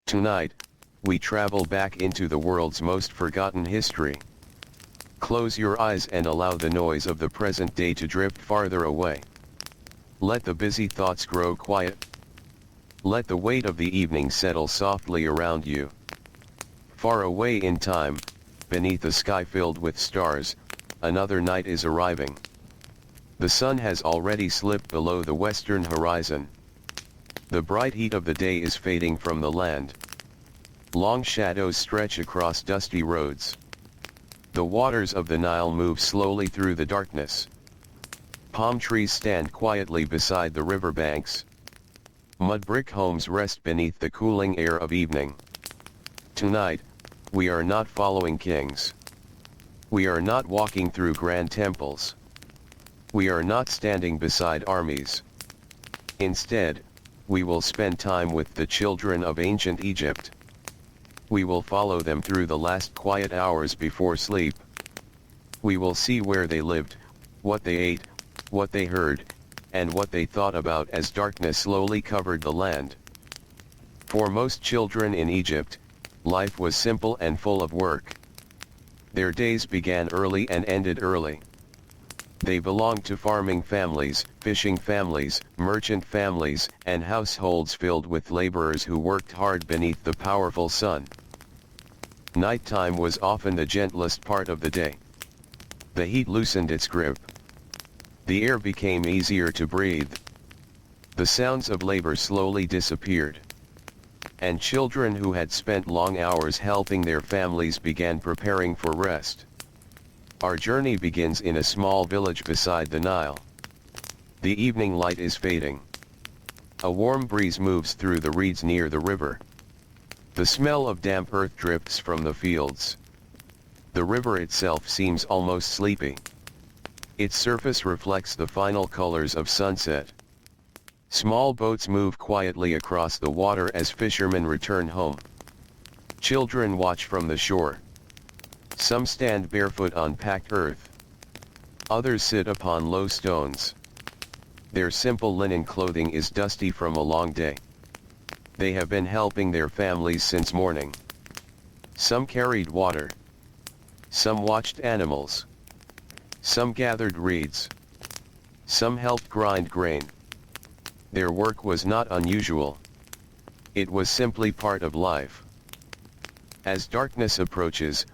Tonight, we travel back into the world's most forgotten history. Close your eyes and allow the noise of the present day to drift farther away. Let the busy thoughts grow quiet. Let the weight of the evening settle softly around you. Far away in time, beneath a sky filled with stars, another night is arriving. The sun has already slipped below the western horizon. The bright heat of the day is fading from the land. Long shadows stretch across dusty roads. The waters of the Nile move slowly through the darkness. Palm trees stand quietly beside the riverbanks. Mudbrick homes rest beneath the cooling air of evening. Tonight, we are not following kings. We are not walking through grand temples. We are not standing beside armies. Instead, we will spend time with the children of ancient Egypt. We will follow them through the last quiet hours before sleep. We will see where they lived, what they ate, what they heard, and what they thought about as darkness slowly covered the land. For most children in Egypt, life was simple and full of work. Their days began early and ended early. They belonged to farming families, fishing families, merchant families, and households filled with laborers who worked hard beneath the powerful sun. Nighttime was often the gentlest part of the day. The heat loosened its grip. The air became easier to breathe. The sounds of labor slowly disappeared. And children who had spent long hours helping their families began preparing for rest. Our journey begins in a small village beside the Nile. The evening light is fading. A warm breeze moves through the reeds near the river. The smell of damp earth drifts from the fields. The river itself seems almost sleepy. Its surface reflects the final colors of sunset. Small boats move quietly across the water as fishermen return home. Children watch from the shore. Some stand barefoot on packed earth. Others sit upon low stones. Their simple linen clothing is dusty from a long day. They have been helping their families since morning. Some carried water. Some watched animals. Some gathered reeds. Some helped grind grain. Their work was not unusual. It was simply part of life. As darkness approaches,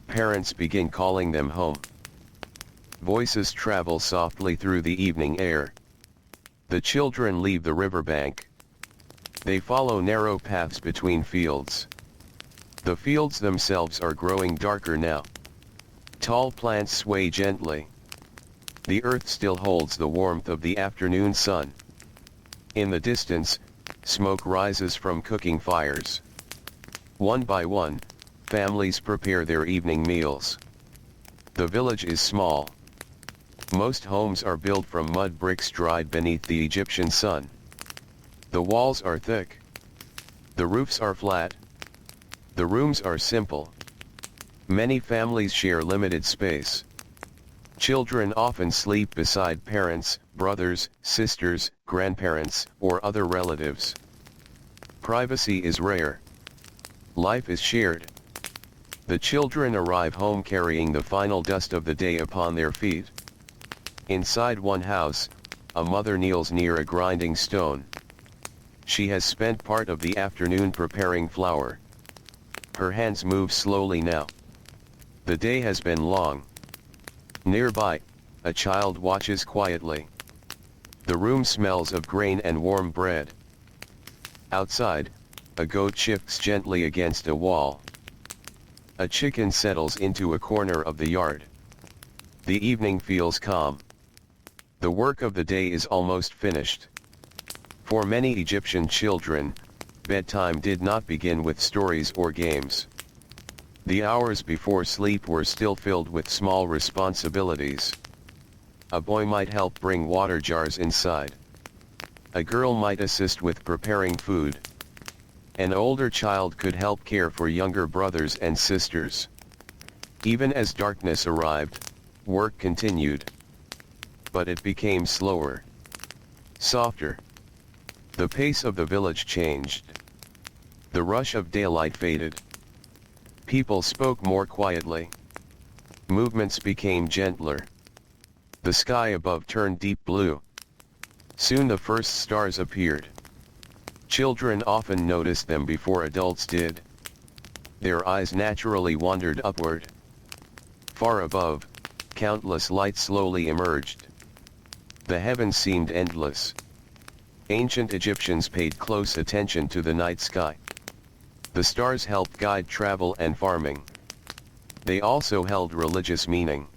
parents begin calling them home. Voices travel softly through the evening air. The children leave the riverbank. They follow narrow paths between fields. The fields themselves are growing darker now. Tall plants sway gently. The earth still holds the warmth of the afternoon sun. In the distance, smoke rises from cooking fires. One by one, families prepare their evening meals. The village is small. Most homes are built from mud bricks dried beneath the Egyptian sun. The walls are thick. The roofs are flat. The rooms are simple. Many families share limited space. Children often sleep beside parents, brothers, sisters, grandparents, or other relatives. Privacy is rare. Life is shared. The children arrive home carrying the final dust of the day upon their feet. Inside one house, a mother kneels near a grinding stone. She has spent part of the afternoon preparing flour. Her hands move slowly now. The day has been long. Nearby, a child watches quietly. The room smells of grain and warm bread. Outside, a goat shifts gently against a wall. A chicken settles into a corner of the yard. The evening feels calm. The work of the day is almost finished. For many Egyptian children, bedtime did not begin with stories or games. The hours before sleep were still filled with small responsibilities. A boy might help bring water jars inside. A girl might assist with preparing food. An older child could help care for younger brothers and sisters. Even as darkness arrived, work continued. But it became slower. Softer. The pace of the village changed. The rush of daylight faded. People spoke more quietly. Movements became gentler. The sky above turned deep blue. Soon the first stars appeared. Children often noticed them before adults did. Their eyes naturally wandered upward. Far above, countless lights slowly emerged. The heavens seemed endless. Ancient Egyptians paid close attention to the night sky. The stars helped guide travel and farming. They also held religious meaning.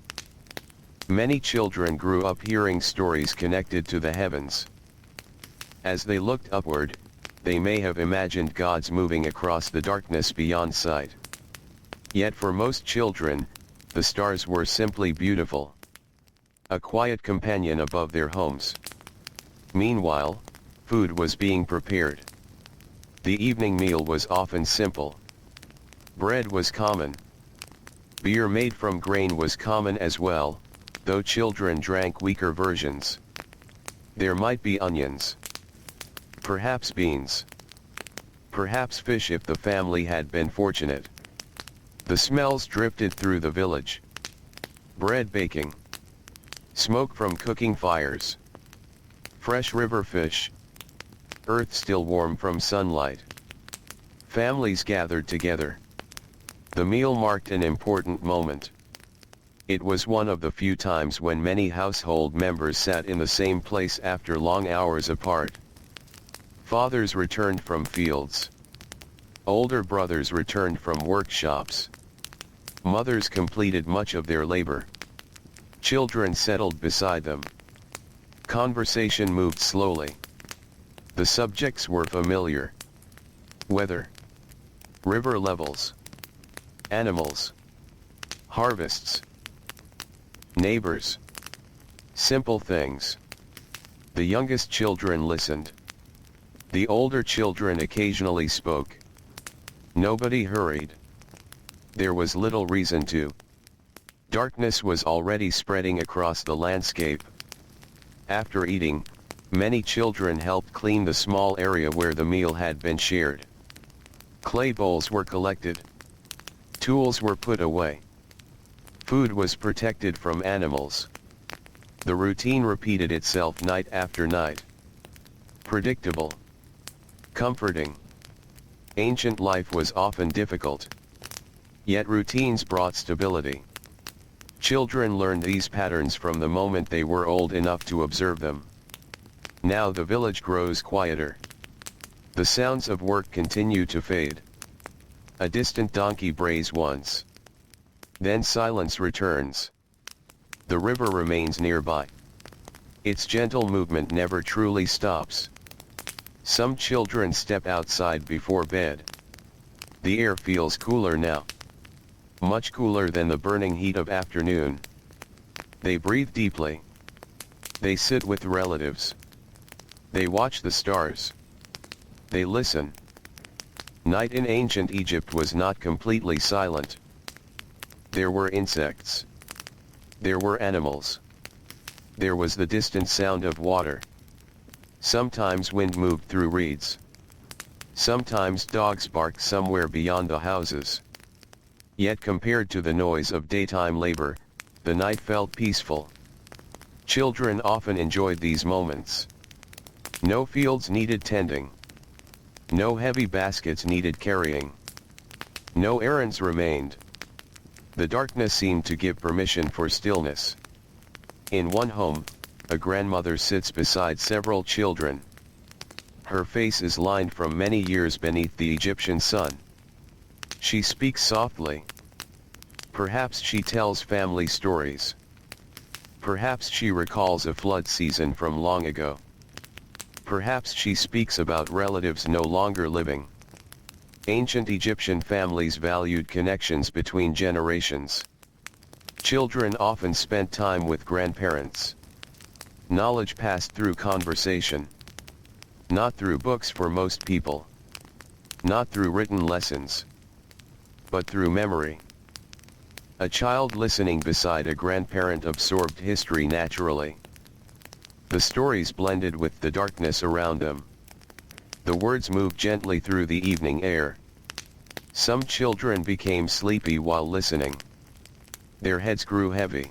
Many children grew up hearing stories connected to the heavens. As they looked upward, they may have imagined gods moving across the darkness beyond sight. Yet for most children, the stars were simply beautiful. A quiet companion above their homes. Meanwhile, food was being prepared. The evening meal was often simple. Bread was common. Beer made from grain was common as well, though children drank weaker versions. There might be onions. Perhaps beans. Perhaps fish if the family had been fortunate. The smells drifted through the village. Bread baking. Smoke from cooking fires. Fresh river fish. Earth still warm from sunlight. Families gathered together. The meal marked an important moment. It was one of the few times when many household members sat in the same place after long hours apart. Fathers returned from fields. Older brothers returned from workshops. Mothers completed much of their labor. Children settled beside them. Conversation moved slowly. The subjects were familiar. Weather. River levels. Animals. Harvests. Neighbors. Simple things. The youngest children listened. The older children occasionally spoke. Nobody hurried. There was little reason to. Darkness was already spreading across the landscape. After eating, many children helped clean the small area where the meal had been shared. Clay bowls were collected. Tools were put away. Food was protected from animals. The routine repeated itself night after night. Predictable. Comforting. Ancient life was often difficult. Yet routines brought stability. Children learned these patterns from the moment they were old enough to observe them. Now the village grows quieter. The sounds of work continue to fade. A distant donkey brays once. Then silence returns. The river remains nearby. Its gentle movement never truly stops. Some children step outside before bed. The air feels cooler now. Much cooler than the burning heat of afternoon. They breathe deeply. They sit with relatives. They watch the stars. They listen. Night in ancient Egypt was not completely silent. There were insects. There were animals. There was the distant sound of water. Sometimes wind moved through reeds. Sometimes dogs barked somewhere beyond the houses. Yet compared to the noise of daytime labor, the night felt peaceful. Children often enjoyed these moments. No fields needed tending. No heavy baskets needed carrying. No errands remained. The darkness seemed to give permission for stillness. In one home, a grandmother sits beside several children. Her face is lined from many years beneath the Egyptian sun. She speaks softly. Perhaps she tells family stories. Perhaps she recalls a flood season from long ago. Perhaps she speaks about relatives no longer living. Ancient Egyptian families valued connections between generations. Children often spent time with grandparents. Knowledge passed through conversation. Not through books for most people. Not through written lessons. But through memory. A child listening beside a grandparent absorbed history naturally. The stories blended with the darkness around them. The words moved gently through the evening air. Some children became sleepy while listening. Their heads grew heavy.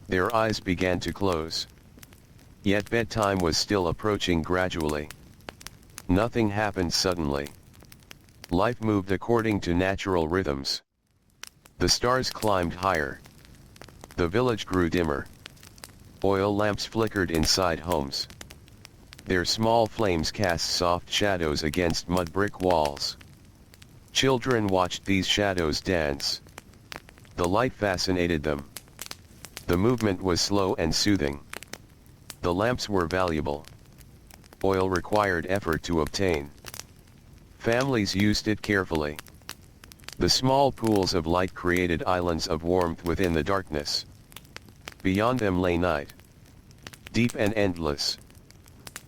Their eyes began to close. Yet bedtime was still approaching gradually. Nothing happened suddenly. Life moved according to natural rhythms. The stars climbed higher. The village grew dimmer. Oil lamps flickered inside homes. Their small flames cast soft shadows against mud brick walls. Children watched these shadows dance. The light fascinated them. The movement was slow and soothing. The lamps were valuable. Oil required effort to obtain. Families used it carefully. The small pools of light created islands of warmth within the darkness. Beyond them lay night. Deep and endless.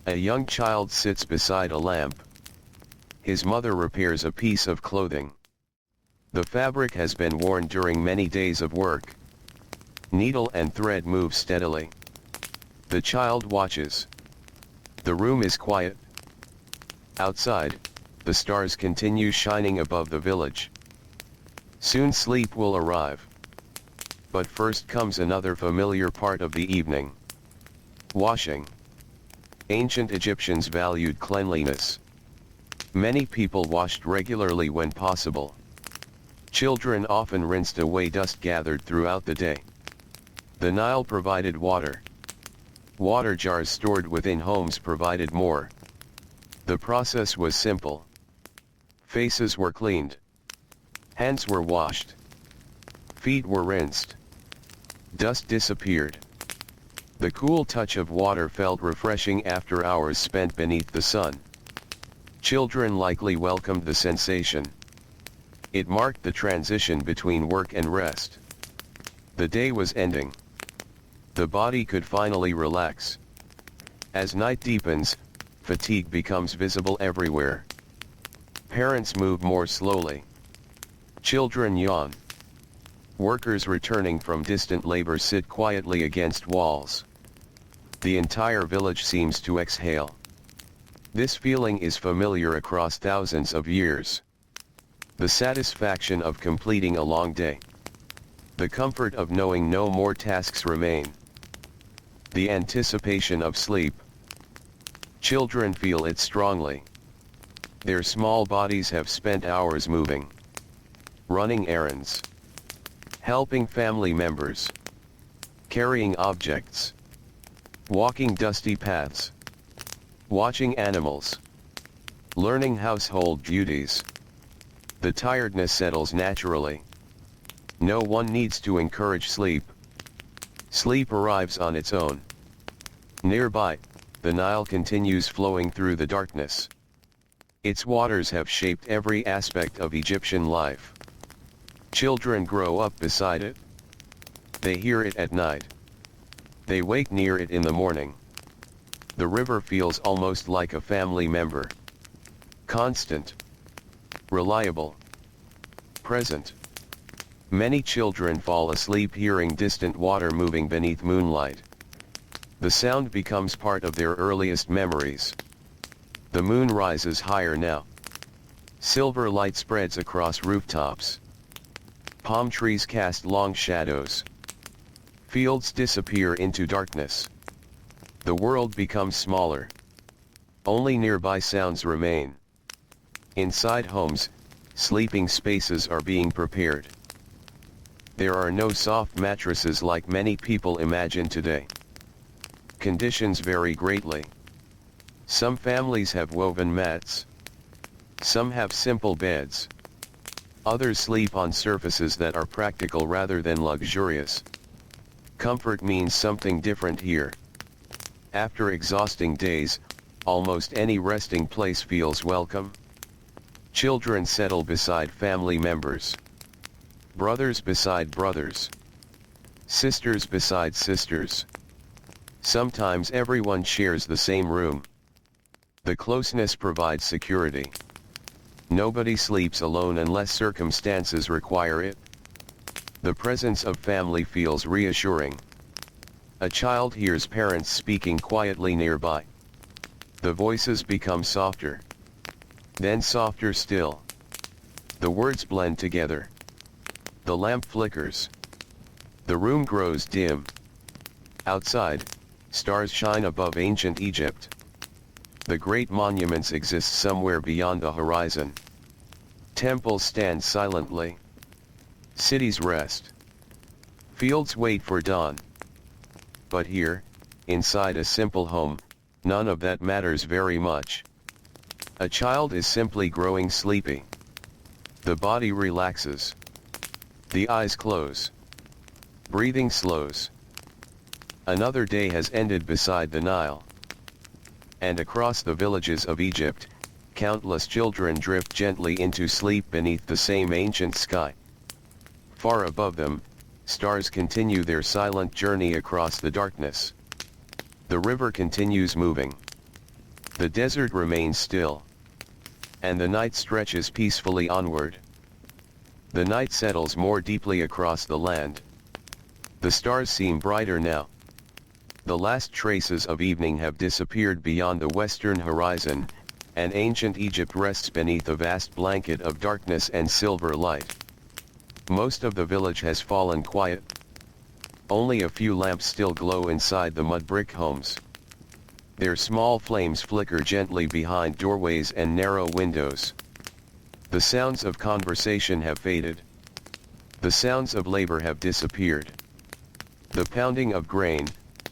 A young child sits beside a lamp. His mother repairs a piece of clothing. The fabric has been worn during many days of work. Needle and thread move steadily. The child watches. The room is quiet. Outside, the stars continue shining above the village. Soon sleep will arrive. But first comes another familiar part of the evening. Washing. Ancient Egyptians valued cleanliness. Many people washed regularly when possible. Children often rinsed away dust gathered throughout the day. The Nile provided water. Water jars stored within homes provided more. The process was simple. Faces were cleaned. Hands were washed. Feet were rinsed. Dust disappeared. The cool touch of water felt refreshing after hours spent beneath the sun. Children likely welcomed the sensation. It marked the transition between work and rest. The day was ending. The body could finally relax. As night deepens, fatigue becomes visible everywhere. Parents move more slowly. Children yawn. Workers returning from distant labor sit quietly against walls. The entire village seems to exhale. This feeling is familiar across thousands of years. The satisfaction of completing a long day. The comfort of knowing no more tasks remain. The anticipation of sleep. Children feel it strongly. Their small bodies have spent hours moving. Running errands. Helping family members. Carrying objects. Walking dusty paths. Watching animals. Learning household duties. The tiredness settles naturally. No one needs to encourage sleep. Sleep arrives on its own. Nearby, the Nile continues flowing through the darkness. Its waters have shaped every aspect of Egyptian life. Children grow up beside it. They hear it at night. They wake near it in the morning. The river feels almost like a family member. Constant. Reliable. Present. Many children fall asleep hearing distant water moving beneath moonlight. The sound becomes part of their earliest memories. The moon rises higher now. Silver light spreads across rooftops. Palm trees cast long shadows. Fields disappear into darkness. The world becomes smaller. Only nearby sounds remain. Inside homes, sleeping spaces are being prepared. There are no soft mattresses like many people imagine today. Conditions vary greatly. Some families have woven mats. Some have simple beds. Others sleep on surfaces that are practical rather than luxurious. Comfort means something different here. After exhausting days, almost any resting place feels welcome. Children settle beside family members. Brothers beside brothers. Sisters beside sisters. Sometimes everyone shares the same room. The closeness provides security. Nobody sleeps alone unless circumstances require it. The presence of family feels reassuring. A child hears parents speaking quietly nearby. The voices become softer. Then softer still. The words blend together. The lamp flickers. The room grows dim. Outside, stars shine above ancient Egypt. The great monuments exist somewhere beyond the horizon. Temples stand silently. Cities rest. Fields wait for dawn. But here, inside a simple home, none of that matters very much. A child is simply growing sleepy. The body relaxes. The eyes close. Breathing slows. Another day has ended beside the Nile. And across the villages of Egypt, countless children drift gently into sleep beneath the same ancient sky. Far above them, stars continue their silent journey across the darkness. The river continues moving. The desert remains still. And the night stretches peacefully onward. The night settles more deeply across the land. The stars seem brighter now. The last traces of evening have disappeared beyond the western horizon, and ancient Egypt rests beneath a vast blanket of darkness and silver light. Most of the village has fallen quiet. Only a few lamps still glow inside the mud-brick homes. Their small flames flicker gently behind doorways and narrow windows. The sounds of conversation have faded. The sounds of labor have disappeared. The pounding of grain,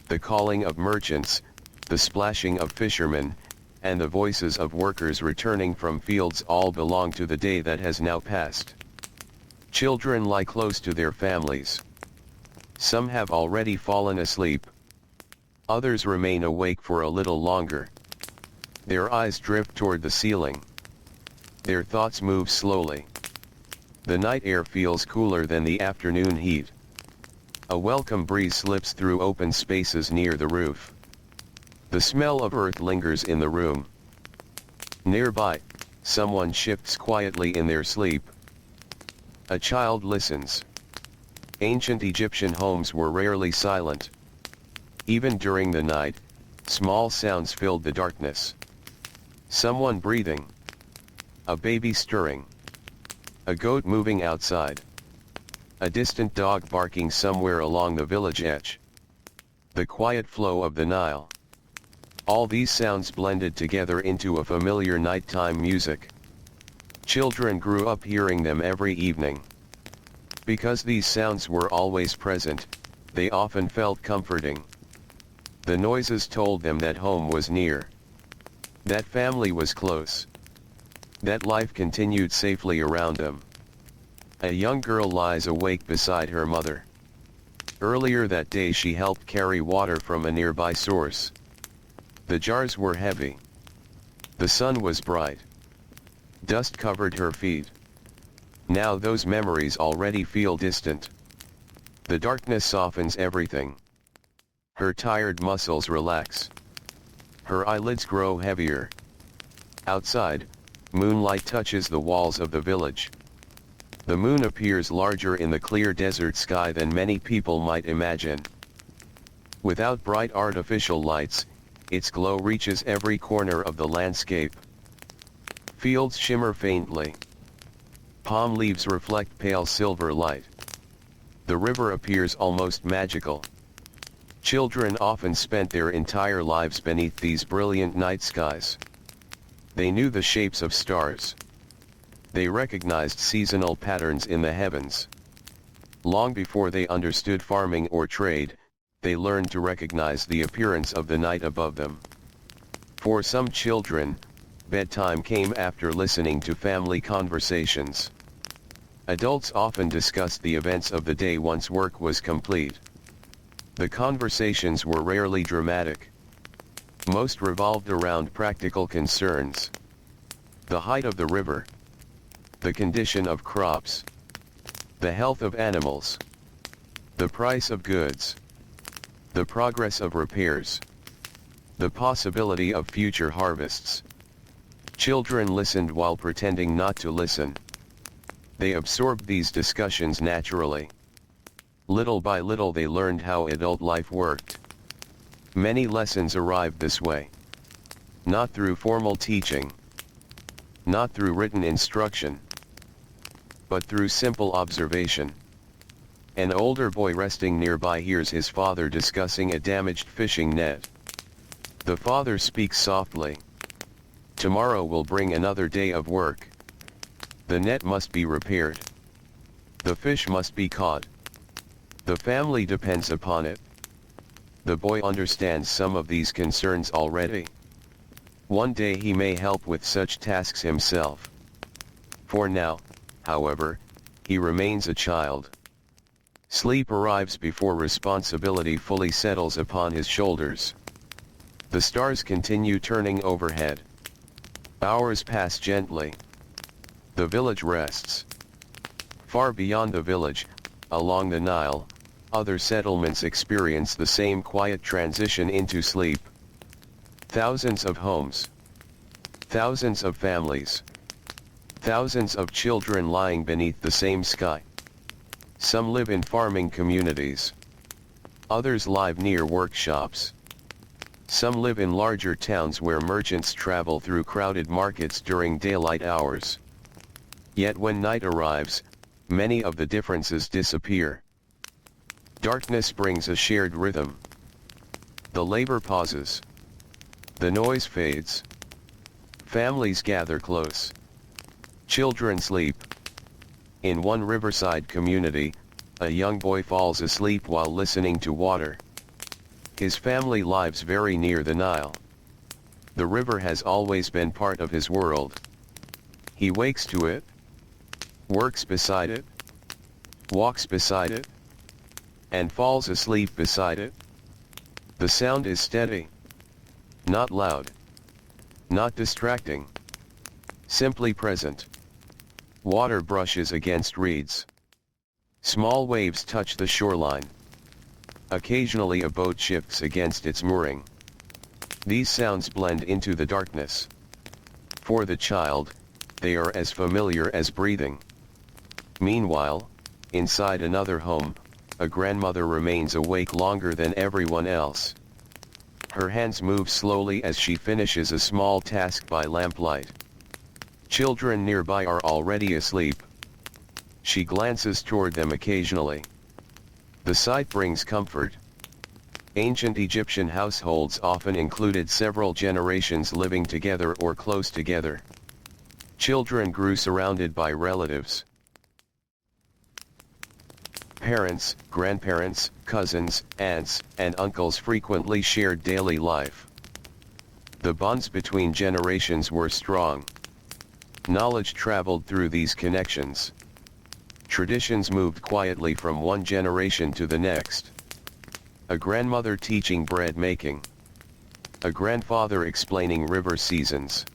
the calling of merchants, the splashing of fishermen, and the voices of workers returning from fields all belong to the day that has now passed. Children lie close to their families. Some have already fallen asleep. Others remain awake for a little longer. Their eyes drift toward the ceiling. Their thoughts move slowly. The night air feels cooler than the afternoon heat. A welcome breeze slips through open spaces near the roof. The smell of earth lingers in the room. Nearby, someone shifts quietly in their sleep. A child listens. Ancient Egyptian homes were rarely silent. Even during the night, small sounds filled the darkness. Someone breathing. A baby stirring. A goat moving outside. A distant dog barking somewhere along the village edge. The quiet flow of the Nile. All these sounds blended together into a familiar nighttime music. Children grew up hearing them every evening. Because these sounds were always present, they often felt comforting. The noises told them that home was near. That family was close. That life continued safely around them. A young girl lies awake beside her mother. Earlier that day she helped carry water from a nearby source. The jars were heavy. The sun was bright. Dust covered her feet. Now those memories already feel distant. The darkness softens everything. Her tired muscles relax. Her eyelids grow heavier. Outside, moonlight touches the walls of the village. The moon appears larger in the clear desert sky than many people might imagine. Without bright artificial lights, its glow reaches every corner of the landscape. Fields shimmer faintly. Palm leaves reflect pale silver light. The river appears almost magical. Children often spent their entire lives beneath these brilliant night skies. They knew the shapes of stars. They recognized seasonal patterns in the heavens. Long before they understood farming or trade, they learned to recognize the appearance of the night above them. For some children, bedtime came after listening to family conversations. Adults often discussed the events of the day once work was complete. The conversations were rarely dramatic. Most revolved around practical concerns. The height of the river. The condition of crops. The health of animals. The price of goods. The progress of repairs. The possibility of future harvests. Children listened while pretending not to listen. They absorbed these discussions naturally. Little by little they learned how adult life worked. Many lessons arrived this way. Not through formal teaching. Not through written instruction. But through simple observation. An older boy resting nearby hears his father discussing a damaged fishing net. The father speaks softly. Tomorrow will bring another day of work. The net must be repaired. The fish must be caught. The family depends upon it. The boy understands some of these concerns already. One day he may help with such tasks himself. For now, however, he remains a child. Sleep arrives before responsibility fully settles upon his shoulders. The stars continue turning overhead. Hours pass gently. The village rests. Far beyond the village, along the Nile, other settlements experience the same quiet transition into sleep. Thousands of homes. Thousands of families. Thousands of children lying beneath the same sky. Some live in farming communities. Others live near workshops. Some live in larger towns where merchants travel through crowded markets during daylight hours. Yet when night arrives, many of the differences disappear. Darkness brings a shared rhythm. The labor pauses. The noise fades. Families gather close. Children sleep. In one riverside community, a young boy falls asleep while listening to water. His family lives very near the Nile. The river has always been part of his world. He wakes to it, works beside it, walks beside it, and falls asleep beside it. The sound is steady, not loud, not distracting, simply present. Water brushes against reeds. Small waves touch the shoreline. Occasionally a boat shifts against its mooring. These sounds blend into the darkness. For the child, they are as familiar as breathing. Meanwhile, inside another home, a grandmother remains awake longer than everyone else. Her hands move slowly as she finishes a small task by lamplight. Children nearby are already asleep. She glances toward them occasionally. The sight brings comfort. Ancient Egyptian households often included several generations living together or close together. Children grew surrounded by relatives. Parents, grandparents, cousins, aunts, and uncles frequently shared daily life. The bonds between generations were strong. Knowledge traveled through these connections. Traditions moved quietly from one generation to the next. A grandmother teaching bread making. A grandfather explaining river seasons.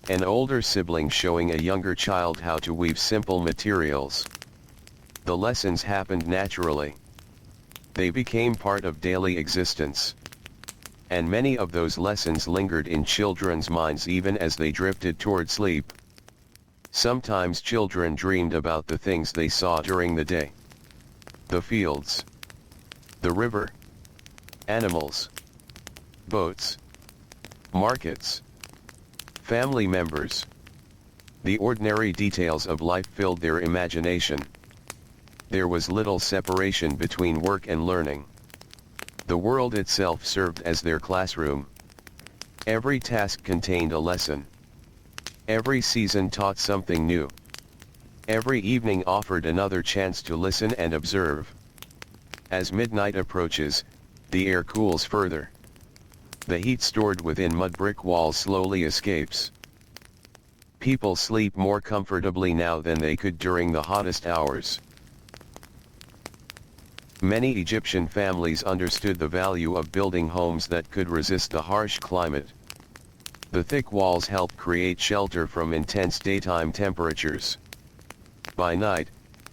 An older sibling showing a younger child how to weave simple materials. The lessons happened naturally. They became part of daily existence. And many of those lessons lingered in children's minds even as they drifted toward sleep. Sometimes children dreamed about the things they saw during the day. The fields. The river. Animals. Boats. Markets. Family members. The ordinary details of life filled their imagination. There was little separation between work and learning. The world itself served as their classroom. Every task contained a lesson. Every season taught something new. Every evening offered another chance to listen and observe. As midnight approaches, the air cools further. The heat stored within mudbrick walls slowly escapes. People sleep more comfortably now than they could during the hottest hours. Many Egyptian families understood the value of building homes that could resist the harsh climate. The thick walls helped create shelter from intense daytime temperatures. By night,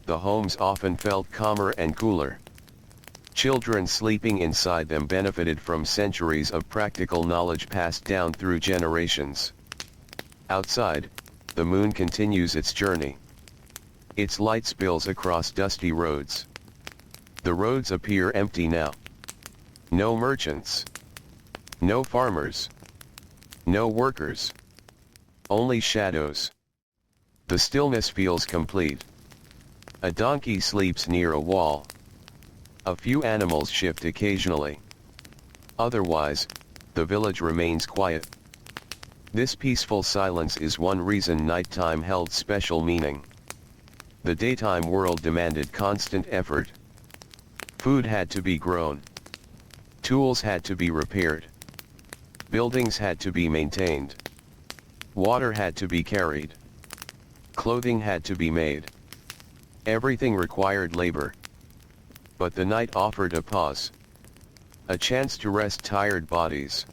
the homes often felt calmer and cooler. Children sleeping inside them benefited from centuries of practical knowledge passed down through generations. Outside, the moon continues its journey. Its light spills across dusty roads. The roads appear empty now. No merchants. No farmers. No workers. Only shadows. The stillness feels complete. A donkey sleeps near a wall. A few animals shift occasionally. Otherwise, the village remains quiet. This peaceful silence is one reason nighttime held special meaning. The daytime world demanded constant effort. Food had to be grown. Tools had to be repaired. Buildings had to be maintained. Water had to be carried. Clothing had to be made. Everything required labor. But the night offered a pause. A chance to rest tired bodies.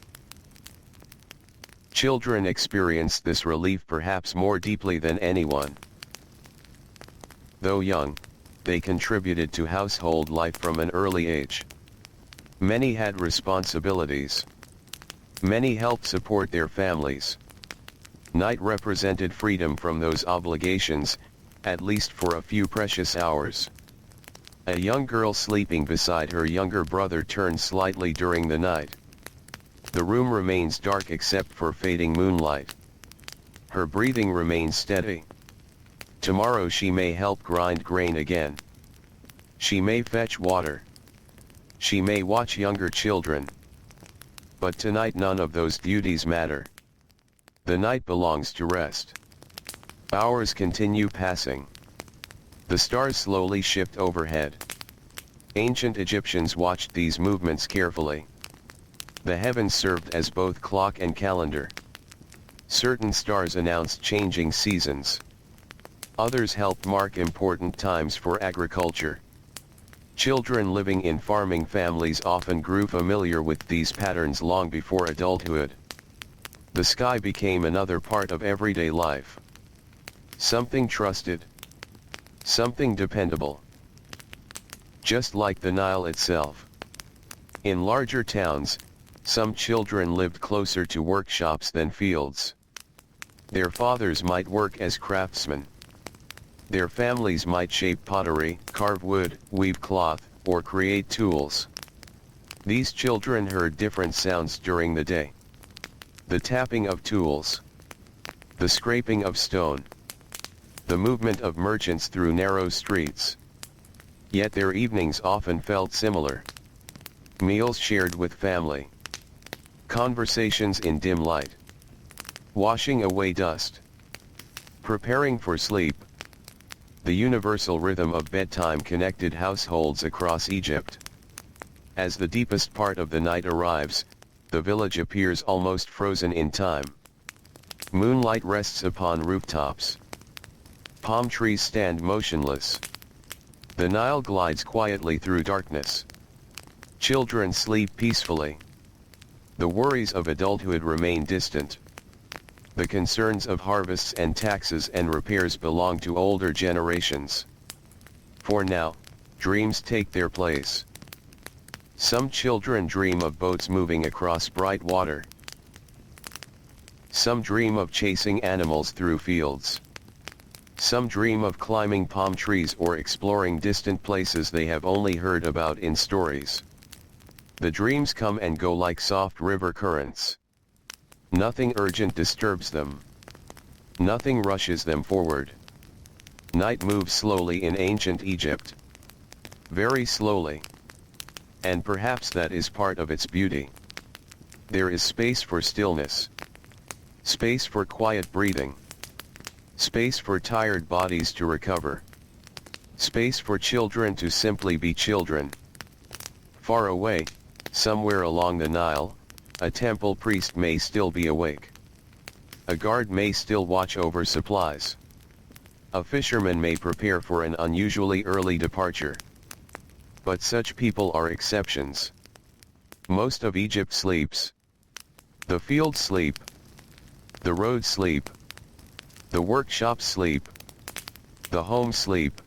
Children experienced this relief perhaps more deeply than anyone. Though young, they contributed to household life from an early age. Many had responsibilities. Many helped support their families. Night represented freedom from those obligations, at least for a few precious hours. A young girl sleeping beside her younger brother turns slightly during the night. The room remains dark except for fading moonlight. Her breathing remains steady. Tomorrow she may help grind grain again. She may fetch water. She may watch younger children. But tonight none of those duties matter. The night belongs to rest. Hours continue passing. The stars slowly shift overhead. Ancient Egyptians watched these movements carefully. The heavens served as both clock and calendar. Certain stars announced changing seasons. Others helped mark important times for agriculture. Children living in farming families often grew familiar with these patterns long before adulthood. The sky became another part of everyday life. Something trusted. Something dependable. Just like the Nile itself. In larger towns, some children lived closer to workshops than fields. Their fathers might work as craftsmen. Their families might shape pottery, carve wood, weave cloth, or create tools. These children heard different sounds during the day. The tapping of tools. The scraping of stone. The movement of merchants through narrow streets. Yet their evenings often felt similar. Meals shared with family. Conversations in dim light. Washing away dust. Preparing for sleep. The universal rhythm of bedtime connected households across Egypt. As the deepest part of the night arrives, the village appears almost frozen in time. Moonlight rests upon rooftops. Palm trees stand motionless. The Nile glides quietly through darkness. Children sleep peacefully. The worries of adulthood remain distant. The concerns of harvests and taxes and repairs belong to older generations. For now, dreams take their place. Some children dream of boats moving across bright water. Some dream of chasing animals through fields. Some dream of climbing palm trees or exploring distant places they have only heard about in stories. The dreams come and go like soft river currents. Nothing urgent disturbs them. Nothing rushes them forward. Night moves slowly in ancient Egypt. Very slowly. And perhaps that is part of its beauty. There is space for stillness. Space for quiet breathing. Space for tired bodies to recover. Space for children to simply be children. Far away, somewhere along the Nile, a temple priest may still be awake. A guard may still watch over supplies. A fisherman may prepare for an unusually early departure. But such people are exceptions. Most of Egypt sleeps. The fields sleep. The roads sleep. The workshops sleep. The homes sleep.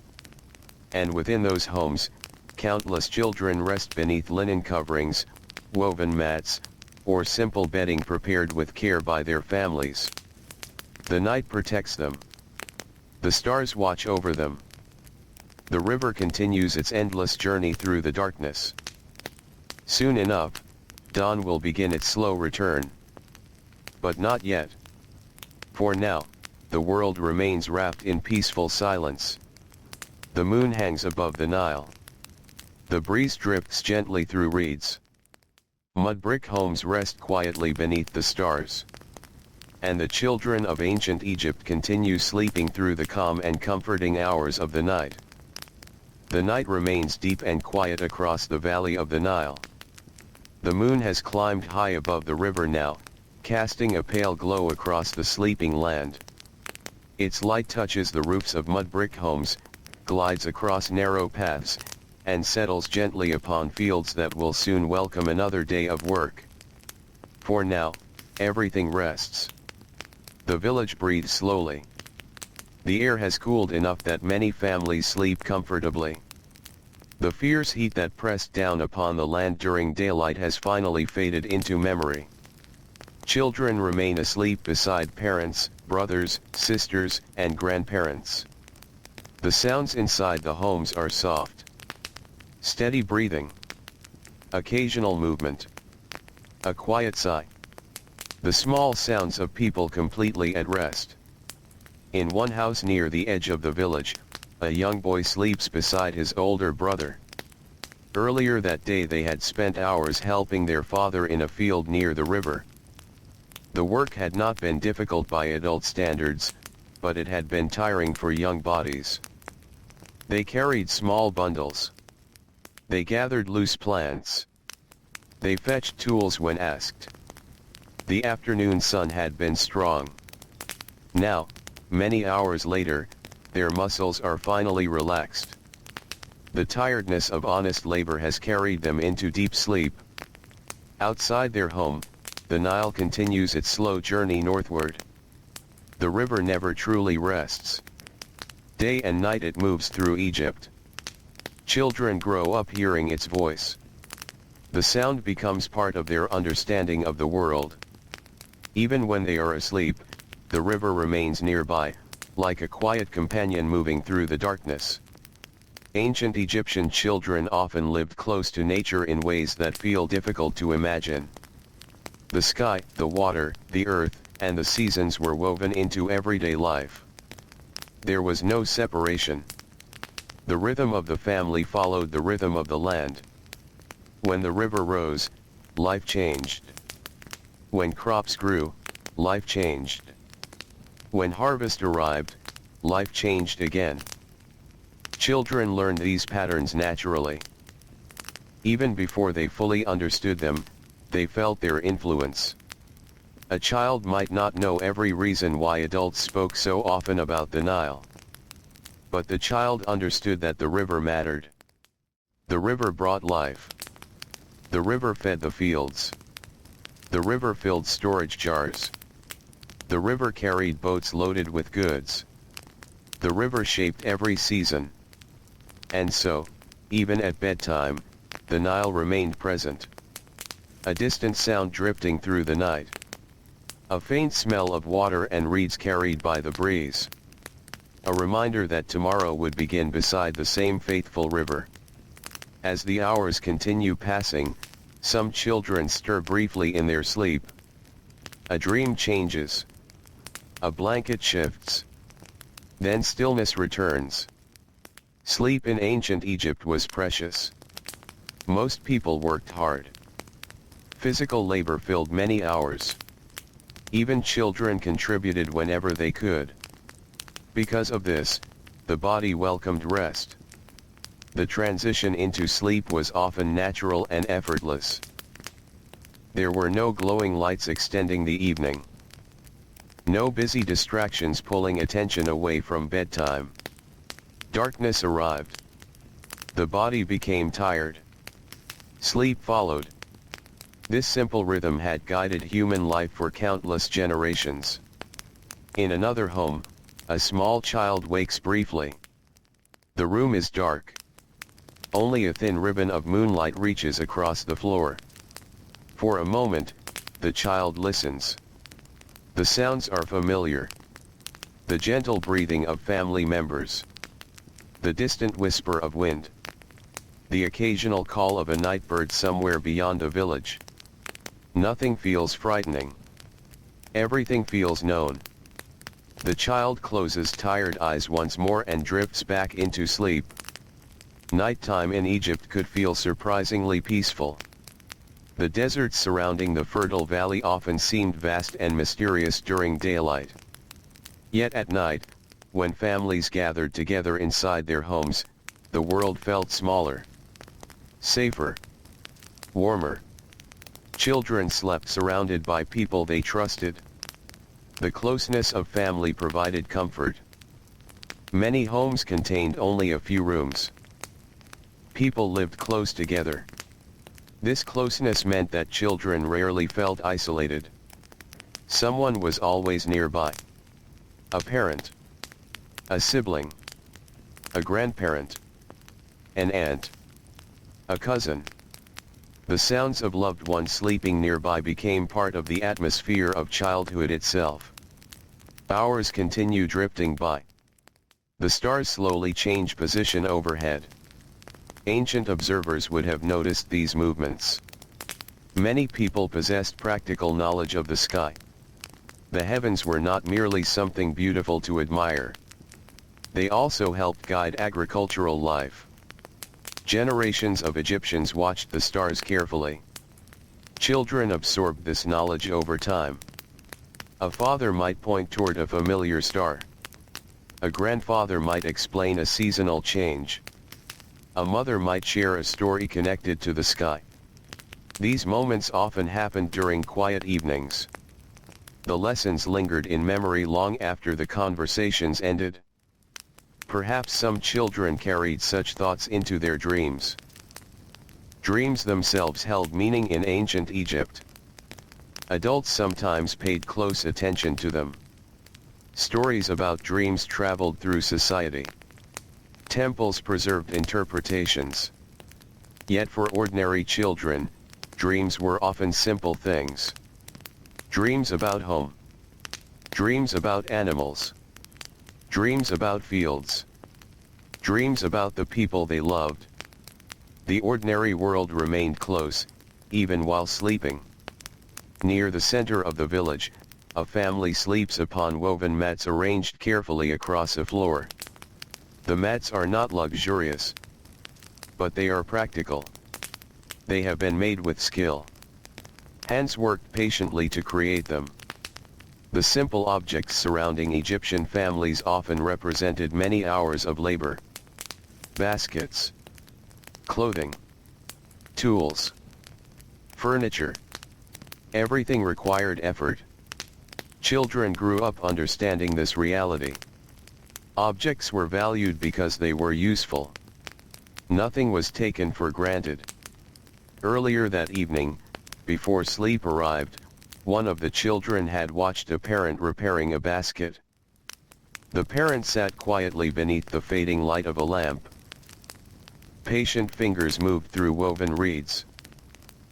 And within those homes, countless children rest beneath linen coverings, woven mats, or simple bedding prepared with care by their families. The night protects them. The stars watch over them. The river continues its endless journey through the darkness. Soon enough, dawn will begin its slow return. But not yet. For now, the world remains wrapped in peaceful silence. The moon hangs above the Nile. The breeze drifts gently through reeds. Mud-brick homes rest quietly beneath the stars. And the children of ancient Egypt continue sleeping through the calm and comforting hours of the night. The night remains deep and quiet across the valley of the Nile. The moon has climbed high above the river now, casting a pale glow across the sleeping land. Its light touches the roofs of mud-brick homes, glides across narrow paths, and settles gently upon fields that will soon welcome another day of work. For now, everything rests. The village breathes slowly. The air has cooled enough that many families sleep comfortably. The fierce heat that pressed down upon the land during daylight has finally faded into memory. Children remain asleep beside parents, brothers, sisters, and grandparents. The sounds inside the homes are soft. Steady breathing. Occasional movement. A quiet sigh. The small sounds of people completely at rest. In one house near the edge of the village, a young boy sleeps beside his older brother. Earlier that day they had spent hours helping their father in a field near the river. The work had not been difficult by adult standards, but it had been tiring for young bodies. They carried small bundles. They gathered loose plants. They fetched tools when asked. The afternoon sun had been strong. Now, many hours later, their muscles are finally relaxed. The tiredness of honest labor has carried them into deep sleep. Outside their home, the Nile continues its slow journey northward. The river never truly rests. Day and night it moves through Egypt. Children grow up hearing its voice. The sound becomes part of their understanding of the world. Even when they are asleep, the river remains nearby, like a quiet companion moving through the darkness. Ancient Egyptian children often lived close to nature in ways that feel difficult to imagine. The sky, the water, the earth, and the seasons were woven into everyday life. There was no separation. The rhythm of the family followed the rhythm of the land. When the river rose, life changed. When crops grew, life changed. When harvest arrived, life changed again. Children learned these patterns naturally. Even before they fully understood them, they felt their influence. A child might not know every reason why adults spoke so often about the Nile. But the child understood that the river mattered. The river brought life. The river fed the fields. The river filled storage jars. The river carried boats loaded with goods. The river shaped every season. And so, even at bedtime, the Nile remained present. A distant sound drifting through the night. A faint smell of water and reeds carried by the breeze. A reminder that tomorrow would begin beside the same faithful river. As the hours continue passing, some children stir briefly in their sleep. A dream changes. A blanket shifts. Then stillness returns. Sleep in ancient Egypt was precious. Most people worked hard. Physical labor filled many hours. Even children contributed whenever they could. Because of this, the body welcomed rest. The transition into sleep was often natural and effortless. There were no glowing lights extending the evening. No busy distractions pulling attention away from bedtime. Darkness arrived. The body became tired. Sleep followed. This simple rhythm had guided human life for countless generations. In another home, a small child wakes briefly. The room is dark. Only a thin ribbon of moonlight reaches across the floor. For a moment, the child listens. The sounds are familiar. The gentle breathing of family members. The distant whisper of wind. The occasional call of a night bird somewhere beyond the village. Nothing feels frightening. Everything feels known. The child closes tired eyes once more and drifts back into sleep. Nighttime in Egypt could feel surprisingly peaceful. The deserts surrounding the fertile valley often seemed vast and mysterious during daylight. Yet at night, when families gathered together inside their homes, the world felt smaller, safer, warmer. Children slept surrounded by people they trusted. The closeness of family provided comfort. Many homes contained only a few rooms. People lived close together. This closeness meant that children rarely felt isolated. Someone was always nearby. A parent, a sibling, a grandparent, an aunt, a cousin. The sounds of loved ones sleeping nearby became part of the atmosphere of childhood itself. Hours continue drifting by. The stars slowly change position overhead. Ancient observers would have noticed these movements. Many people possessed practical knowledge of the sky. The heavens were not merely something beautiful to admire. They also helped guide agricultural life. Generations of Egyptians watched the stars carefully. Children absorbed this knowledge over time. A father might point toward a familiar star. A grandfather might explain a seasonal change. A mother might share a story connected to the sky. These moments often happened during quiet evenings. The lessons lingered in memory long after the conversations ended. Perhaps some children carried such thoughts into their dreams. Dreams themselves held meaning in ancient Egypt. Adults sometimes paid close attention to them. Stories about dreams traveled through society. Temples preserved interpretations. Yet for ordinary children, dreams were often simple things. Dreams about home. Dreams about animals. Dreams about fields. Dreams about the people they loved. The ordinary world remained close, even while sleeping. Near the center of the village, a family sleeps upon woven mats arranged carefully across a floor. The mats are not luxurious, but they are practical. They have been made with skill. Hands worked patiently to create them. The simple objects surrounding Egyptian families often represented many hours of labor. Baskets, clothing, tools, furniture. Everything required effort. Children grew up understanding this reality. Objects were valued because they were useful. Nothing was taken for granted. Earlier that evening, before sleep arrived, one of the children had watched a parent repairing a basket. The parent sat quietly beneath the fading light of a lamp. Patient fingers moved through woven reeds.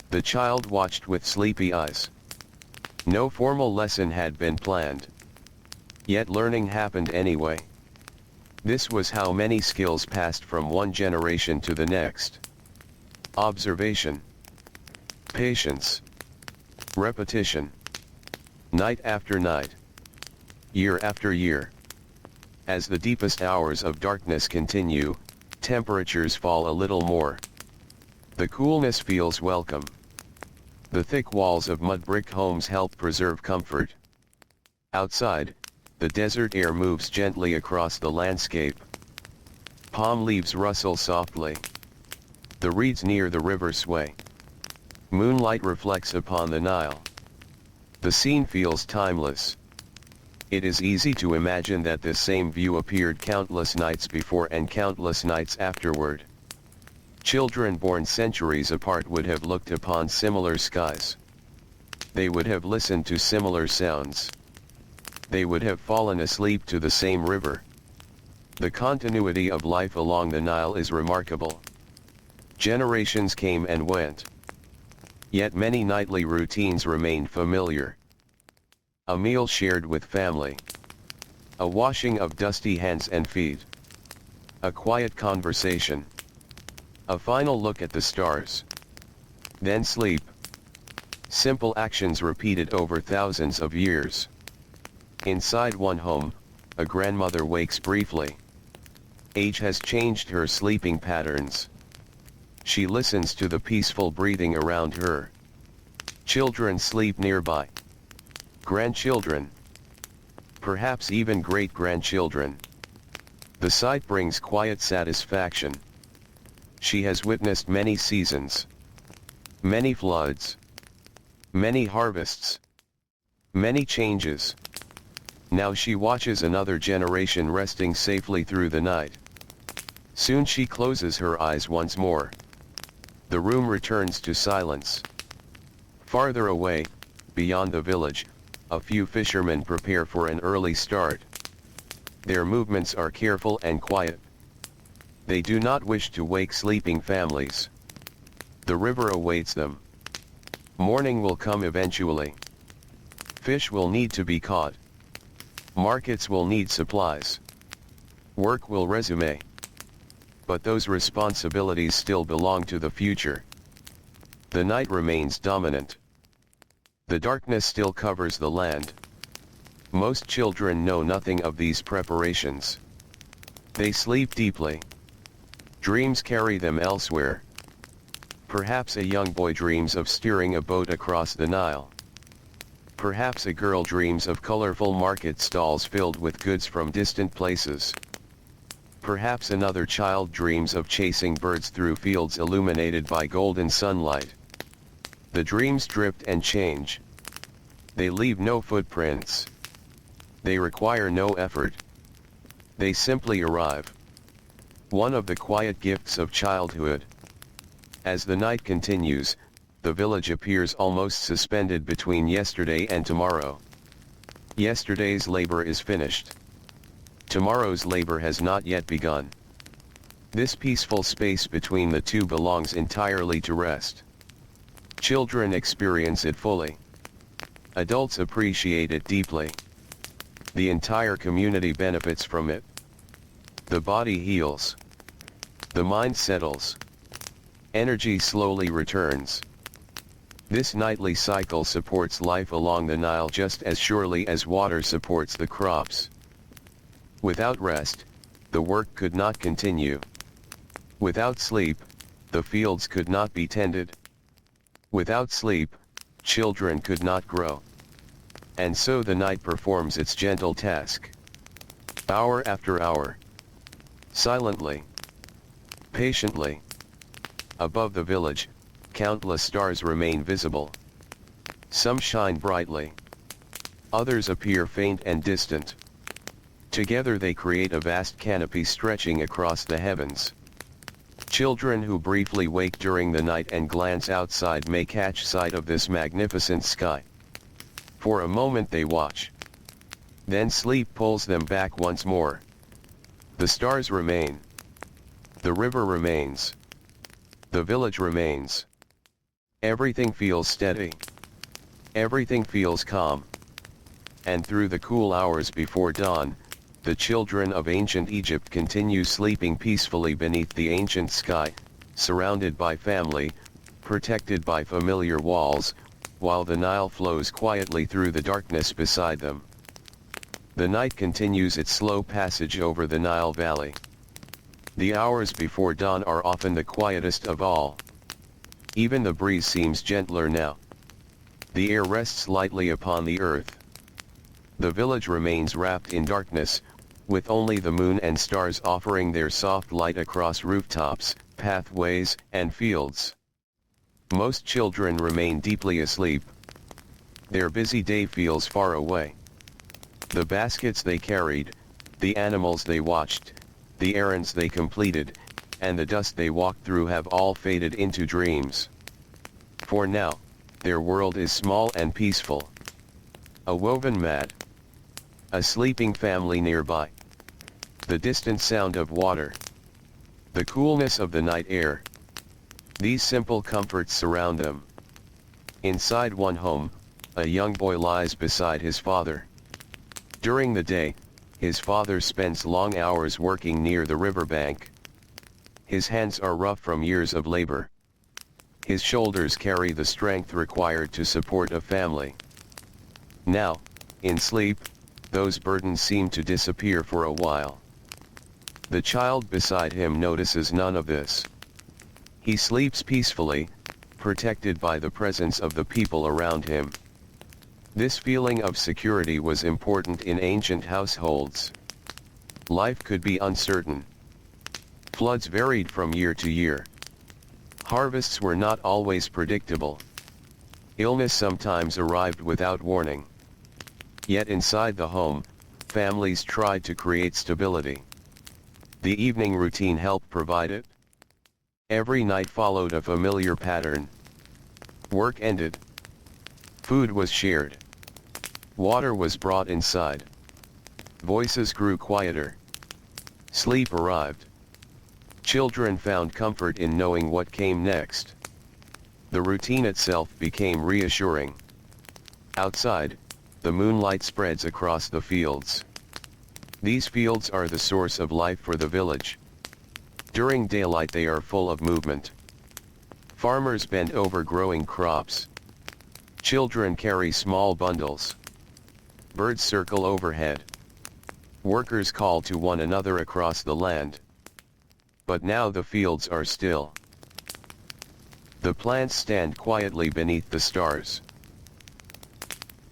The child watched with sleepy eyes. No formal lesson had been planned. Yet learning happened anyway. This was how many skills passed from one generation to the next. Observation, patience, repetition. Night after night, year after year. As the deepest hours of darkness continue, temperatures fall a little more. The coolness feels welcome. The thick walls of mud-brick homes help preserve comfort. Outside, the desert air moves gently across the landscape. Palm leaves rustle softly. The reeds near the river sway. Moonlight reflects upon the Nile. The scene feels timeless. It is easy to imagine that this same view appeared countless nights before and countless nights afterward. Children born centuries apart would have looked upon similar skies. They would have listened to similar sounds. They would have fallen asleep to the same river. The continuity of life along the Nile is remarkable. Generations came and went. Yet many nightly routines remained familiar. A meal shared with family. A washing of dusty hands and feet. A quiet conversation. A final look at the stars. Then sleep. Simple actions repeated over thousands of years. Inside one home, a grandmother wakes briefly. Age has changed her sleeping patterns. She listens to the peaceful breathing around her. Children sleep nearby. Grandchildren. Perhaps even great-grandchildren. The sight brings quiet satisfaction. She has witnessed many seasons. Many floods. Many harvests. Many changes. Now she watches another generation resting safely through the night. Soon she closes her eyes once more. The room returns to silence. Farther away, beyond the village, a few fishermen prepare for an early start. Their movements are careful and quiet. They do not wish to wake sleeping families. The river awaits them. Morning will come eventually. Fish will need to be caught. Markets will need supplies. Work will resume. But those responsibilities still belong to the future. The night remains dominant. The darkness still covers the land. Most children know nothing of these preparations. They sleep deeply. Dreams carry them elsewhere. Perhaps a young boy dreams of steering a boat across the Nile. Perhaps a girl dreams of colorful market stalls filled with goods from distant places. Perhaps another child dreams of chasing birds through fields illuminated by golden sunlight. The dreams drift and change. They leave no footprints. They require no effort. They simply arrive. One of the quiet gifts of childhood. As the night continues, the village appears almost suspended between yesterday and tomorrow. Yesterday's labor is finished. Tomorrow's labor has not yet begun. This peaceful space between the two belongs entirely to rest. Children experience it fully. Adults appreciate it deeply. The entire community benefits from it. The body heals. The mind settles. Energy slowly returns. This nightly cycle supports life along the Nile just as surely as water supports the crops. Without rest, the work could not continue. Without sleep, the fields could not be tended. Without sleep, children could not grow. And so the night performs its gentle task. Hour after hour. Silently. Patiently. Above the village, countless stars remain visible. Some shine brightly. Others appear faint and distant. Together they create a vast canopy stretching across the heavens. Children who briefly wake during the night and glance outside may catch sight of this magnificent sky. For a moment they watch. Then sleep pulls them back once more. The stars remain. The river remains. The village remains. Everything feels steady. Everything feels calm. And through the cool hours before dawn, the children of ancient Egypt continue sleeping peacefully beneath the ancient sky, surrounded by family, protected by familiar walls, while the Nile flows quietly through the darkness beside them. The night continues its slow passage over the Nile Valley. The hours before dawn are often the quietest of all. Even the breeze seems gentler now. The air rests lightly upon the earth. The village remains wrapped in darkness, with only the moon and stars offering their soft light across rooftops, pathways, and fields. Most children remain deeply asleep. Their busy day feels far away. The baskets they carried, the animals they watched, the errands they completed, and the dust they walked through have all faded into dreams. For now, their world is small and peaceful. A woven mat. A sleeping family nearby. The distant sound of water. The coolness of the night air. These simple comforts surround them. Inside one home, a young boy lies beside his father. During the day, his father spends long hours working near the riverbank. His hands are rough from years of labor. His shoulders carry the strength required to support a family. Now, in sleep, those burdens seem to disappear for a while. The child beside him notices none of this. He sleeps peacefully, protected by the presence of the people around him. This feeling of security was important in ancient households. Life could be uncertain. Floods varied from year to year. Harvests were not always predictable. Illness sometimes arrived without warning. Yet inside the home, families tried to create stability. The evening routine helped provide it. Every night followed a familiar pattern. Work ended. Food was shared. Water was brought inside. Voices grew quieter. Sleep arrived. Children found comfort in knowing what came next. The routine itself became reassuring. Outside, the moonlight spreads across the fields. These fields are the source of life for the village. During daylight they are full of movement. Farmers bend over growing crops. Children carry small bundles. Birds circle overhead. Workers call to one another across the land. But now the fields are still. The plants stand quietly beneath the stars.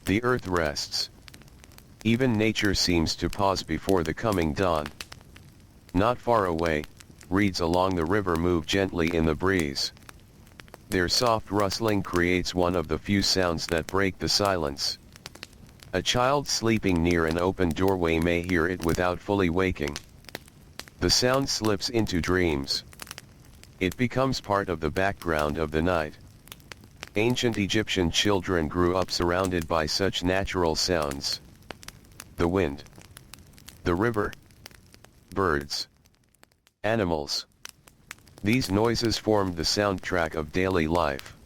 The earth rests. Even nature seems to pause before the coming dawn. Not far away, reeds along the river move gently in the breeze. Their soft rustling creates one of the few sounds that break the silence. A child sleeping near an open doorway may hear it without fully waking. The sound slips into dreams. It becomes part of the background of the night. Ancient Egyptian children grew up surrounded by such natural sounds. The wind, the river, birds, animals. These noises formed the soundtrack of daily life.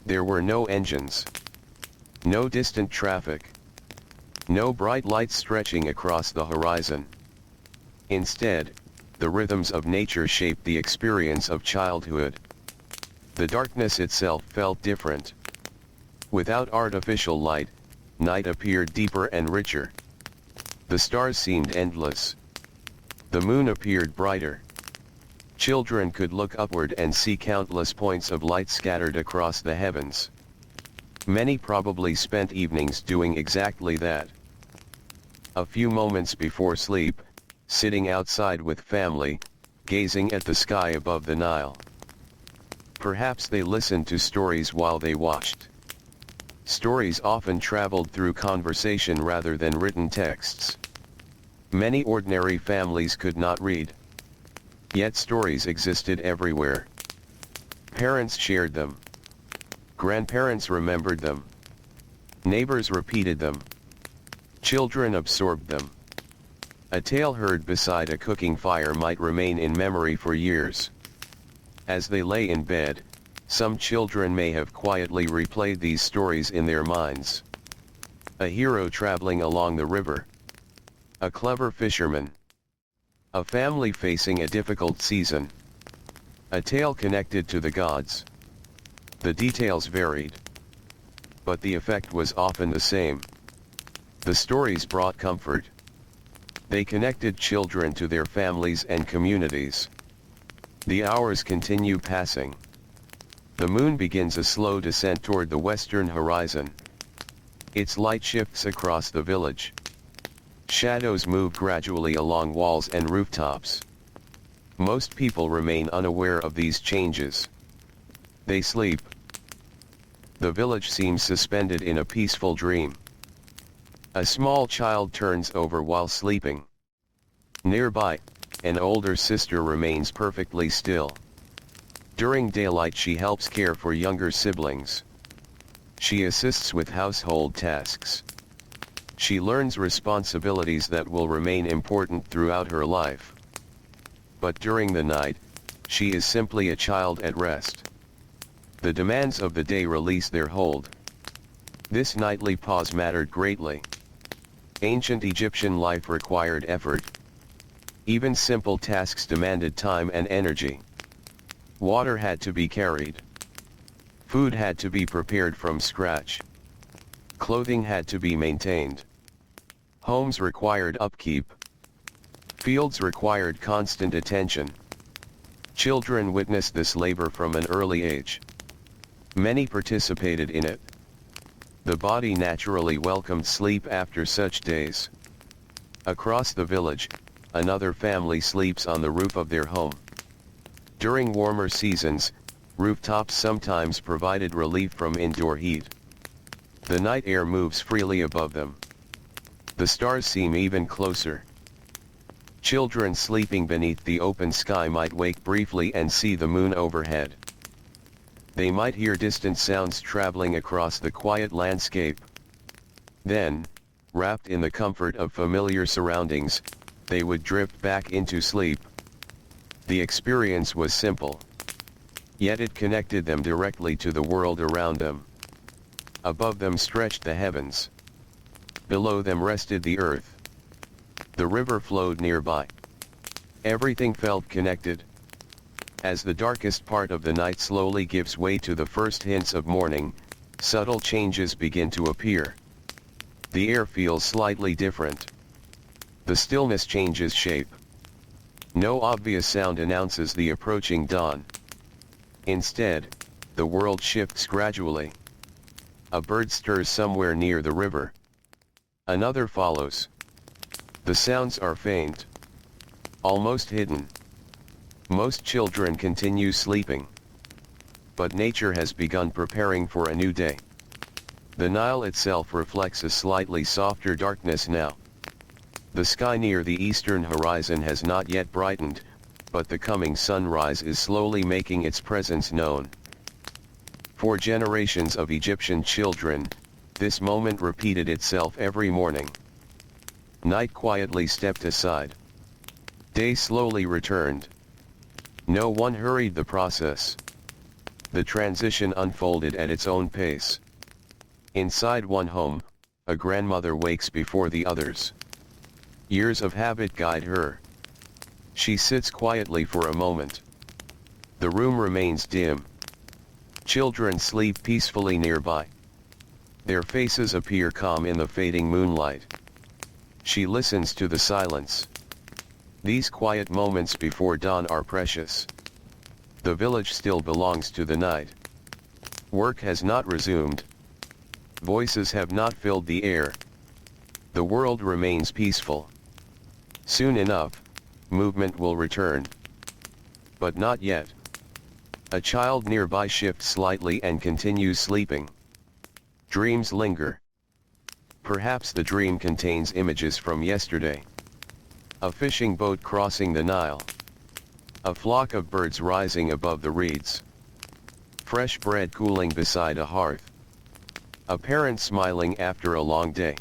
There were no engines, no distant traffic, no bright lights stretching across the horizon. Instead, the rhythms of nature shaped the experience of childhood. The darkness itself felt different. Without artificial light, night appeared deeper and richer. The stars seemed endless. The moon appeared brighter. Children could look upward and see countless points of light scattered across the heavens. Many probably spent evenings doing exactly that. A few moments before sleep, sitting outside with family, gazing at the sky above the Nile. Perhaps they listened to stories while they watched. Stories often traveled through conversation rather than written texts. Many ordinary families could not read. Yet stories existed everywhere. Parents shared them. Grandparents remembered them. Neighbors repeated them. Children absorbed them. A tale heard beside a cooking fire might remain in memory for years. As they lay in bed, some children may have quietly replayed these stories in their minds. A hero traveling along the river. A clever fisherman. A family facing a difficult season. A tale connected to the gods. The details varied. But the effect was often the same. The stories brought comfort. They connected children to their families and communities. The hours continue passing. The moon begins a slow descent toward the western horizon. Its light shifts across the village. Shadows move gradually along walls and rooftops. Most people remain unaware of these changes. They sleep. The village seems suspended in a peaceful dream. A small child turns over while sleeping. Nearby, an older sister remains perfectly still. During daylight she helps care for younger siblings. She assists with household tasks. She learns responsibilities that will remain important throughout her life. But during the night, she is simply a child at rest. The demands of the day release their hold. This nightly pause mattered greatly. Ancient Egyptian life required effort. Even simple tasks demanded time and energy. Water had to be carried. Food had to be prepared from scratch. Clothing had to be maintained. Homes required upkeep. Fields required constant attention. Children witnessed this labor from an early age. Many participated in it. The body naturally welcomed sleep after such days. Across the village, another family sleeps on the roof of their home. During warmer seasons, rooftops sometimes provided relief from indoor heat. The night air moves freely above them. The stars seem even closer. Children sleeping beneath the open sky might wake briefly and see the moon overhead. They might hear distant sounds traveling across the quiet landscape. Then, wrapped in the comfort of familiar surroundings, they would drift back into sleep. The experience was simple. Yet it connected them directly to the world around them. Above them stretched the heavens. Below them rested the earth. The river flowed nearby. Everything felt connected. As the darkest part of the night slowly gives way to the first hints of morning, subtle changes begin to appear. The air feels slightly different. The stillness changes shape. No obvious sound announces the approaching dawn. Instead, the world shifts gradually. A bird stirs somewhere near the river. Another follows. The sounds are faint, almost hidden. Most children continue sleeping. But nature has begun preparing for a new day. The Nile itself reflects a slightly softer darkness now. The sky near the eastern horizon has not yet brightened, but the coming sunrise is slowly making its presence known. For generations of Egyptian children, this moment repeated itself every morning. Night quietly stepped aside. Day slowly returned. No one hurried the process. The transition unfolded at its own pace. Inside one home, a grandmother wakes before the others. Years of habit guide her. She sits quietly for a moment. The room remains dim. Children sleep peacefully nearby. Their faces appear calm in the fading moonlight. She listens to the silence. These quiet moments before dawn are precious. The village still belongs to the night. Work has not resumed. Voices have not filled the air. The world remains peaceful. Soon enough, movement will return. But not yet. A child nearby shifts slightly and continues sleeping. Dreams linger. Perhaps the dream contains images from yesterday. A fishing boat crossing the Nile. A flock of birds rising above the reeds. Fresh bread cooling beside a hearth. A parent smiling after a long day.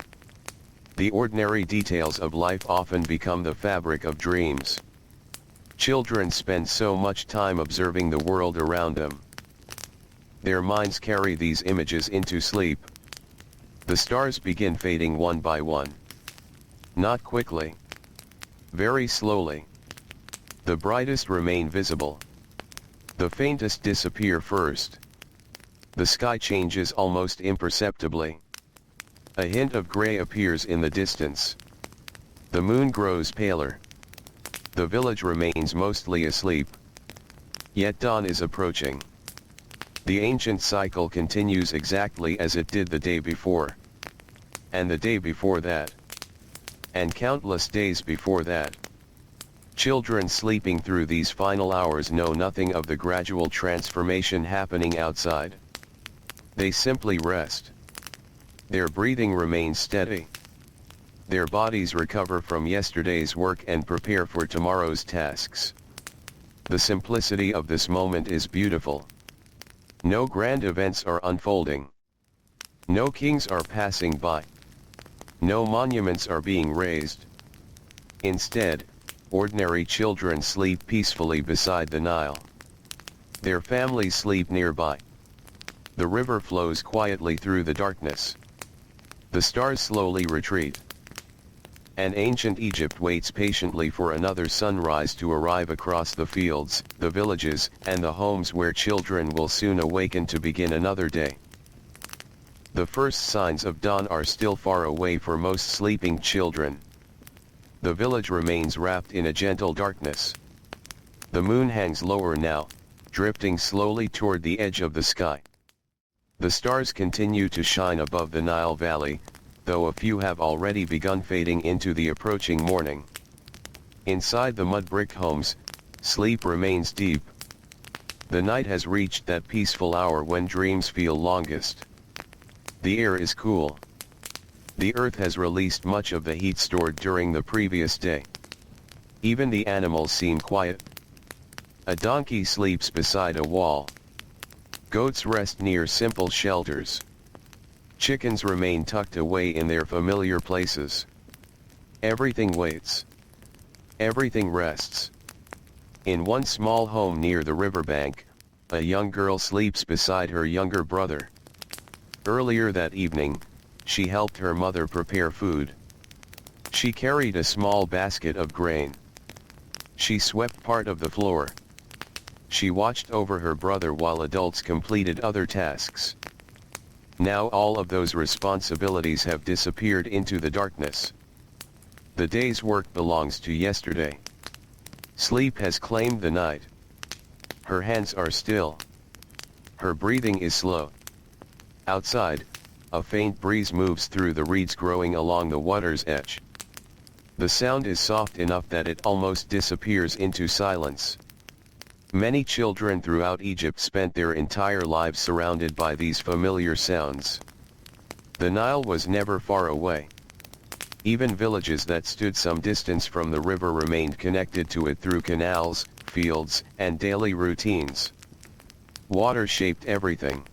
The ordinary details of life often become the fabric of dreams. Children spend so much time observing the world around them. Their minds carry these images into sleep. The stars begin fading one by one. Not quickly. Very slowly. The brightest remain visible. The faintest disappear first. The sky changes almost imperceptibly. A hint of gray appears in the distance. The moon grows paler. The village remains mostly asleep. Yet dawn is approaching. The ancient cycle continues exactly as it did the day before. And the day before that. And countless days before that. Children sleeping through these final hours know nothing of the gradual transformation happening outside. They simply rest. Their breathing remains steady. Their bodies recover from yesterday's work and prepare for tomorrow's tasks. The simplicity of this moment is beautiful. No grand events are unfolding. No kings are passing by. No monuments are being raised. Instead, ordinary children sleep peacefully beside the Nile. Their families sleep nearby. The river flows quietly through the darkness. The stars slowly retreat. And ancient Egypt waits patiently for another sunrise to arrive across the fields, the villages, and the homes where children will soon awaken to begin another day. The first signs of dawn are still far away for most sleeping children. The village remains wrapped in a gentle darkness. The moon hangs lower now, drifting slowly toward the edge of the sky. The stars continue to shine above the Nile Valley, though a few have already begun fading into the approaching morning. Inside the mud-brick homes, sleep remains deep. The night has reached that peaceful hour when dreams feel longest. The air is cool. The earth has released much of the heat stored during the previous day. Even the animals seem quiet. A donkey sleeps beside a wall. Goats rest near simple shelters. Chickens remain tucked away in their familiar places. Everything waits. Everything rests. In one small home near the riverbank, a young girl sleeps beside her younger brother. Earlier that evening, she helped her mother prepare food. She carried a small basket of grain. She swept part of the floor. She watched over her brother while adults completed other tasks. Now all of those responsibilities have disappeared into the darkness. The day's work belongs to yesterday. Sleep has claimed the night. Her hands are still. Her breathing is slow. Outside, a faint breeze moves through the reeds growing along the water's edge. The sound is soft enough that it almost disappears into silence. Many children throughout Egypt spent their entire lives surrounded by these familiar sounds. The Nile was never far away. Even villages that stood some distance from the river remained connected to it through canals, fields, and daily routines. Water shaped everything.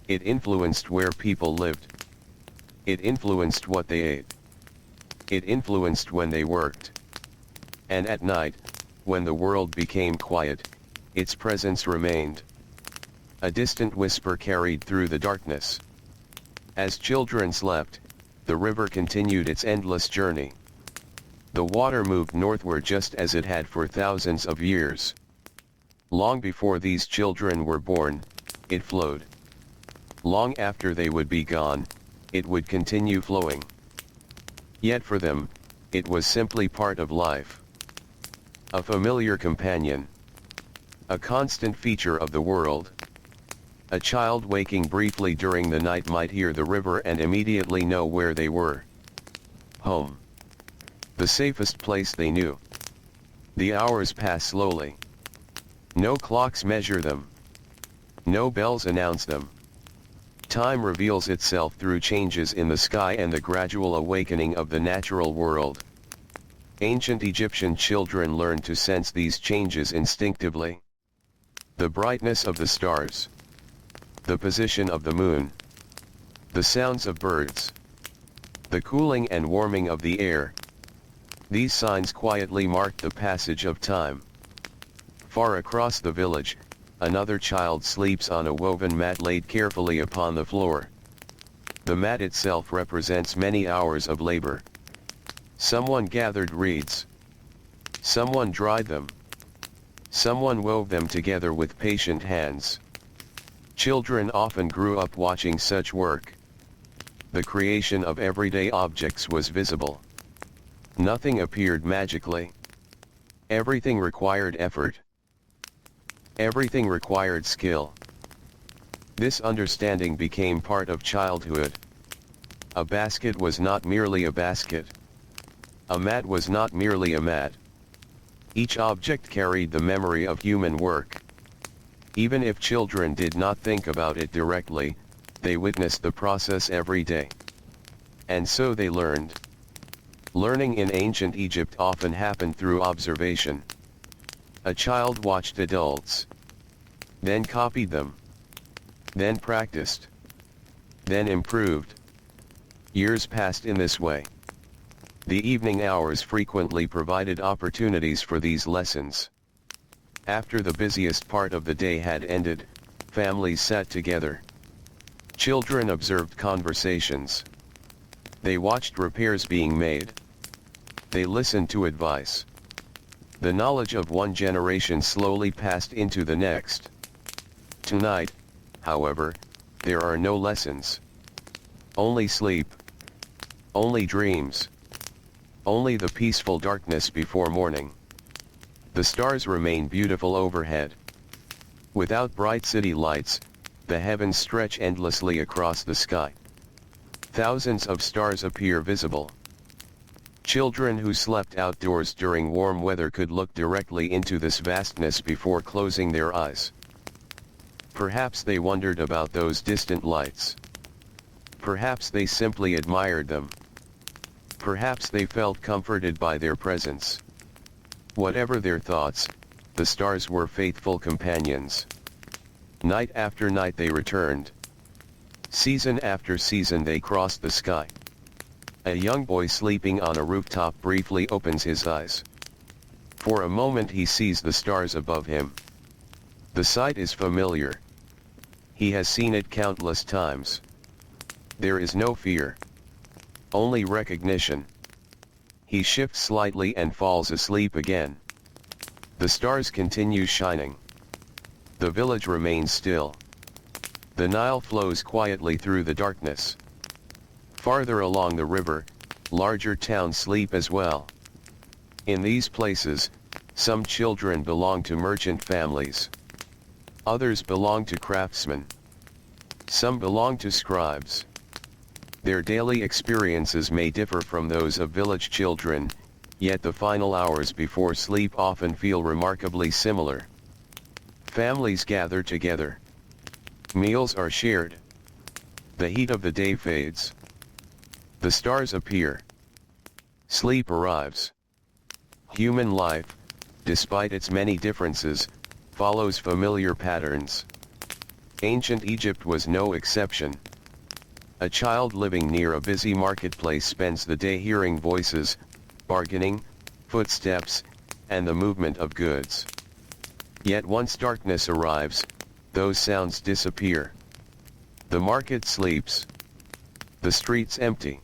It influenced where people lived. It influenced what they ate. It influenced when they worked. And at night, when the world became quiet, its presence remained. A distant whisper carried through the darkness. As children slept, the river continued its endless journey. The water moved northward just as it had for thousands of years. Long before these children were born, it flowed. Long after they would be gone, it would continue flowing. Yet for them, it was simply part of life. A familiar companion. A constant feature of the world. A child waking briefly during the night might hear the river and immediately know where they were. Home. The safest place they knew. The hours pass slowly. No clocks measure them. No bells announce them. Time reveals itself through changes in the sky and the gradual awakening of the natural world. Ancient Egyptian children learned to sense these changes instinctively. The brightness of the stars. The position of the moon. The sounds of birds. The cooling and warming of the air. These signs quietly marked the passage of time. Far across the village, another child sleeps on a woven mat laid carefully upon the floor. The mat itself represents many hours of labor. Someone gathered reeds. Someone dried them. Someone wove them together with patient hands. Children often grew up watching such work. The creation of everyday objects was visible. Nothing appeared magically. Everything required effort. Everything required skill. This understanding became part of childhood. A basket was not merely a basket. A mat was not merely a mat. Each object carried the memory of human work. Even if children did not think about it directly, they witnessed the process every day. And so they learned. Learning in ancient Egypt often happened through observation. A child watched adults. Then copied them. Then practiced. Then improved. Years passed in this way. The evening hours frequently provided opportunities for these lessons. After the busiest part of the day had ended, families sat together. Children observed conversations. They watched repairs being made. They listened to advice. The knowledge of one generation slowly passed into the next. Tonight, however, there are no lessons. Only sleep. Only dreams. Only the peaceful darkness before morning. The stars remain beautiful overhead. Without bright city lights, the heavens stretch endlessly across the sky. Thousands of stars appear visible. Children who slept outdoors during warm weather could look directly into this vastness before closing their eyes. Perhaps they wondered about those distant lights. Perhaps they simply admired them. Perhaps they felt comforted by their presence. Whatever their thoughts, the stars were faithful companions. Night after night they returned. Season after season they crossed the sky. A young boy sleeping on a rooftop briefly opens his eyes. For a moment he sees the stars above him. The sight is familiar. He has seen it countless times. There is no fear. Only recognition. He shifts slightly and falls asleep again. The stars continue shining. The village remains still. The Nile flows quietly through the darkness. Farther along the river, larger towns sleep as well. In these places, some children belong to merchant families. Others belong to craftsmen. Some belong to scribes. Their daily experiences may differ from those of village children, yet the final hours before sleep often feel remarkably similar. Families gather together. Meals are shared. The heat of the day fades. The stars appear. Sleep arrives. Human life, despite its many differences, follows familiar patterns. Ancient Egypt was no exception. A child living near a busy marketplace spends the day hearing voices, bargaining, footsteps, and the movement of goods. Yet once darkness arrives, those sounds disappear. The market sleeps. The streets empty.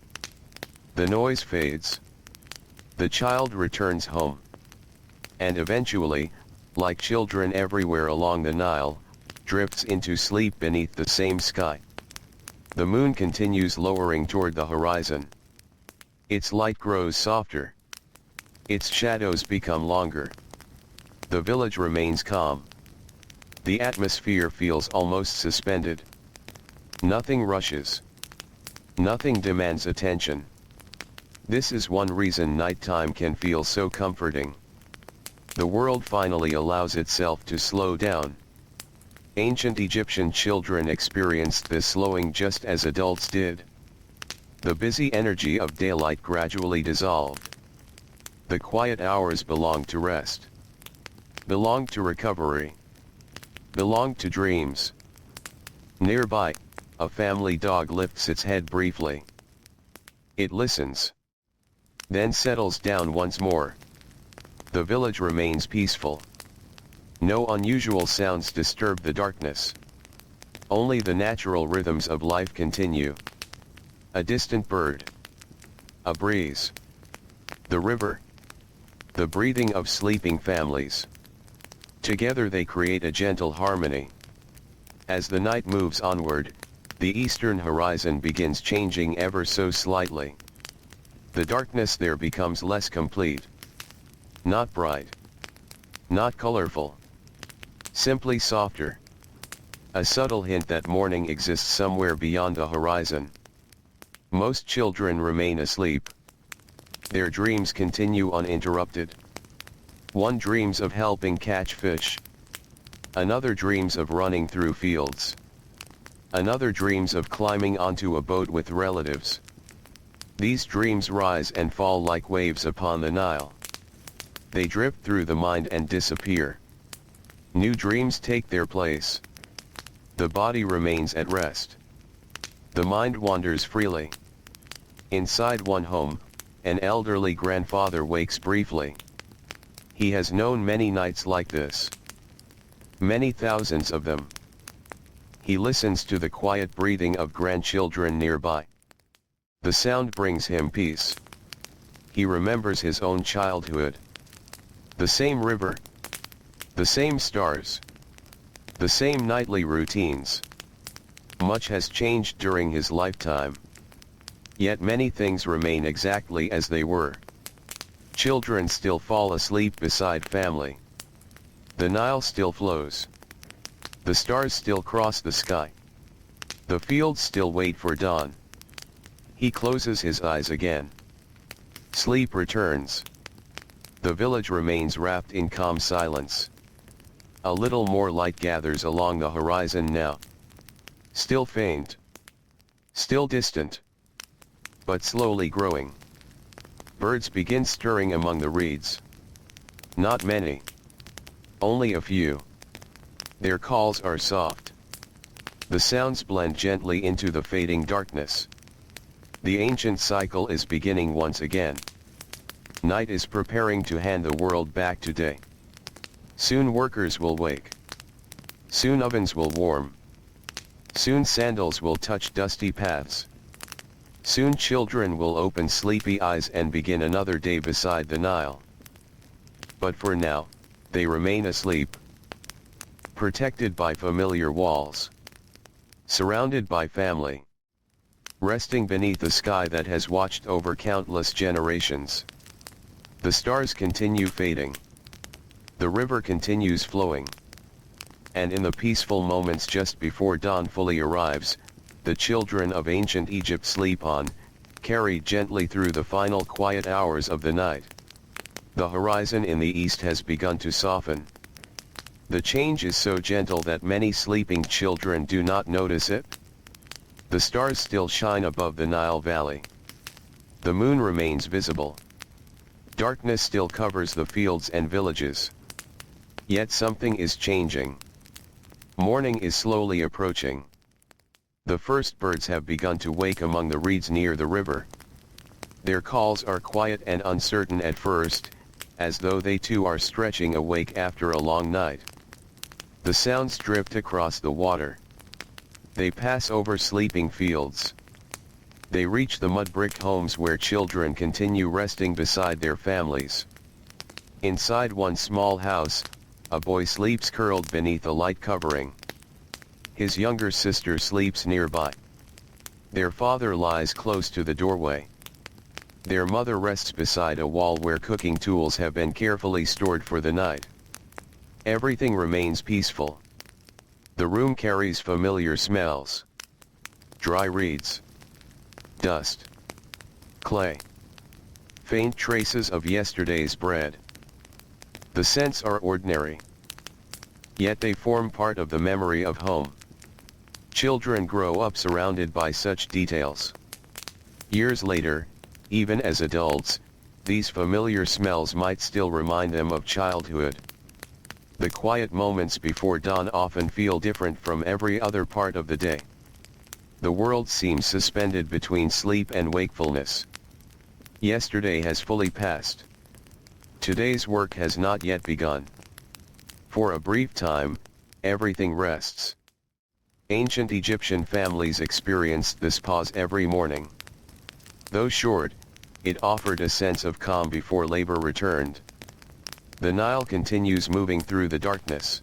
The noise fades. The child returns home. And eventually, like children everywhere along the Nile, drifts into sleep beneath the same sky. The moon continues lowering toward the horizon. Its light grows softer. Its shadows become longer. The village remains calm. The atmosphere feels almost suspended. Nothing rushes. Nothing demands attention. This is one reason nighttime can feel so comforting. The world finally allows itself to slow down. Ancient Egyptian children experienced this slowing just as adults did. The busy energy of daylight gradually dissolved. The quiet hours belonged to rest. Belonged to recovery. Belonged to dreams. Nearby, a family dog lifts its head briefly. It listens. Then settles down once more. The village remains peaceful. No unusual sounds disturb the darkness. Only the natural rhythms of life continue. A distant bird. A breeze. The river. The breathing of sleeping families. Together they create a gentle harmony. As the night moves onward, the eastern horizon begins changing ever so slightly. The darkness there becomes less complete. Not bright. Not colorful. Simply softer. A subtle hint that morning exists somewhere beyond the horizon. Most children remain asleep. Their dreams continue uninterrupted. One dreams of helping catch fish. Another dreams of running through fields. Another dreams of climbing onto a boat with relatives. These dreams rise and fall like waves upon the Nile. They drift through the mind and disappear. New dreams take their place. The body remains at rest. The mind wanders freely. Inside one home, an elderly grandfather wakes briefly. He has known many nights like this. Many thousands of them. He listens to the quiet breathing of grandchildren nearby. The sound brings him peace. he remembers his own childhood. The same river, the same stars, the same nightly routines. Much has changed during his lifetime. Yet many things remain exactly as they were. Children still fall asleep beside family. The Nile still flows. The stars still cross the sky. The fields still wait for dawn. He closes his eyes again. Sleep returns. The village remains wrapped in calm silence. A little more light gathers along the horizon now. Still faint. Still distant. But slowly growing. Birds begin stirring among the reeds. Not many. Only a few. Their calls are soft. The sounds blend gently into the fading darkness. The ancient cycle is beginning once again. Night is preparing to hand the world back to day. Soon workers will wake. Soon ovens will warm. Soon sandals will touch dusty paths. Soon children will open sleepy eyes and begin another day beside the Nile. But for now, they remain asleep. Protected by familiar walls. Surrounded by family. Resting beneath a sky that has watched over countless generations. The stars continue fading. The river continues flowing. And in the peaceful moments just before dawn fully arrives, the children of ancient Egypt sleep on, carried gently through the final quiet hours of the night. The horizon in the east has begun to soften. The change is so gentle that many sleeping children do not notice it. The stars still shine above the Nile Valley. The moon remains visible. Darkness still covers the fields and villages. Yet something is changing. Morning is slowly approaching. The first birds have begun to wake among the reeds near the river. Their calls are quiet and uncertain at first, as though they too are stretching awake after a long night. The sounds drift across the water. They pass over sleeping fields. They reach the mudbrick homes where children continue resting beside their families. Inside one small house, a boy sleeps curled beneath a light covering. His younger sister sleeps nearby. Their father lies close to the doorway. Their mother rests beside a wall where cooking tools have been carefully stored for the night. Everything remains peaceful. The room carries familiar smells. Dry reeds. Dust. Clay. Faint traces of yesterday's bread. The scents are ordinary. Yet they form part of the memory of home. Children grow up surrounded by such details. Years later, even as adults, these familiar smells might still remind them of childhood. The quiet moments before dawn often feel different from every other part of the day. The world seems suspended between sleep and wakefulness. Yesterday has fully passed. Today's work has not yet begun. For a brief time, everything rests. Ancient Egyptian families experienced this pause every morning. Though short, it offered a sense of calm before labor returned. The Nile continues moving through the darkness.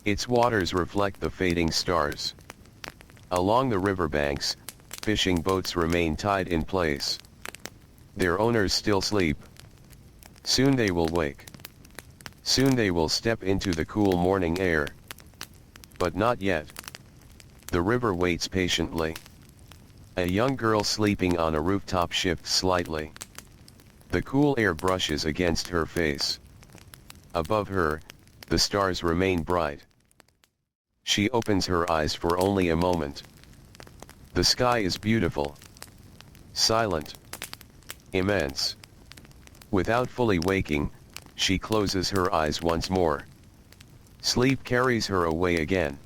Its waters reflect the fading stars. Along the riverbanks, fishing boats remain tied in place. Their owners still sleep. Soon they will wake. Soon they will step into the cool morning air. But not yet. The river waits patiently. A young girl sleeping on a rooftop shifts slightly. The cool air brushes against her face. Above her, the stars remain bright. She opens her eyes for only a moment. The sky is beautiful. Silent. Immense. Without fully waking, she closes her eyes once more. Sleep carries her away again.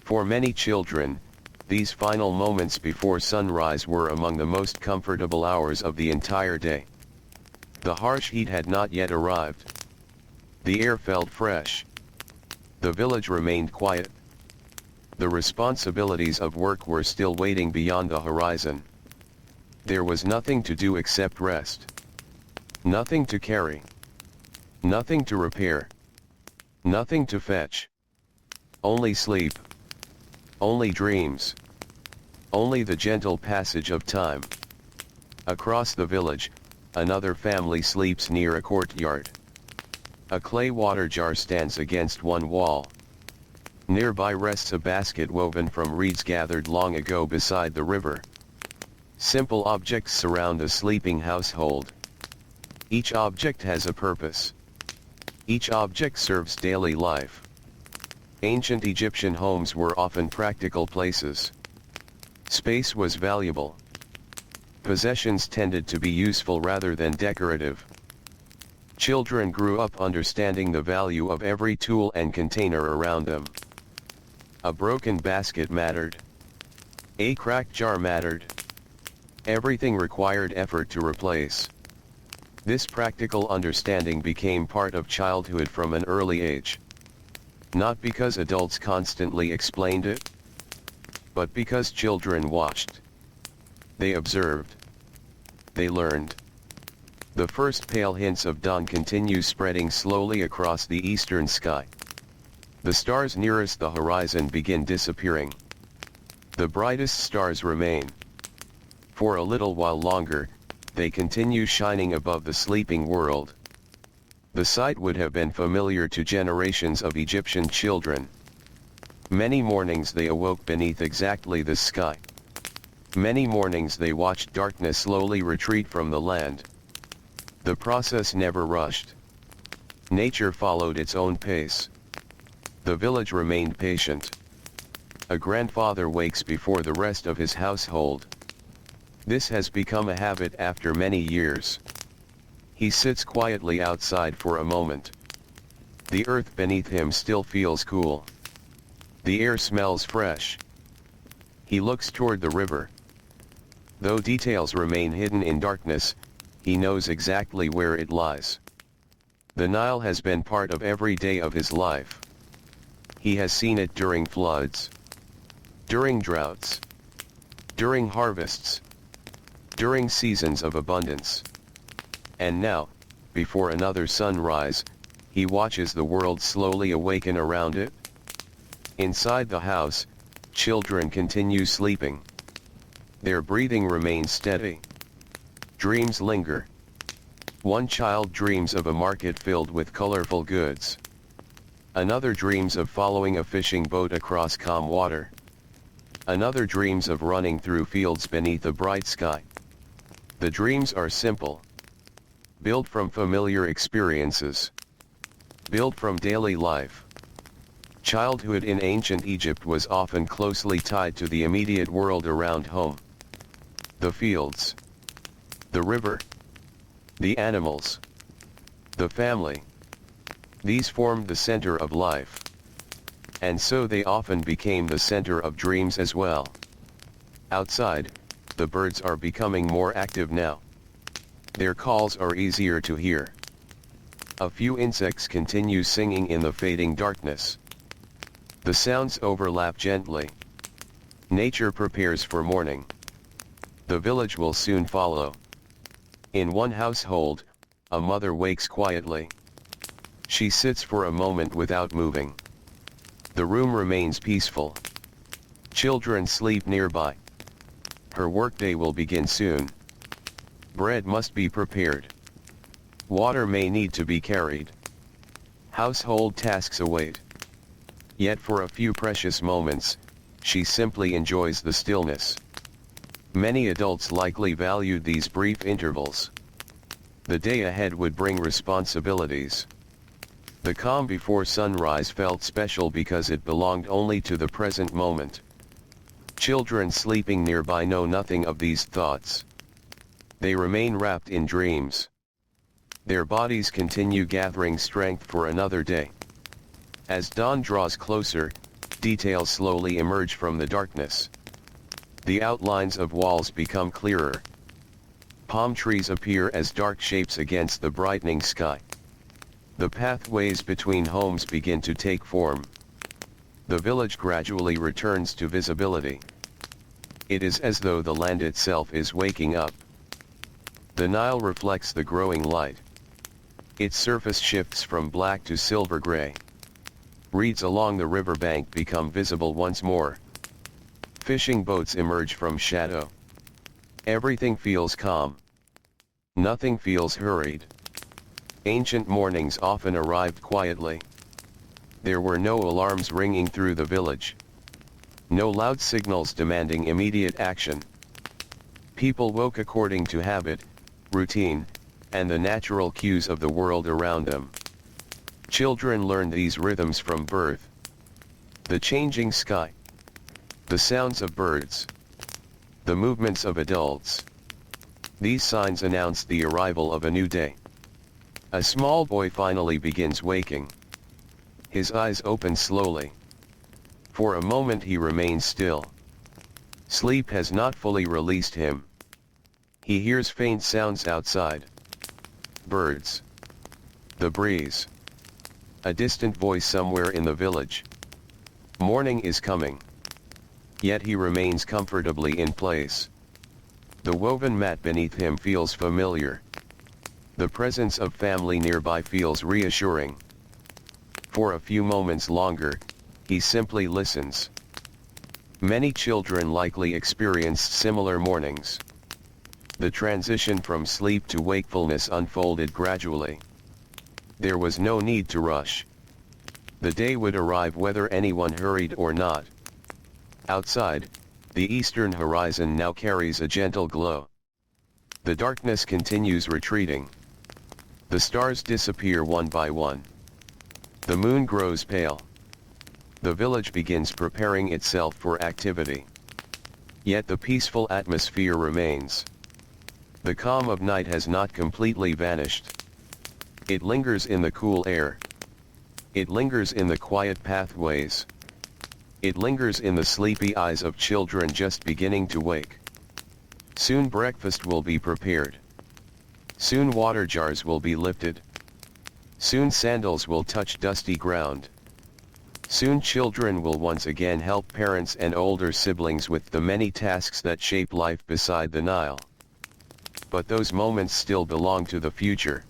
For many children, these final moments before sunrise were among the most comfortable hours of the entire day. The harsh heat had not yet arrived. The air felt fresh. The village remained quiet. The responsibilities of work were still waiting beyond the horizon. There was nothing to do except rest. Nothing to carry. Nothing to repair. Nothing to fetch. Only sleep. Only dreams. Only the gentle passage of time. Across the village, another family sleeps near a courtyard. A clay water jar stands against one wall. Nearby rests a basket woven from reeds gathered long ago beside the river. Simple objects surround the sleeping household. Each object has a purpose. Each object serves daily life. Ancient Egyptian homes were often practical places. Space was valuable. Possessions tended to be useful rather than decorative. Children grew up understanding the value of every tool and container around them. A broken basket mattered. A cracked jar mattered. Everything required effort to replace. This practical understanding became part of childhood from an early age. Not because adults constantly explained it, but because children watched. They observed. They learned. The first pale hints of dawn continue spreading slowly across the eastern sky. The stars nearest the horizon begin disappearing. The brightest stars remain. For a little while longer, they continue shining above the sleeping world. The sight would have been familiar to generations of Egyptian children. Many mornings they awoke beneath exactly this sky. Many mornings they watched darkness slowly retreat from the land. The process never rushed. Nature followed its own pace. The village remained patient. A grandfather wakes before the rest of his household. This has become a habit after many years. He sits quietly outside for a moment. The earth beneath him still feels cool. The air smells fresh. He looks toward the river. Though details remain hidden in darkness, he knows exactly where it lies. The Nile has been part of every day of his life. He has seen it during floods, during droughts, during harvests, during seasons of abundance. And now, before another sunrise, he watches the world slowly awaken around it. Inside the house, children continue sleeping. Their breathing remains steady. Dreams linger. One child dreams of a market filled with colorful goods. Another dreams of following a fishing boat across calm water. Another dreams of running through fields beneath a bright sky. The dreams are simple. Built from familiar experiences. Built from daily life. Childhood in ancient Egypt was often closely tied to the immediate world around home. The fields. The river. The animals. The family. These formed the center of life. And so they often became the center of dreams as well. Outside, the birds are becoming more active now. Their calls are easier to hear. A few insects continue singing in the fading darkness. The sounds overlap gently. Nature prepares for morning. The village will soon follow. In one household, a mother wakes quietly. She sits for a moment without moving. The room remains peaceful. Children sleep nearby. Her workday will begin soon. Bread must be prepared. Water may need to be carried. Household tasks await. Yet for a few precious moments, she simply enjoys the stillness. Many adults likely valued these brief intervals. The day ahead would bring responsibilities. The calm before sunrise felt special because it belonged only to the present moment. Children sleeping nearby know nothing of these thoughts. They remain wrapped in dreams. Their bodies continue gathering strength for another day. As dawn draws closer, details slowly emerge from the darkness. The outlines of walls become clearer. Palm trees appear as dark shapes against the brightening sky. The pathways between homes begin to take form. The village gradually returns to visibility. It is as though the land itself is waking up. The Nile reflects the growing light. Its surface shifts from black to silver gray. Reeds along the riverbank become visible once more. Fishing boats emerge from shadow. Everything feels calm. Nothing feels hurried. Ancient mornings often arrived quietly. There were no alarms ringing through the village. No loud signals demanding immediate action. People woke according to habit, routine, and the natural cues of the world around them. Children learned these rhythms from birth. The changing sky. The sounds of birds. The movements of adults. These signs announce the arrival of a new day. A small boy finally begins waking. His eyes open slowly. For a moment he remains still. Sleep has not fully released him. He hears faint sounds outside. Birds. The breeze. A distant voice somewhere in the village. Morning is coming. Yet he remains comfortably in place. The woven mat beneath him feels familiar. The presence of family nearby feels reassuring. For a few moments longer, he simply listens. Many children likely experienced similar mornings. The transition from sleep to wakefulness unfolded gradually. There was no need to rush. The day would arrive whether anyone hurried or not. Outside, the eastern horizon now carries a gentle glow. The darkness continues retreating. The stars disappear one by one. The moon grows pale. The village begins preparing itself for activity. Yet the peaceful atmosphere remains. The calm of night has not completely vanished. It lingers in the cool air. It lingers in the quiet pathways. It lingers in the sleepy eyes of children just beginning to wake. Soon breakfast will be prepared. Soon water jars will be lifted. Soon sandals will touch dusty ground. Soon children will once again help parents and older siblings with the many tasks that shape life beside the Nile. But those moments still belong to the future.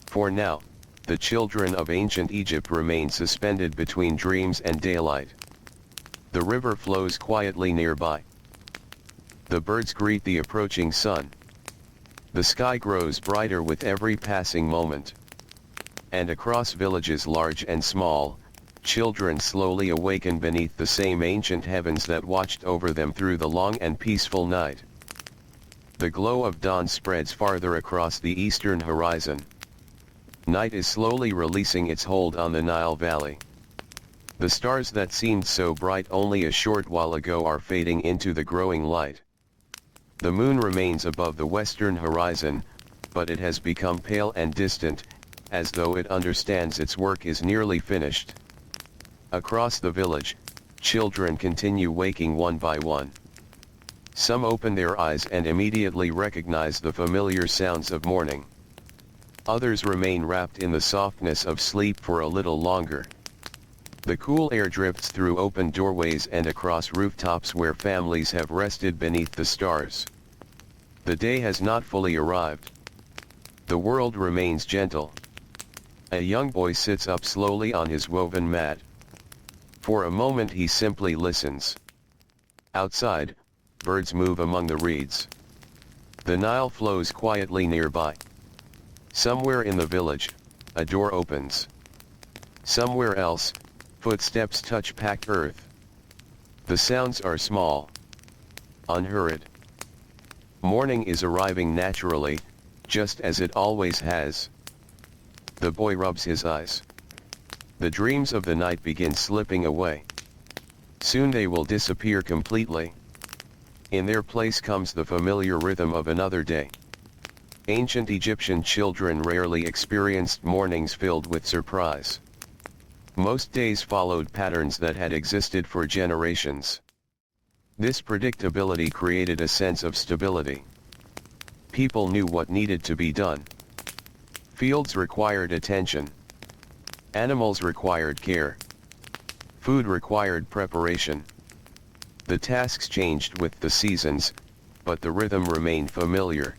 For now, the children of ancient Egypt remain suspended between dreams and daylight. The river flows quietly nearby. The birds greet the approaching sun. The sky grows brighter with every passing moment. And across villages large and small, children slowly awaken beneath the same ancient heavens that watched over them through the long and peaceful night. The glow of dawn spreads farther across the eastern horizon. Night is slowly releasing its hold on the Nile Valley. The stars that seemed so bright only a short while ago are fading into the growing light. The moon remains above the western horizon, but it has become pale and distant, as though it understands its work is nearly finished. Across the village, children continue waking one by one. Some open their eyes and immediately recognize the familiar sounds of morning. Others remain wrapped in the softness of sleep for a little longer. The cool air drifts through open doorways and across rooftops where families have rested beneath the stars. The day has not fully arrived. The world remains gentle. A young boy sits up slowly on his woven mat. For a moment he simply listens. Outside, birds move among the reeds. The Nile flows quietly nearby. Somewhere in the village, a door opens. Somewhere else, footsteps touch packed earth. The sounds are small, unhurried. Morning is arriving naturally, just as it always has. The boy rubs his eyes. The dreams of the night begin slipping away. Soon they will disappear completely. In their place comes the familiar rhythm of another day. Ancient Egyptian children rarely experienced mornings filled with surprise. Most days followed patterns that had existed for generations. This predictability created a sense of stability. People knew what needed to be done. Fields required attention. Animals required care. Food required preparation. The tasks changed with the seasons, but the rhythm remained familiar.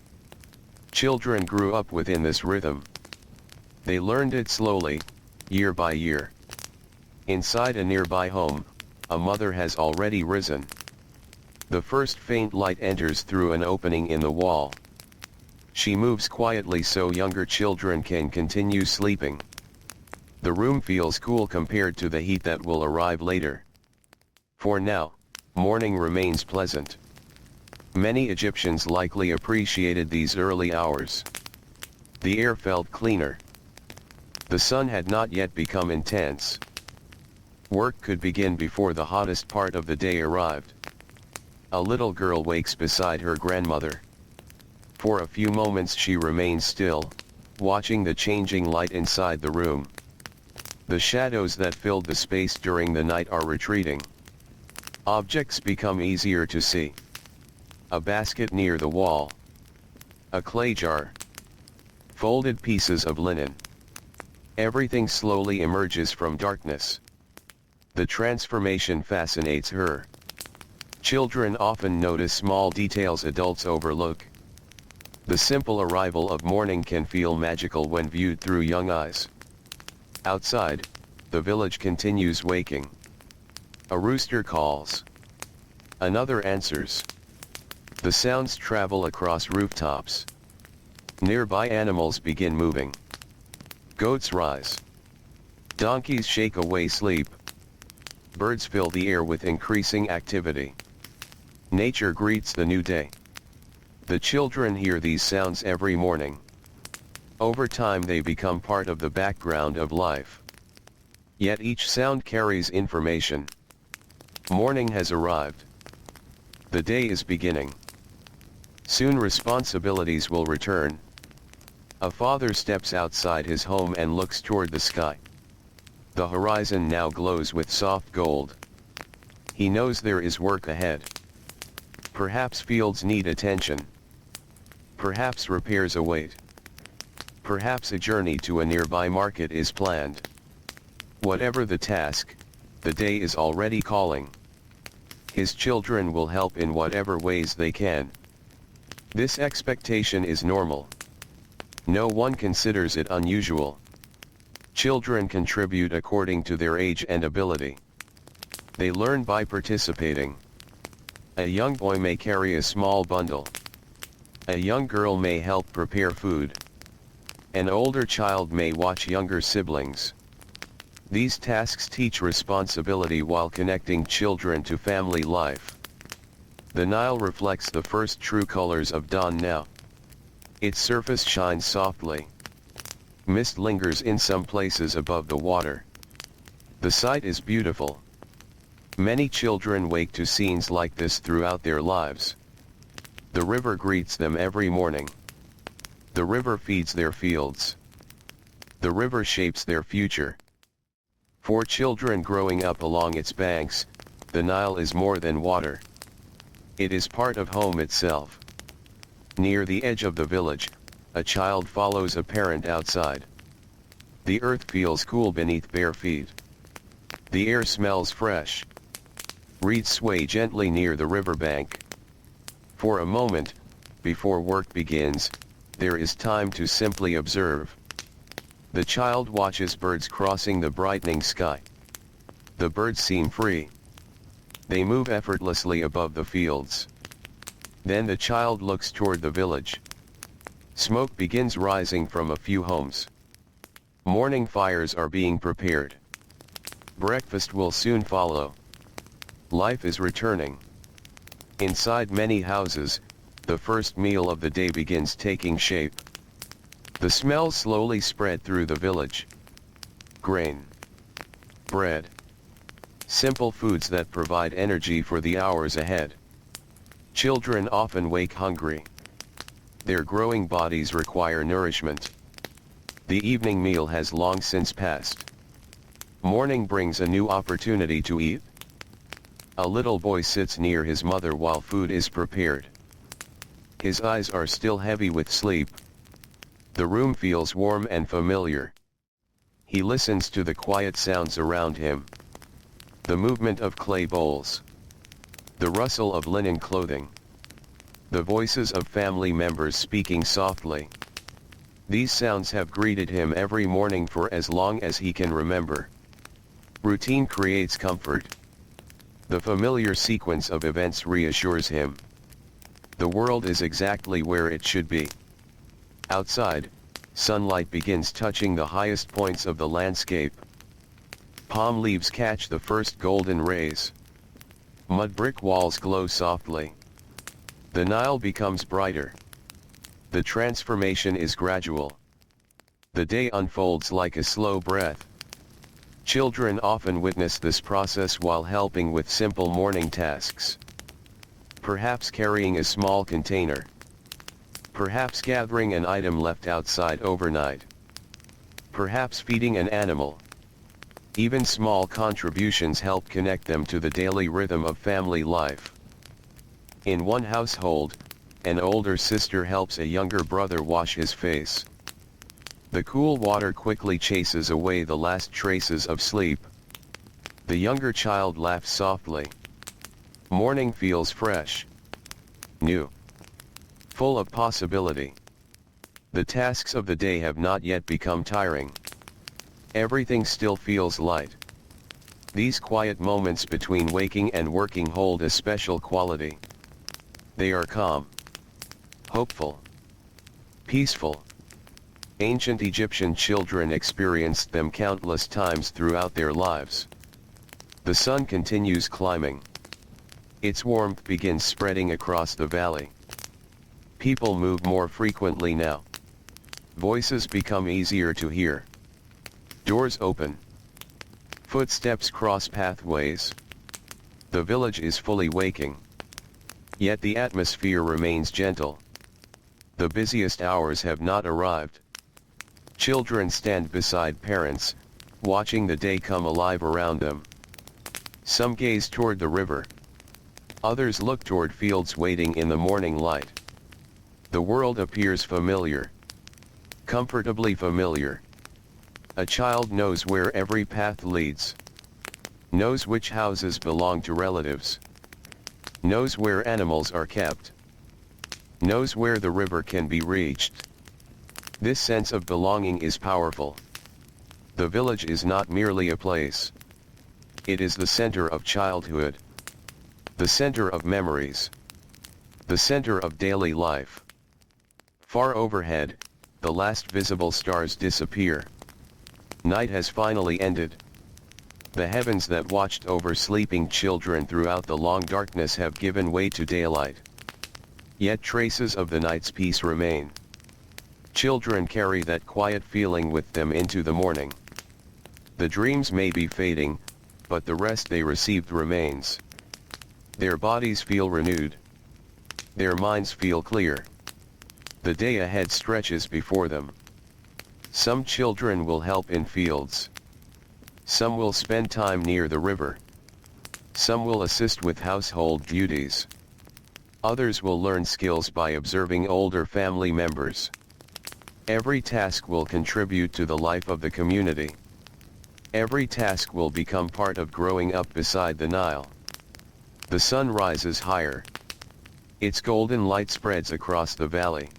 Children grew up within this rhythm. They learned it slowly, year by year. Inside a nearby home, a mother has already risen. The first faint light enters through an opening in the wall. She moves quietly so younger children can continue sleeping. The room feels cool compared to the heat that will arrive later. For now, morning remains pleasant. Many Egyptians likely appreciated these early hours. The air felt cleaner. The sun had not yet become intense. Work could begin before the hottest part of the day arrived. A little girl wakes beside her grandmother. For a few moments she remains still, watching the changing light inside the room. The shadows that filled the space during the night are retreating. Objects become easier to see. A basket near the wall. A clay jar. Folded pieces of linen. Everything slowly emerges from darkness. The transformation fascinates her. Children often notice small details adults overlook. The simple arrival of morning can feel magical when viewed through young eyes. Outside, the village continues waking. A rooster calls. Another answers. The sounds travel across rooftops. Nearby animals begin moving. Goats rise. Donkeys shake away sleep. Birds fill the air with increasing activity. Nature greets the new day. The children hear these sounds every morning. Over time they become part of the background of life. Yet each sound carries information. Morning has arrived. The day is beginning. Soon responsibilities will return. A father steps outside his home and looks toward the sky. The horizon now glows with soft gold. He knows there is work ahead. Perhaps fields need attention. Perhaps repairs await. Perhaps a journey to a nearby market is planned. Whatever the task, the day is already calling. His children will help in whatever ways they can. This expectation is normal. No one considers it unusual. Children contribute according to their age and ability. They learn by participating. A young boy may carry a small bundle. A young girl may help prepare food. An older child may watch younger siblings. These tasks teach responsibility while connecting children to family life. The Nile reflects the first true colors of dawn now. Its surface shines softly. Mist lingers in some places above the water. The sight is beautiful. Many children wake to scenes like this throughout their lives. The river greets them every morning. The river feeds their fields. The river shapes their future. For children growing up along its banks, the Nile is more than water. It is part of home itself. Near the edge of the village, a child follows a parent outside. The earth feels cool beneath bare feet. The air smells fresh. Reeds sway gently near the riverbank. For a moment, before work begins, there is time to simply observe. The child watches birds crossing the brightening sky. The birds seem free. They move effortlessly above the fields. Then the child looks toward the village. Smoke begins rising from a few homes. Morning fires are being prepared. Breakfast will soon follow. Life is returning. Inside many houses, the first meal of the day begins taking shape. The smells slowly spread through the village. Grain. Bread. Simple foods that provide energy for the hours ahead. Children often wake hungry. Their growing bodies require nourishment. The evening meal has long since passed. Morning brings a new opportunity to eat. A little boy sits near his mother while food is prepared. His eyes are still heavy with sleep. The room feels warm and familiar. He listens to the quiet sounds around him. The movement of clay bowls. The rustle of linen clothing. The voices of family members speaking softly. These sounds have greeted him every morning for as long as he can remember. Routine creates comfort. The familiar sequence of events reassures him. The world is exactly where it should be. Outside, sunlight begins touching the highest points of the landscape. Palm leaves catch the first golden rays. Mud brick walls glow softly. The Nile becomes brighter. The transformation is gradual. The day unfolds like a slow breath. Children often witness this process while helping with simple morning tasks. Perhaps carrying a small container. Perhaps gathering an item left outside overnight. Perhaps feeding an animal. Even small contributions help connect them to the daily rhythm of family life. In one household, an older sister helps a younger brother wash his face. The cool water quickly chases away the last traces of sleep. The younger child laughs softly. Morning feels fresh. New. Full of possibility. The tasks of the day have not yet become tiring. Everything still feels light. These quiet moments between waking and working hold a special quality. They are calm. Hopeful. Peaceful. Ancient Egyptian children experienced them countless times throughout their lives. The sun continues climbing. Its warmth begins spreading across the valley. People move more frequently now. Voices become easier to hear. Doors open. Footsteps cross pathways. The village is fully waking. Yet the atmosphere remains gentle. The busiest hours have not arrived. Children stand beside parents, watching the day come alive around them. Some gaze toward the river. Others look toward fields waiting in the morning light. The world appears familiar. Comfortably familiar. A child knows where every path leads. Knows which houses belong to relatives. Knows where animals are kept. Knows where the river can be reached. This sense of belonging is powerful. The village is not merely a place. It is the center of childhood. The center of memories. The center of daily life. Far overhead, the last visible stars disappear. Night has finally ended. The heavens that watched over sleeping children throughout the long darkness have given way to daylight. Yet traces of the night's peace remain. Children carry that quiet feeling with them into the morning. The dreams may be fading, but the rest they received remains. Their bodies feel renewed. Their minds feel clear. The day ahead stretches before them. Some children will help in fields. Some will spend time near the river. Some will assist with household duties. Others will learn skills by observing older family members. Every task will contribute to the life of the community. Every task will become part of growing up beside the Nile. The sun rises higher. Its golden light spreads across the valley.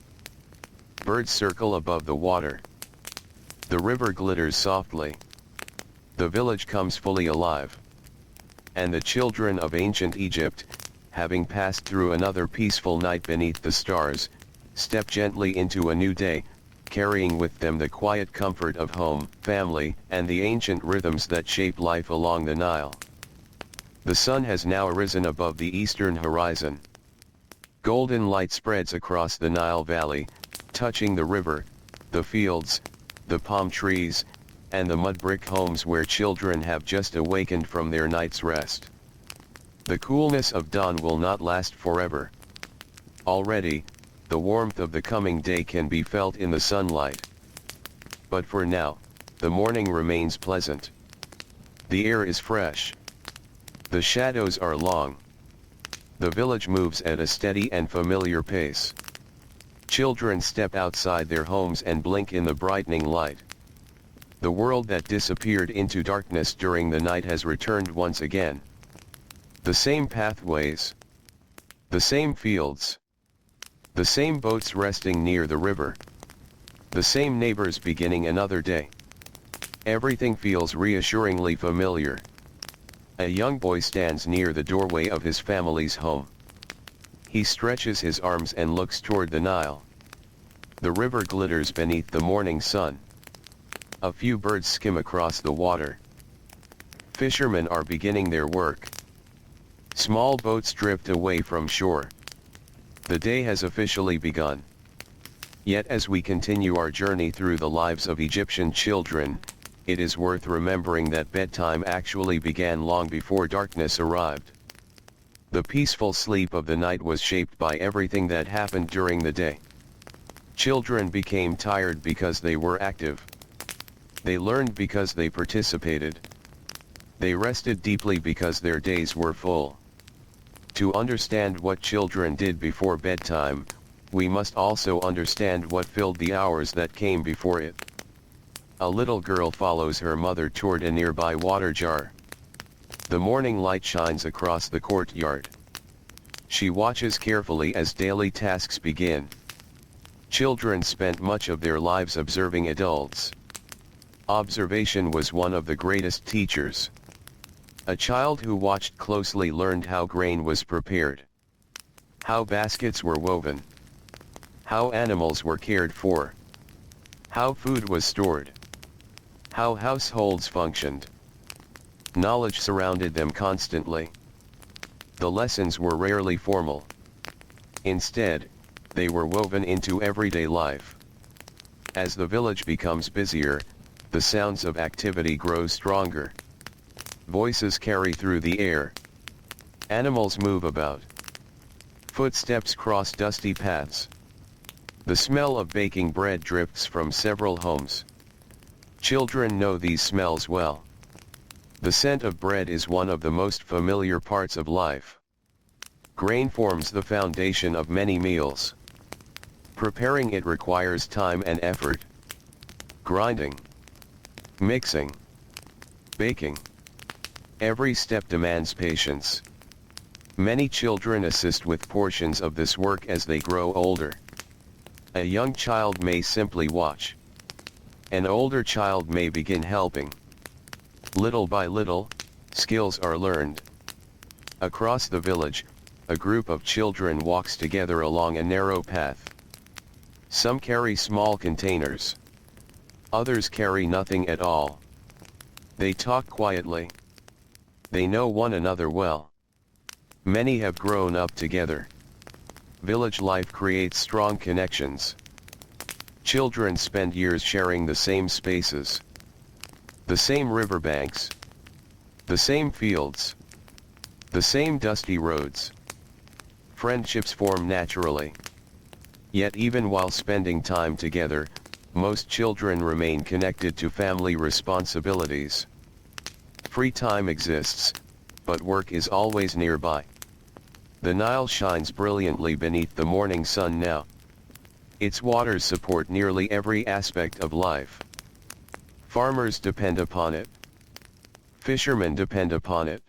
Birds circle above the water. The river glitters softly. The village comes fully alive. And the children of ancient Egypt, having passed through another peaceful night beneath the stars, step gently into a new day, carrying with them the quiet comfort of home, family, and the ancient rhythms that shape life along the Nile. The sun has now arisen above the eastern horizon. Golden light spreads across the Nile Valley, touching the river, the fields, the palm trees, and the mud brick homes where children have just awakened from their night's rest. The coolness of dawn will not last forever. Already, the warmth of the coming day can be felt in the sunlight. But for now, the morning remains pleasant. The air is fresh. The shadows are long. The village moves at a steady and familiar pace. Children step outside their homes and blink in the brightening light. The world that disappeared into darkness during the night has returned once again. The same pathways. The same fields. The same boats resting near the river. The same neighbors beginning another day. Everything feels reassuringly familiar. A young boy stands near the doorway of his family's home. He stretches his arms and looks toward the Nile. The river glitters beneath the morning sun. A few birds skim across the water. Fishermen are beginning their work. Small boats drift away from shore. The day has officially begun. Yet as we continue our journey through the lives of Egyptian children, it is worth remembering that bedtime actually began long before darkness arrived. The peaceful sleep of the night was shaped by everything that happened during the day. Children became tired because they were active. They learned because they participated. They rested deeply because their days were full. To understand what children did before bedtime, we must also understand what filled the hours that came before it. A little girl follows her mother toward a nearby water jar. The morning light shines across the courtyard. She watches carefully as daily tasks begin. Children spent much of their lives observing adults. Observation was one of the greatest teachers. A child who watched closely learned how grain was prepared, how baskets were woven, how animals were cared for, how food was stored, how households functioned. Knowledge surrounded them constantly. The lessons were rarely formal. Instead, they were woven into everyday life. As the village becomes busier, the sounds of activity grow stronger. Voices carry through the air. Animals move about. Footsteps cross dusty paths. The smell of baking bread drifts from several homes. Children know these smells well. The scent of bread is one of the most familiar parts of life. Grain forms the foundation of many meals. Preparing it requires time and effort. Grinding, mixing, baking. Every step demands patience. Many children assist with portions of this work as they grow older. A young child may simply watch. An older child may begin helping. Little by little, skills are learned. Across the village, a group of children walks together along a narrow path. Some carry small containers. Others carry nothing at all. They talk quietly. They know one another well. Many have grown up together. Village life creates strong connections. Children spend years sharing the same spaces. The same riverbanks. The same fields. The same dusty roads. Friendships form naturally. Yet even while spending time together, most children remain connected to family responsibilities. Free time exists, but work is always nearby. The Nile shines brilliantly beneath the morning sun now. Its waters support nearly every aspect of life. Farmers depend upon it. Fishermen depend upon it.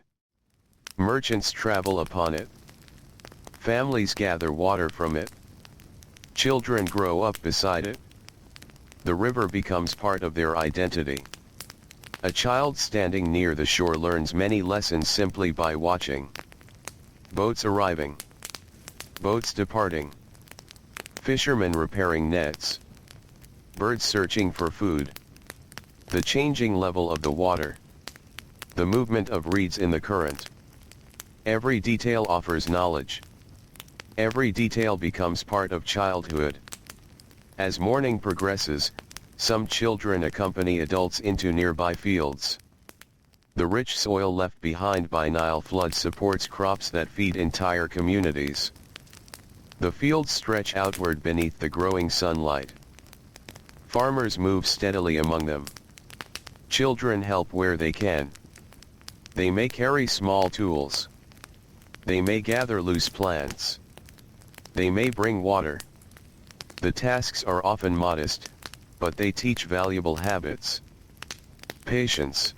Merchants travel upon it. Families gather water from it. Children grow up beside it. The river becomes part of their identity. A child standing near the shore learns many lessons simply by watching. Boats arriving. Boats departing. Fishermen repairing nets. Birds searching for food. The changing level of the water. The movement of reeds in the current. Every detail offers knowledge. Every detail becomes part of childhood. As morning progresses, some children accompany adults into nearby fields. The rich soil left behind by Nile floods supports crops that feed entire communities. The fields stretch outward beneath the growing sunlight. Farmers move steadily among them. Children help where they can. They may carry small tools. They may gather loose plants. They may bring water. The tasks are often modest, but they teach valuable habits. Patience.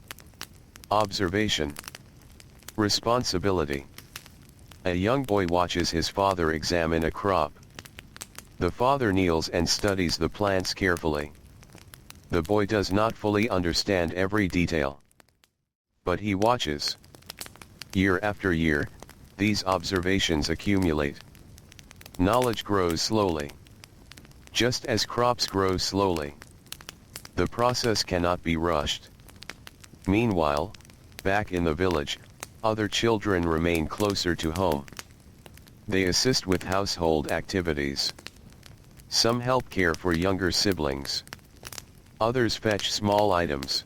Observation. Responsibility. A young boy watches his father examine a crop. The father kneels and studies the plants carefully. The boy does not fully understand every detail. But he watches. Year after year, these observations accumulate. Knowledge grows slowly. Just as crops grow slowly. The process cannot be rushed. Meanwhile, back in the village, other children remain closer to home. They assist with household activities. Some help care for younger siblings. Others fetch small items.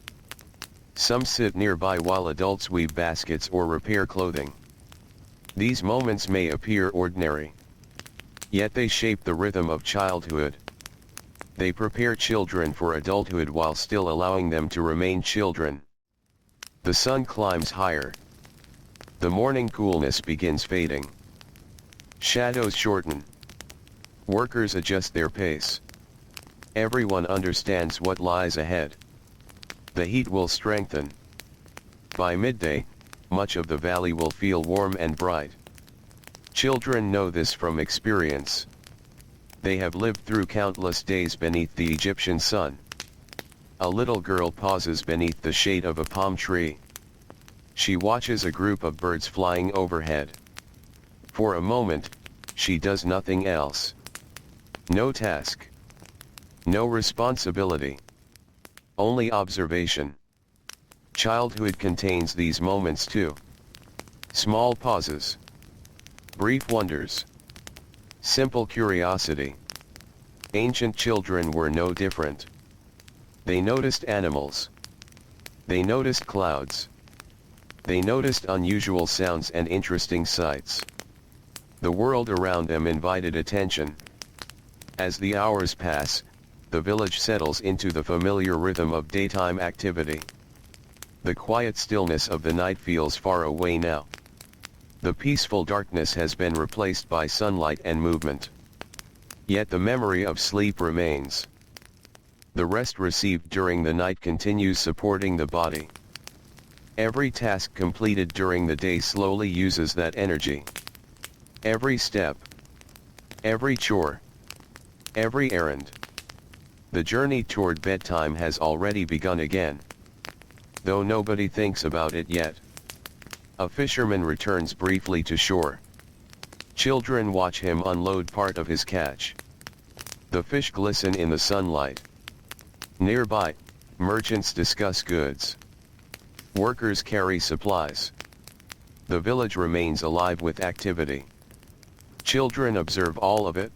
Some sit nearby while adults weave baskets or repair clothing. These moments may appear ordinary. Yet they shape the rhythm of childhood. They prepare children for adulthood while still allowing them to remain children. The sun climbs higher. The morning coolness begins fading. Shadows shorten. Workers adjust their pace. Everyone understands what lies ahead. The heat will strengthen. By midday, much of the valley will feel warm and bright. Children know this from experience. They have lived through countless days beneath the Egyptian sun. A little girl pauses beneath the shade of a palm tree. She watches a group of birds flying overhead. For a moment, she does nothing else. No task. No responsibility. Only observation. Childhood contains these moments too. Small pauses. Brief wonders. Simple curiosity. Ancient children were no different. They noticed animals. They noticed clouds. They noticed unusual sounds and interesting sights. The world around them invited attention. As the hours pass, the village settles into the familiar rhythm of daytime activity. The quiet stillness of the night feels far away now. The peaceful darkness has been replaced by sunlight and movement. Yet the memory of sleep remains. The rest received during the night continues supporting the body. Every task completed during the day slowly uses that energy. Every step. Every chore. Every errand. The journey toward bedtime has already begun again. Though nobody thinks about it yet. A fisherman returns briefly to shore. Children watch him unload part of his catch. The fish glisten in the sunlight. Nearby, merchants discuss goods. Workers carry supplies. The village remains alive with activity. Children observe all of it.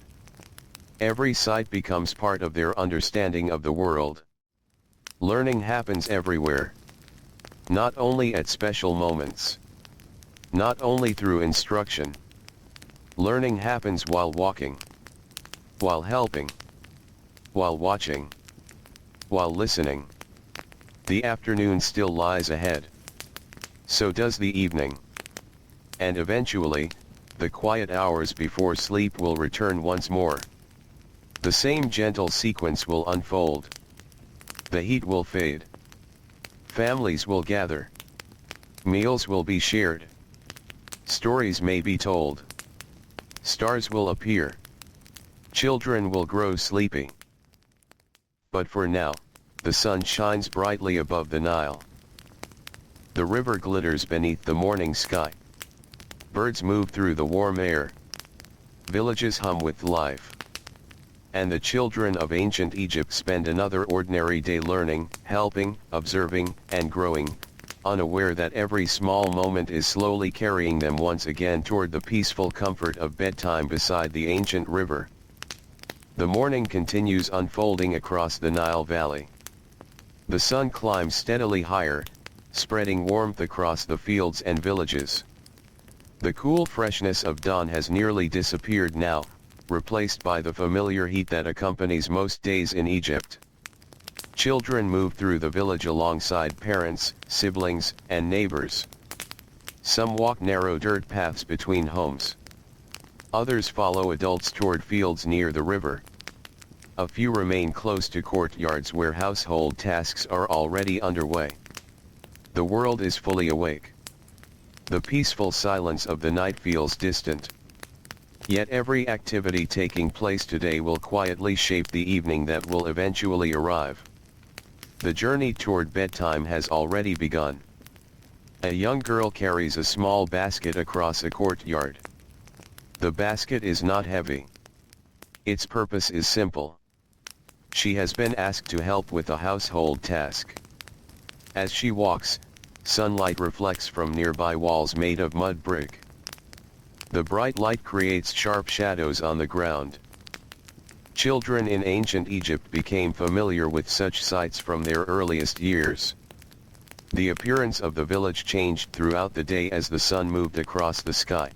Every sight becomes part of their understanding of the world. Learning happens everywhere. Not only at special moments. Not only through instruction. Learning happens while walking. While helping. While watching. While listening. The afternoon still lies ahead. So does the evening. And eventually, the quiet hours before sleep will return once more. The same gentle sequence will unfold. The heat will fade. Families will gather. Meals will be shared. Stories may be told. Stars will appear. Children will grow sleepy. But for now, the sun shines brightly above the Nile. The river glitters beneath the morning sky. Birds move through the warm air. Villages hum with life. And the children of ancient Egypt spend another ordinary day learning, helping, observing, and growing, unaware that every small moment is slowly carrying them once again toward the peaceful comfort of bedtime beside the ancient river. The morning continues unfolding across the Nile Valley. The sun climbs steadily higher, spreading warmth across the fields and villages. The cool freshness of dawn has nearly disappeared now, replaced by the familiar heat that accompanies most days in Egypt. Children move through the village alongside parents, siblings, and neighbors. Some walk narrow dirt paths between homes. Others follow adults toward fields near the river. A few remain close to courtyards where household tasks are already underway. The world is fully awake. The peaceful silence of the night feels distant. Yet every activity taking place today will quietly shape the evening that will eventually arrive. The journey toward bedtime has already begun. A young girl carries a small basket across a courtyard. The basket is not heavy. Its purpose is simple. She has been asked to help with a household task. As she walks, sunlight reflects from nearby walls made of mud brick. The bright light creates sharp shadows on the ground. Children in ancient Egypt became familiar with such sights from their earliest years. The appearance of the village changed throughout the day as the sun moved across the sky.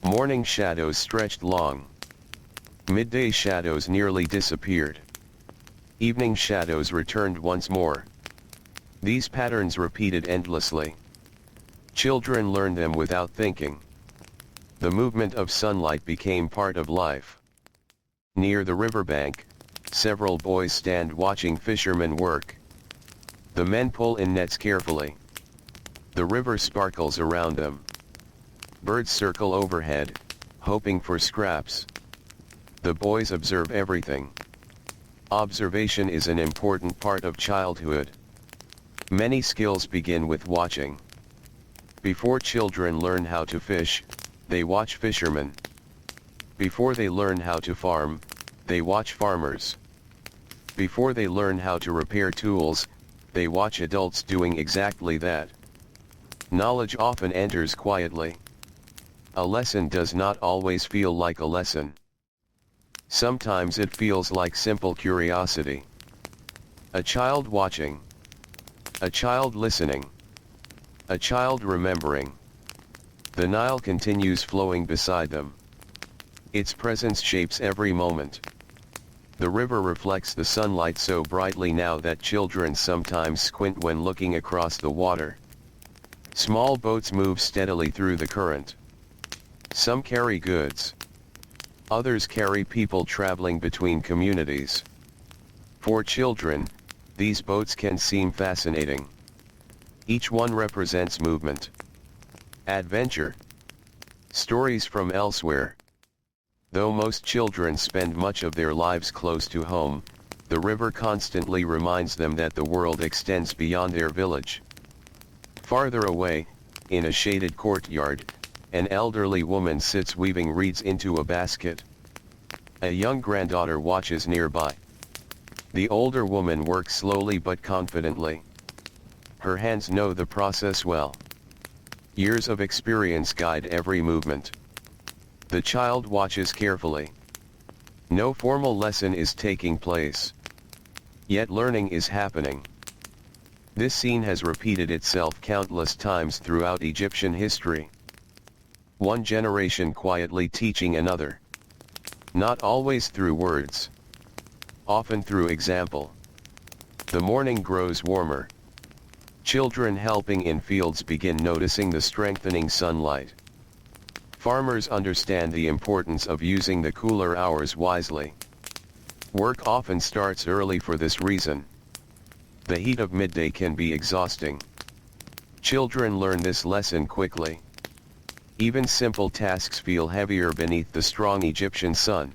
Morning shadows stretched long. Midday shadows nearly disappeared. Evening shadows returned once more. These patterns repeated endlessly. Children learned them without thinking. The movement of sunlight became part of life. Near the riverbank, several boys stand watching fishermen work. The men pull in nets carefully. The river sparkles around them. Birds circle overhead, hoping for scraps. The boys observe everything. Observation is an important part of childhood. Many skills begin with watching. Before children learn how to fish, they watch fishermen. Before they learn how to farm, they watch farmers. Before they learn how to repair tools, they watch adults doing exactly that. Knowledge often enters quietly. A lesson does not always feel like a lesson. Sometimes it feels like simple curiosity. A child watching. A child listening. A child remembering. The Nile continues flowing beside them. Its presence shapes every moment. The river reflects the sunlight so brightly now that children sometimes squint when looking across the water. Small boats move steadily through the current. Some carry goods. Others carry people traveling between communities. For children, these boats can seem fascinating. Each one represents movement, adventure, stories from elsewhere. Though most children spend much of their lives close to home, the river constantly reminds them that the world extends beyond their village. Farther away, in a shaded courtyard, an elderly woman sits weaving reeds into a basket. A young granddaughter watches nearby. The older woman works slowly but confidently. Her hands know the process well. Years of experience guide every movement. The child watches carefully. No formal lesson is taking place. Yet learning is happening. This scene has repeated itself countless times throughout Egyptian history. One generation quietly teaching another. Not always through words. Often through example. The morning grows warmer. Children helping in fields begin noticing the strengthening sunlight. Farmers understand the importance of using the cooler hours wisely. Work often starts early for this reason. The heat of midday can be exhausting. Children learn this lesson quickly. Even simple tasks feel heavier beneath the strong Egyptian sun.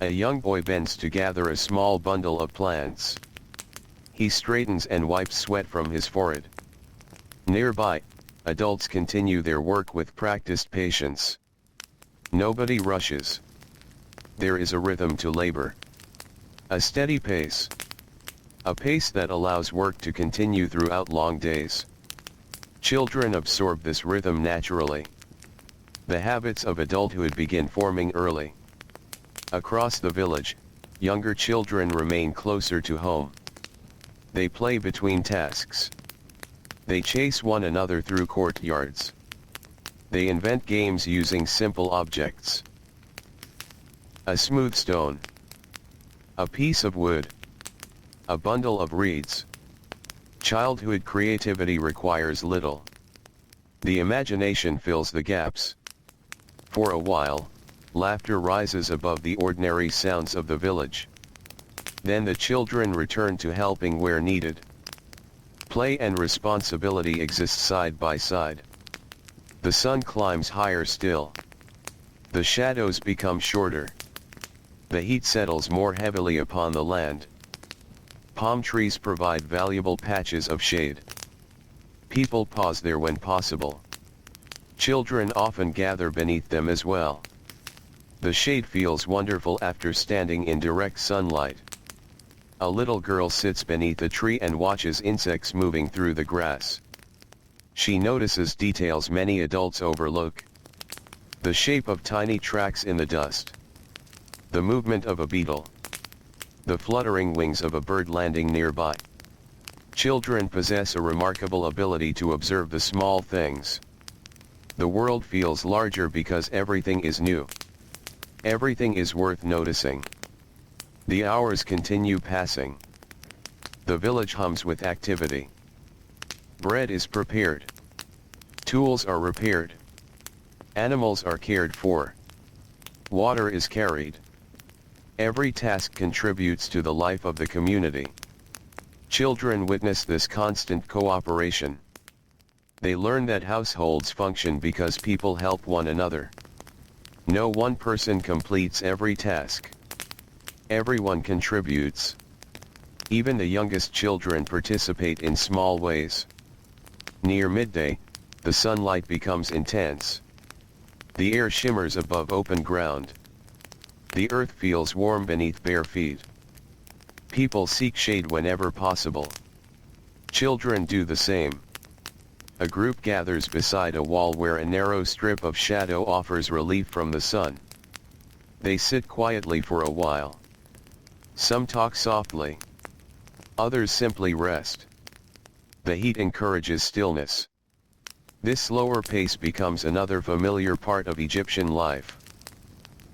A young boy bends to gather a small bundle of plants. He straightens and wipes sweat from his forehead. Nearby, adults continue their work with practiced patience. Nobody rushes. There is a rhythm to labor. A steady pace. A pace that allows work to continue throughout long days. Children absorb this rhythm naturally. The habits of adulthood begin forming early. Across the village, younger children remain closer to home. They play between tasks. They chase one another through courtyards. They invent games using simple objects. A smooth stone. A piece of wood. A bundle of reeds. Childhood creativity requires little. The imagination fills the gaps. For a while, laughter rises above the ordinary sounds of the village. Then the children return to helping where needed. Play and responsibility exist side by side. The sun climbs higher still. The shadows become shorter. The heat settles more heavily upon the land. Palm trees provide valuable patches of shade. People pause there when possible. Children often gather beneath them as well. The shade feels wonderful after standing in direct sunlight. A little girl sits beneath a tree and watches insects moving through the grass. She notices details many adults overlook. The shape of tiny tracks in the dust. The movement of a beetle. The fluttering wings of a bird landing nearby. Children possess a remarkable ability to observe the small things. The world feels larger because everything is new. Everything is worth noticing. The hours continue passing. The village hums with activity. Bread is prepared. Tools are repaired. Animals are cared for. Water is carried. Every task contributes to the life of the community. Children witness this constant cooperation. They learn that households function because people help one another. No one person completes every task. Everyone contributes. Even the youngest children participate in small ways. Near midday, the sunlight becomes intense. The air shimmers above open ground. The earth feels warm beneath bare feet. People seek shade whenever possible. Children do the same. A group gathers beside a wall where a narrow strip of shadow offers relief from the sun. They sit quietly for a while. Some talk softly. Others simply rest. The heat encourages stillness. This slower pace becomes another familiar part of Egyptian life.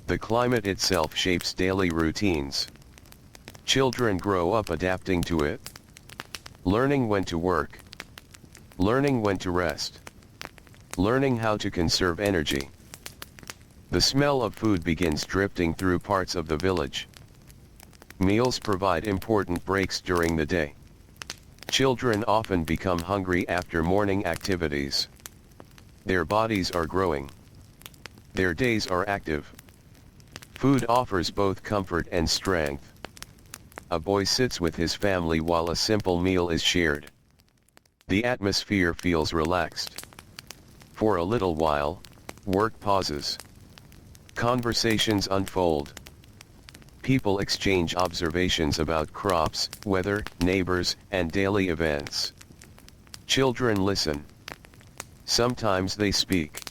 The climate itself shapes daily routines. Children grow up adapting to it. Learning when to work. Learning when to rest. Learning how to conserve energy. The smell of food begins drifting through parts of the village. Meals provide important breaks during the day. Children often become hungry after morning activities. Their bodies are growing. Their days are active. Food offers both comfort and strength. A boy sits with his family while a simple meal is shared. The atmosphere feels relaxed. For a little while, work pauses. Conversations unfold. People exchange observations about crops, weather, neighbors, and daily events. Children listen. Sometimes they speak.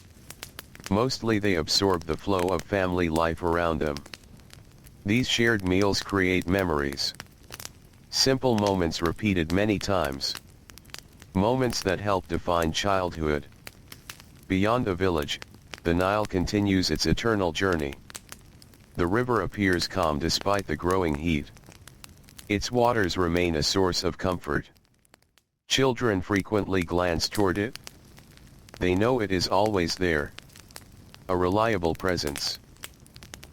Mostly they absorb the flow of family life around them. These shared meals create memories. Simple moments repeated many times. Moments that help define childhood. Beyond the village, the Nile continues its eternal journey. The river appears calm despite the growing heat. Its waters remain a source of comfort. Children frequently glance toward it. They know it is always there. A reliable presence.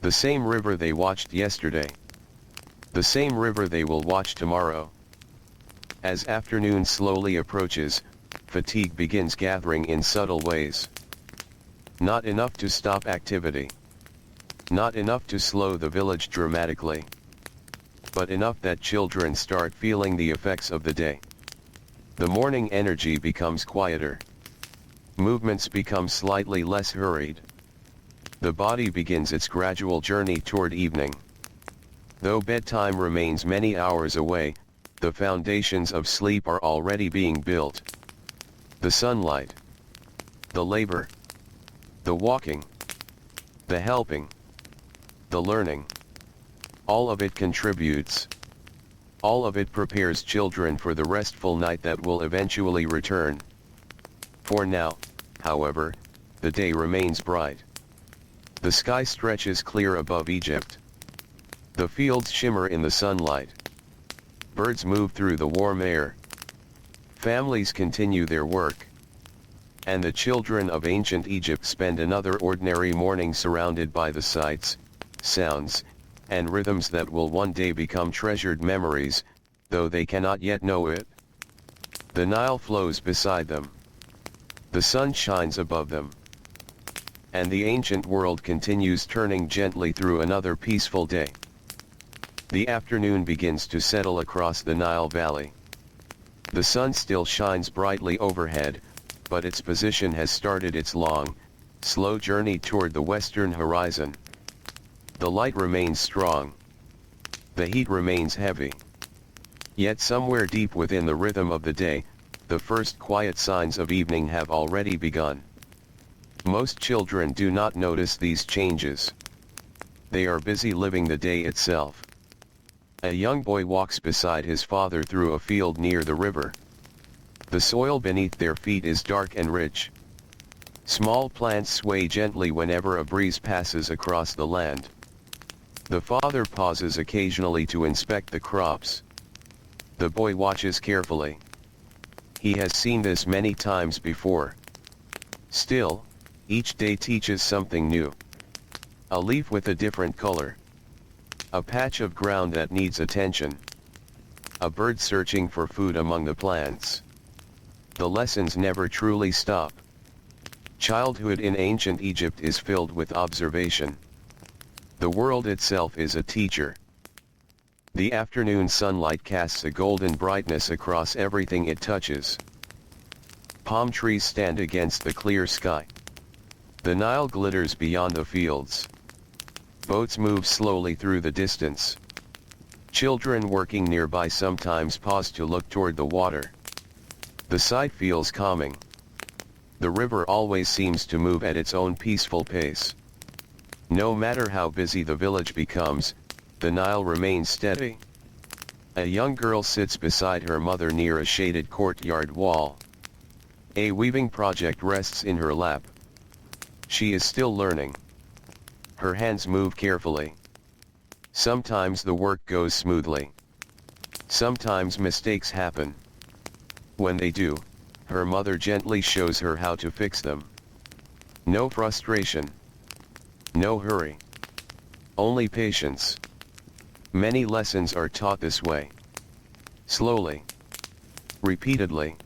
The same river they watched yesterday. The same river they will watch tomorrow. As afternoon slowly approaches, fatigue begins gathering in subtle ways. Not enough to stop activity. Not enough to slow the village dramatically. But enough that children start feeling the effects of the day. The morning energy becomes quieter. Movements become slightly less hurried. The body begins its gradual journey toward evening. Though bedtime remains many hours away, the foundations of sleep are already being built. The sunlight. The labor. The walking. The helping. The learning. All of it contributes. All of it prepares children for the restful night that will eventually return. For now, however, the day remains bright. The sky stretches clear above Egypt. The fields shimmer in the sunlight. Birds move through the warm air. Families continue their work. And the children of ancient Egypt spend another ordinary morning surrounded by the sights, sounds, and rhythms that will one day become treasured memories, though they cannot yet know it. The Nile flows beside them. The sun shines above them. and the ancient world continues turning gently through another peaceful day. The afternoon begins to settle across the Nile Valley. The sun still shines brightly overhead, but its position has started its long, slow journey toward the western horizon. The light remains strong. The heat remains heavy. Yet somewhere deep within the rhythm of the day, the first quiet signs of evening have already begun. Most children do not notice these changes. They are busy living the day itself. A young boy walks beside his father through a field near the river. The soil beneath their feet is dark and rich. Small plants sway gently whenever a breeze passes across the land. The father pauses occasionally to inspect the crops. The boy watches carefully. He has seen this many times before. Still, each day teaches something new. A leaf with a different color. A patch of ground that needs attention. A bird searching for food among the plants. The lessons never truly stop. Childhood in ancient Egypt is filled with observation. The world itself is a teacher. The afternoon sunlight casts a golden brightness across everything it touches. Palm trees stand against the clear sky. The Nile glitters beyond the fields. Boats move slowly through the distance. Children working nearby sometimes pause to look toward the water. The sight feels calming. The river always seems to move at its own peaceful pace. No matter how busy the village becomes, the Nile remains steady. A young girl sits beside her mother near a shaded courtyard wall. A weaving project rests in her lap. She is still learning. Her hands move carefully. Sometimes the work goes smoothly. Sometimes mistakes happen. When they do, her mother gently shows her how to fix them. No frustration. No hurry. Only patience. Many lessons are taught this way. Slowly. Repeatedly.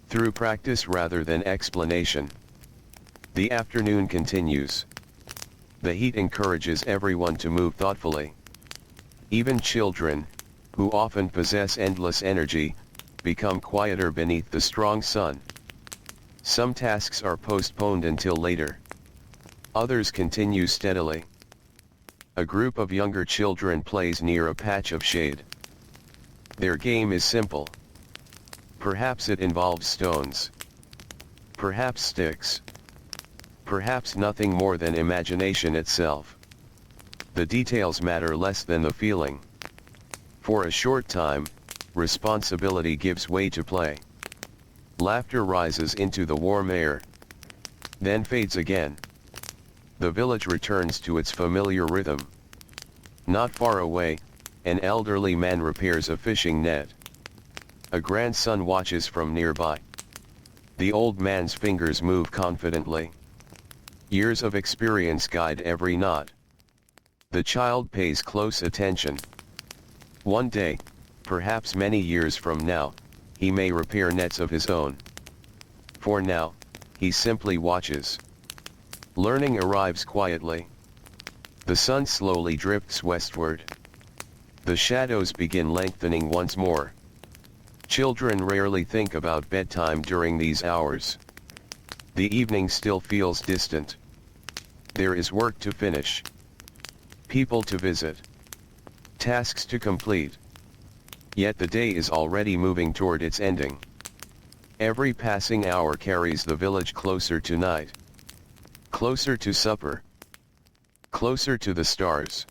Through practice rather than explanation. The afternoon continues. The heat encourages everyone to move thoughtfully. Even children, who often possess endless energy, become quieter beneath the strong sun. Some tasks are postponed until later. Others continue steadily. A group of younger children plays near a patch of shade. Their game is simple. Perhaps it involves stones. Perhaps sticks. Perhaps nothing more than imagination itself. The details matter less than the feeling. For a short time, responsibility gives way to play. Laughter rises into the warm air. Then fades again. The village returns to its familiar rhythm. Not far away, an elderly man repairs a fishing net. A grandson watches from nearby. The old man's fingers move confidently. Years of experience guide every knot. The child pays close attention. One day, perhaps many years from now, he may repair nets of his own. For now, he simply watches. Learning arrives quietly. The sun slowly drifts westward. The shadows begin lengthening once more. Children rarely think about bedtime during these hours. The evening still feels distant. There is work to finish. People to visit. Tasks to complete. Yet the day is already moving toward its ending. Every passing hour carries the village closer to night. Closer to supper. Closer to the stars.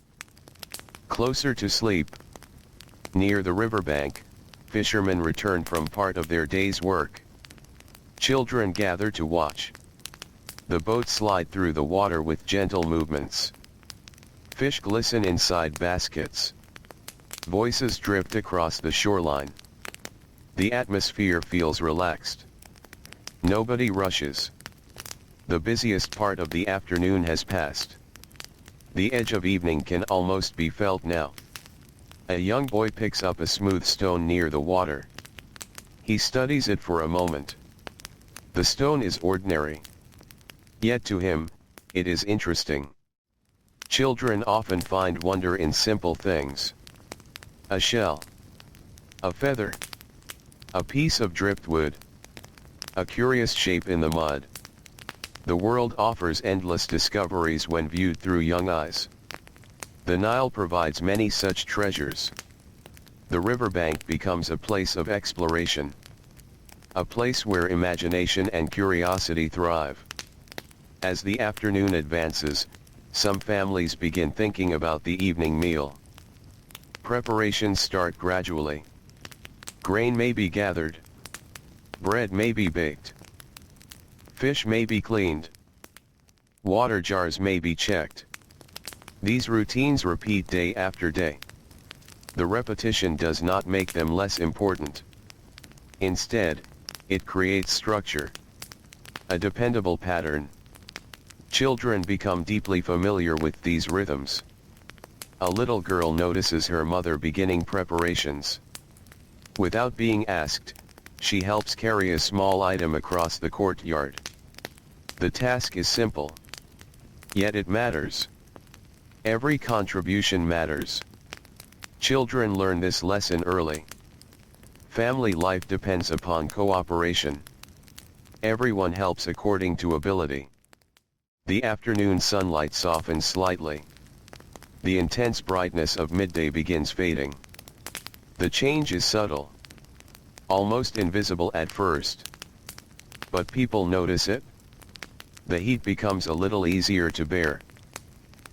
Closer to sleep. Near the riverbank, fishermen return from part of their day's work. Children gather to watch. The boats slide through the water with gentle movements. Fish glisten inside baskets. Voices drift across the shoreline. The atmosphere feels relaxed. Nobody rushes. The busiest part of the afternoon has passed. The edge of evening can almost be felt now. A young boy picks up a smooth stone near the water. He studies it for a moment. The stone is ordinary. Yet to him, it is interesting. Children often find wonder in simple things. A shell, a feather, a piece of driftwood, a curious shape in the mud. The world offers endless discoveries when viewed through young eyes. The Nile provides many such treasures. The riverbank becomes a place of exploration. A place where imagination and curiosity thrive. As the afternoon advances, some families begin thinking about the evening meal. Preparations start gradually. Grain may be gathered. Bread may be baked. Fish may be cleaned. Water jars may be checked. These routines repeat day after day. The repetition does not make them less important. Instead, it creates structure. A dependable pattern. Children become deeply familiar with these rhythms. A little girl notices her mother beginning preparations. Without being asked, she helps carry a small item across the courtyard. The task is simple. Yet it matters. Every contribution matters. Children learn this lesson early. Family life depends upon cooperation. Everyone helps according to ability. The afternoon sunlight softens slightly. The intense brightness of midday begins fading. The change is subtle. Almost invisible at first. But people notice it. The heat becomes a little easier to bear.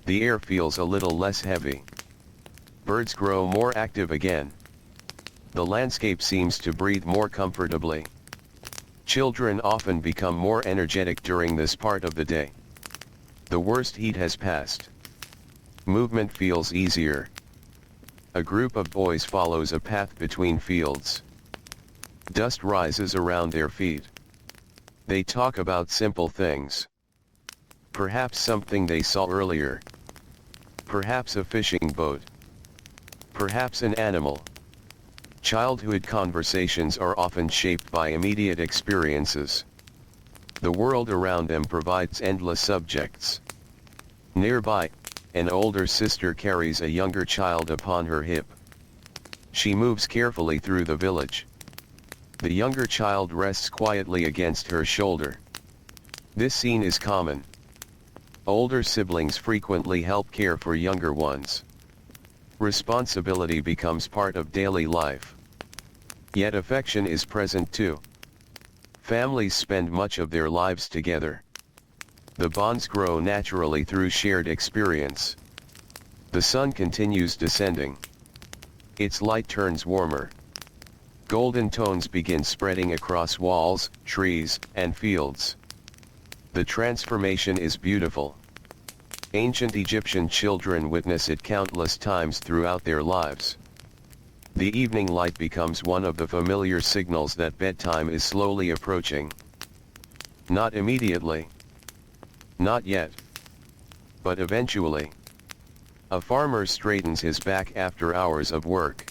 The air feels a little less heavy. Birds grow more active again. The landscape seems to breathe more comfortably. Children often become more energetic during this part of the day. The worst heat has passed. Movement feels easier. A group of boys follows a path between fields. Dust rises around their feet. They talk about simple things. Perhaps something they saw earlier. Perhaps a fishing boat. Perhaps an animal. Childhood conversations are often shaped by immediate experiences. The world around them provides endless subjects. Nearby, an older sister carries a younger child upon her hip. She moves carefully through the village. The younger child rests quietly against her shoulder. This scene is common. Older siblings frequently help care for younger ones. Responsibility becomes part of daily life. Yet affection is present too. Families spend much of their lives together. The bonds grow naturally through shared experience. The sun continues descending. Its light turns warmer. Golden tones begin spreading across walls, trees, and fields. The transformation is beautiful. Ancient Egyptian children witness it countless times throughout their lives. The evening light becomes one of the familiar signals that bedtime is slowly approaching. Not immediately. Not yet. But eventually. A farmer straightens his back after hours of work.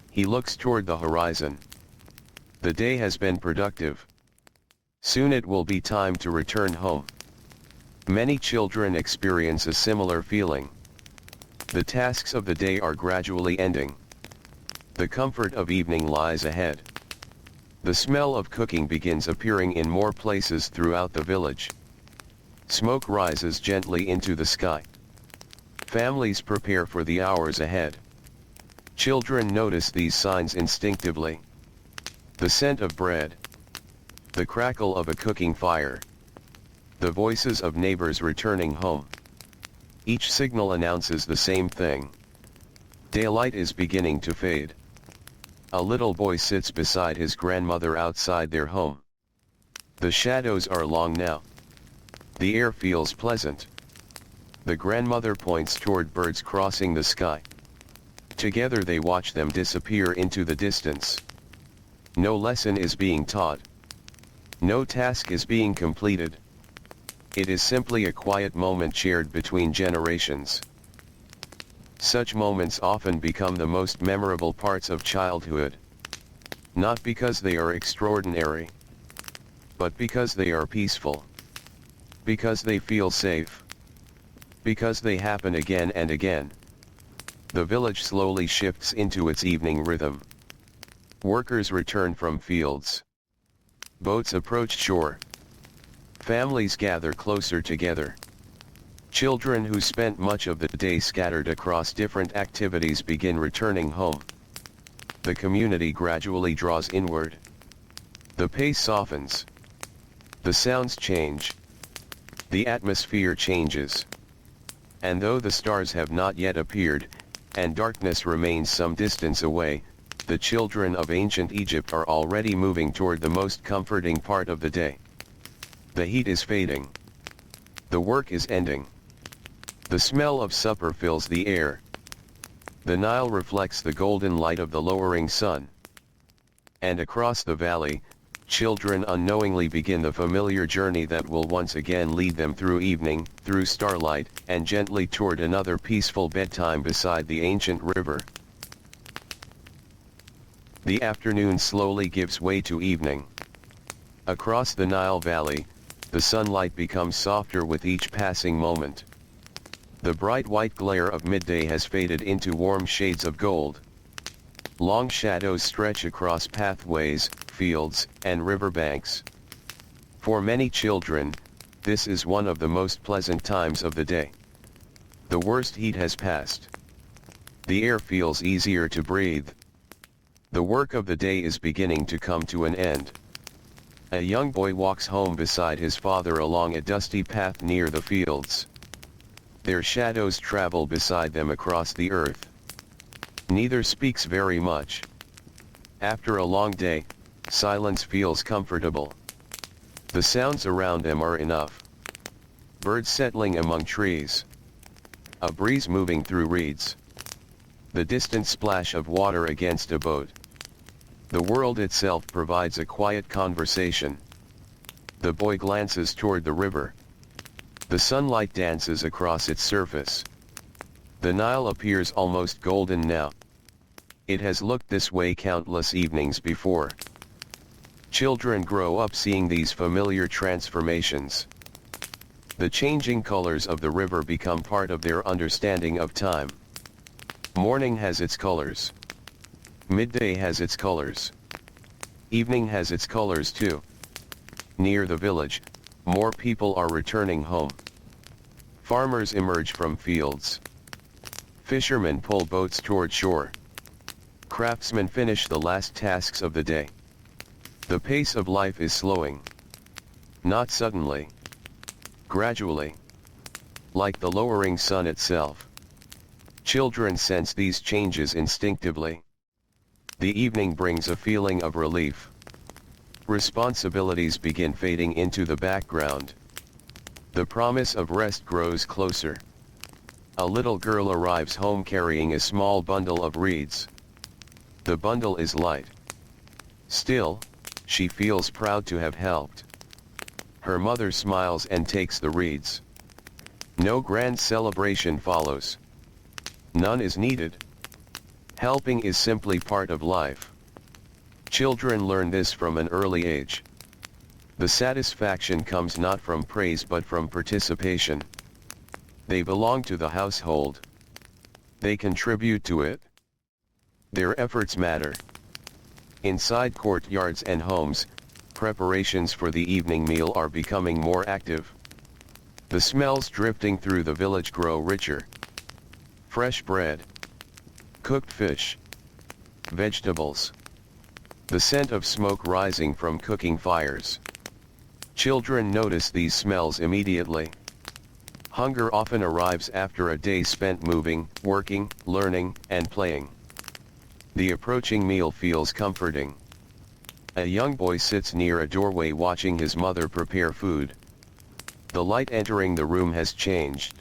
He looks toward the horizon. The day has been productive. Soon it will be time to return home. Many children experience a similar feeling. The tasks of the day are gradually ending. The comfort of evening lies ahead. The smell of cooking begins appearing in more places throughout the village. Smoke rises gently into the sky. Families prepare for the hours ahead. Children notice these signs instinctively. The scent of bread. The crackle of a cooking fire. The voices of neighbors returning home. Each signal announces the same thing. Daylight is beginning to fade. A little boy sits beside his grandmother outside their home. The shadows are long now. The air feels pleasant. The grandmother points toward birds crossing the sky. Together they watch them disappear into the distance. No lesson is being taught. No task is being completed. It is simply a quiet moment shared between generations. Such moments often become the most memorable parts of childhood. Not because they are extraordinary, but because they are peaceful. Because they feel safe. Because they happen again and again. The village slowly shifts into its evening rhythm. Workers return from fields. Boats approach shore. Families gather closer together. Children who spent much of the day scattered across different activities begin returning home. The community gradually draws inward. The pace softens. The sounds change. The atmosphere changes. And though the stars have not yet appeared, and darkness remains some distance away, the children of ancient Egypt are already moving toward the most comforting part of the day. The heat is fading. The work is ending. The smell of supper fills the air. The Nile reflects the golden light of the lowering sun. And across the valley, children unknowingly begin the familiar journey that will once again lead them through evening, through starlight, and gently toward another peaceful bedtime beside the ancient river. The afternoon slowly gives way to evening. Across the Nile Valley, the sunlight becomes softer with each passing moment. The bright white glare of midday has faded into warm shades of gold. Long shadows stretch across pathways, fields, and riverbanks. For many children, this is one of the most pleasant times of the day. The worst heat has passed. The air feels easier to breathe. The work of the day is beginning to come to an end. A young boy walks home beside his father along a dusty path near the fields. Their shadows travel beside them across the earth. Neither speaks very much. After a long day, silence feels comfortable. The sounds around them are enough. Birds settling among trees. A breeze moving through reeds. The distant splash of water against a boat. The world itself provides a quiet conversation. The boy glances toward the river. The sunlight dances across its surface. The Nile appears almost golden now. It has looked this way countless evenings before. Children grow up seeing these familiar transformations. The changing colors of the river become part of their understanding of time. Morning has its colors. Midday has its colors. Evening has its colors too. Near the village, more people are returning home. Farmers emerge from fields. Fishermen pull boats toward shore. Craftsmen finish the last tasks of the day. The pace of life is slowing. Not suddenly. Gradually. Like the lowering sun itself. Children sense these changes instinctively. The evening brings a feeling of relief. Responsibilities begin fading into the background. The promise of rest grows closer. A little girl arrives home carrying a small bundle of reeds. The bundle is light. Still, she feels proud to have helped. Her mother smiles and takes the reeds. No grand celebration follows. None is needed. Helping is simply part of life. Children learn this from an early age. The satisfaction comes not from praise but from participation. They belong to the household. They contribute to it. Their efforts matter. Inside courtyards and homes, preparations for the evening meal are becoming more active. The smells drifting through the village grow richer. Fresh bread. Cooked fish. Vegetables. The scent of smoke rising from cooking fires. Children notice these smells immediately. Hunger often arrives after a day spent moving, working, learning, and playing. The approaching meal feels comforting. A young boy sits near a doorway watching his mother prepare food. The light entering the room has changed.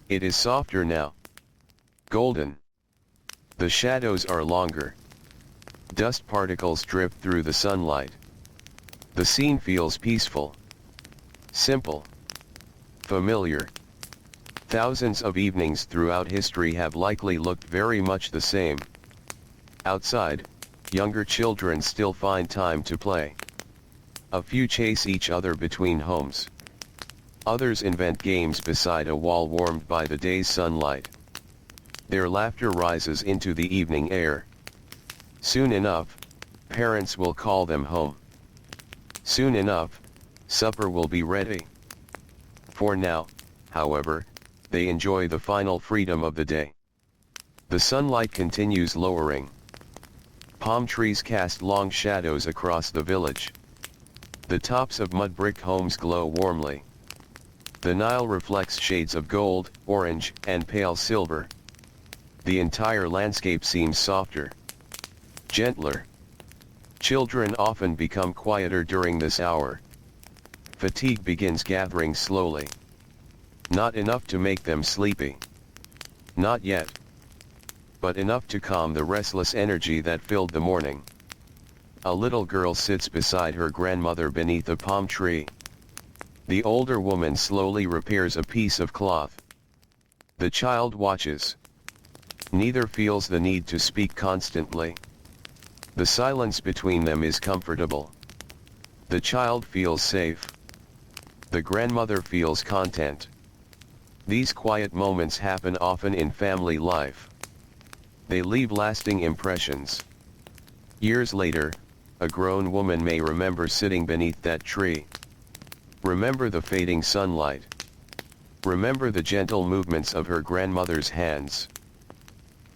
It is softer now. Golden. The shadows are longer. Dust particles drift through the sunlight. The scene feels peaceful. Simple. Familiar. Thousands of evenings throughout history have likely looked very much the same. Outside, younger children still find time to play. A few chase each other between homes. Others invent games beside a wall warmed by the day's sunlight. Their laughter rises into the evening air. Soon enough, parents will call them home. Soon enough, supper will be ready. For now, however, they enjoy the final freedom of the day. The sunlight continues lowering. Palm trees cast long shadows across the village. The tops of mud-brick homes glow warmly. The Nile reflects shades of gold, orange, and pale silver. The entire landscape seems softer, gentler. Children often become quieter during this hour. Fatigue begins gathering slowly. Not enough to make them sleepy. Not yet. But enough to calm the restless energy that filled the morning. A little girl sits beside her grandmother beneath a palm tree. The older woman slowly repairs a piece of cloth. The child watches. Neither feels the need to speak constantly. The silence between them is comfortable. The child feels safe. The grandmother feels content. These quiet moments happen often in family life. They leave lasting impressions. Years later, a grown woman may remember sitting beneath that tree. Remember the fading sunlight. Remember the gentle movements of her grandmother's hands.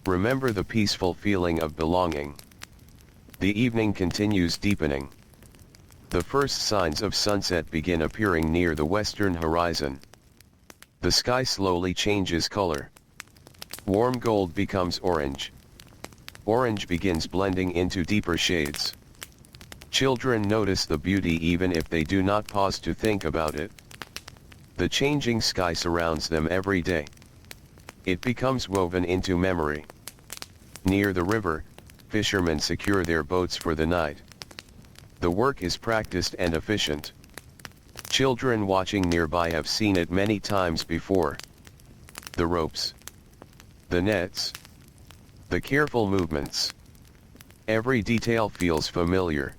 Remember the peaceful feeling of belonging. The evening continues deepening. The first signs of sunset begin appearing near the western horizon. The sky slowly changes color. Warm gold becomes orange. Orange begins blending into deeper shades. Children notice the beauty even if they do not pause to think about it. The changing sky surrounds them every day. It becomes woven into memory. Near the river, fishermen secure their boats for the night. The work is practiced and efficient. Children watching nearby have seen it many times before. The ropes. The nets. The careful movements. Every detail feels familiar.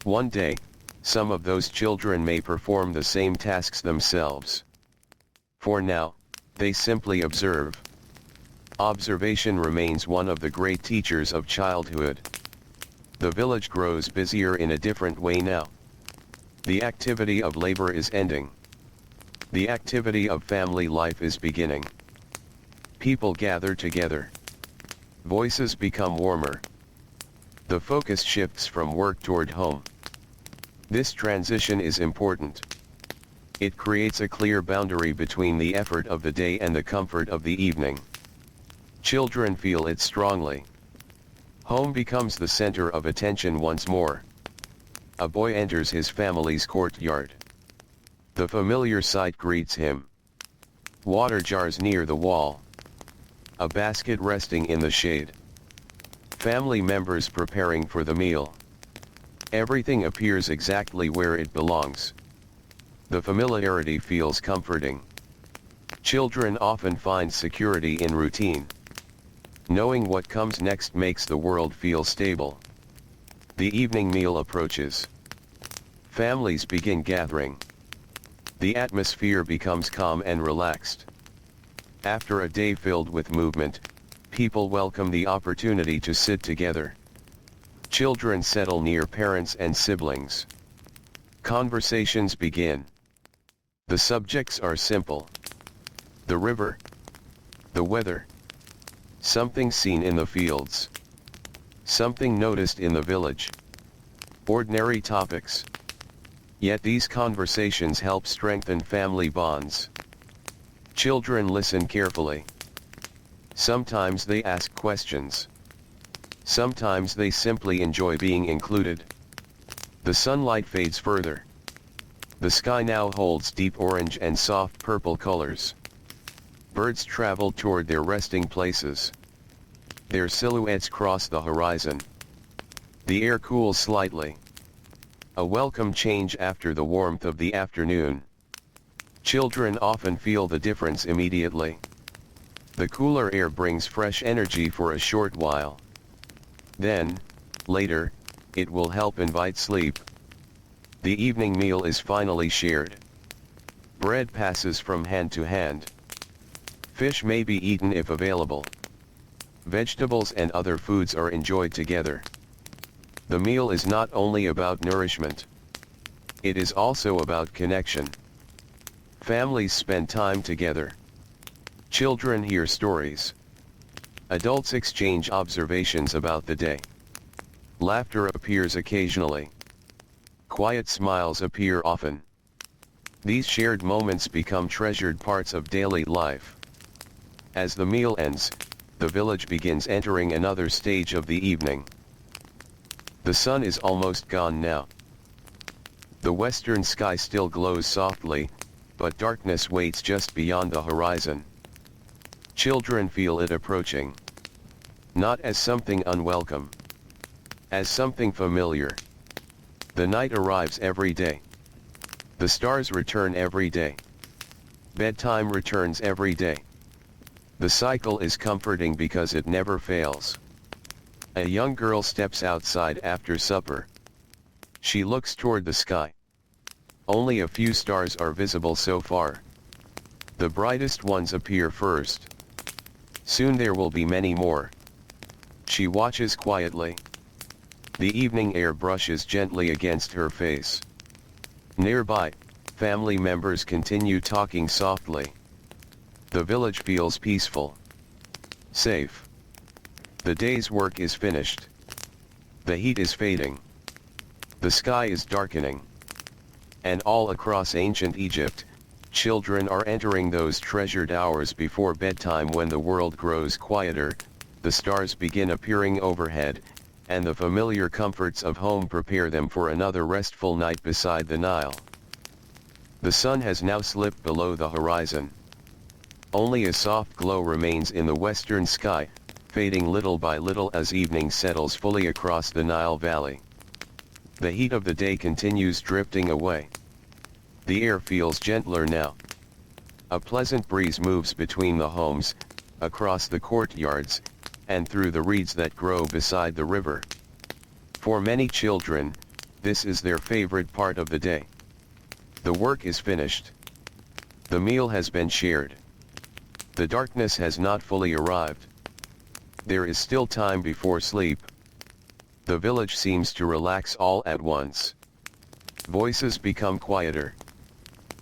One day, some of those children may perform the same tasks themselves. For now, they simply observe. Observation remains one of the great teachers of childhood. The village grows busier in a different way now. The activity of labor is ending. The activity of family life is beginning. People gather together. Voices become warmer. The focus shifts from work toward home. This transition is important. It creates a clear boundary between the effort of the day and the comfort of the evening. Children feel it strongly. Home becomes the center of attention once more. A boy enters his family's courtyard. The familiar sight greets him. Water jars near the wall. A basket resting in the shade. Family members preparing for the meal. Everything appears exactly where it belongs. The familiarity feels comforting. Children often find security in routine. Knowing what comes next makes the world feel stable. The evening meal approaches. Families begin gathering. The atmosphere becomes calm and relaxed. After a day filled with movement, people welcome the opportunity to sit together. Children settle near parents and siblings. Conversations begin. The subjects are simple. The river. The weather. Something seen in the fields. Something noticed in the village. Ordinary topics. Yet these conversations help strengthen family bonds. Children listen carefully. Sometimes they ask questions. Sometimes they simply enjoy being included. The sunlight fades further. The sky now holds deep orange and soft purple colors. Birds travel toward their resting places. Their silhouettes cross the horizon. The air cools slightly. A welcome change after the warmth of the afternoon. Children often feel the difference immediately. The cooler air brings fresh energy for a short while. Then, later, it will help invite sleep. The evening meal is finally shared. Bread passes from hand to hand. Fish may be eaten if available. Vegetables and other foods are enjoyed together. The meal is not only about nourishment. It is also about connection. Families spend time together. Children hear stories. Adults exchange observations about the day. Laughter appears occasionally. Quiet smiles appear often. These shared moments become treasured parts of daily life. As the meal ends, the village begins entering another stage of the evening. The sun is almost gone now. The western sky still glows softly, but darkness waits just beyond the horizon. Children feel it approaching. Not as something unwelcome. As something familiar. The night arrives every day. The stars return every day. Bedtime returns every day. The cycle is comforting because it never fails. A young girl steps outside after supper. She looks toward the sky. Only a few stars are visible so far. The brightest ones appear first. Soon there will be many more. She watches quietly. The evening air brushes gently against her face. Nearby, family members continue talking softly. The village feels peaceful. Safe. The day's work is finished. The heat is fading. The sky is darkening. And all across ancient Egypt, children are entering those treasured hours before bedtime when the world grows quieter, the stars begin appearing overhead, and the familiar comforts of home prepare them for another restful night beside the Nile. The sun has now slipped below the horizon. Only a soft glow remains in the western sky, fading little by little as evening settles fully across the Nile Valley. The heat of the day continues drifting away. The air feels gentler now. A pleasant breeze moves between the homes, across the courtyards, and through the reeds that grow beside the river. For many children, this is their favorite part of the day. The work is finished. The meal has been shared. The darkness has not fully arrived. There is still time before sleep. The village seems to relax all at once. Voices become quieter.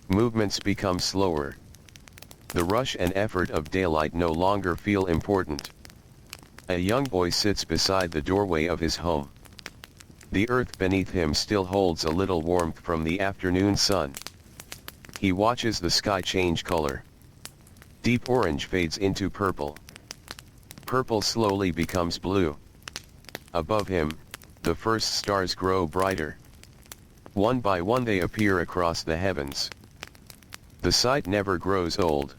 Movements become slower. The rush and effort of daylight no longer feel important. A young boy sits beside the doorway of his home. The earth beneath him still holds a little warmth from the afternoon sun. He watches the sky change color. Deep orange fades into purple. Purple slowly becomes blue. Above him, the first stars grow brighter. One by one they appear across the heavens. The sight never grows old.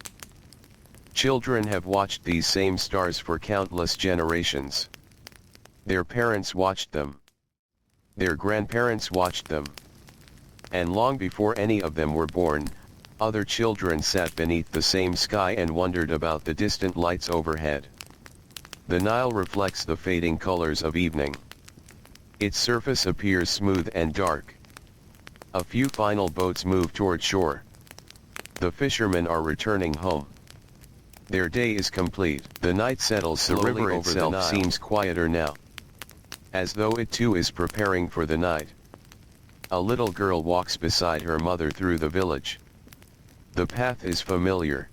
Children have watched these same stars for countless generations. Their parents watched them. Their grandparents watched them. And long before any of them were born, other children sat beneath the same sky and wondered about the distant lights overhead. The Nile reflects the fading colors of evening. Its surface appears smooth and dark. A few final boats move toward shore. The fishermen are returning home. Their day is complete. The night settles slowly. The river itself seems quieter now. As though it too is preparing for the night. A little girl walks beside her mother through the village. The path is familiar.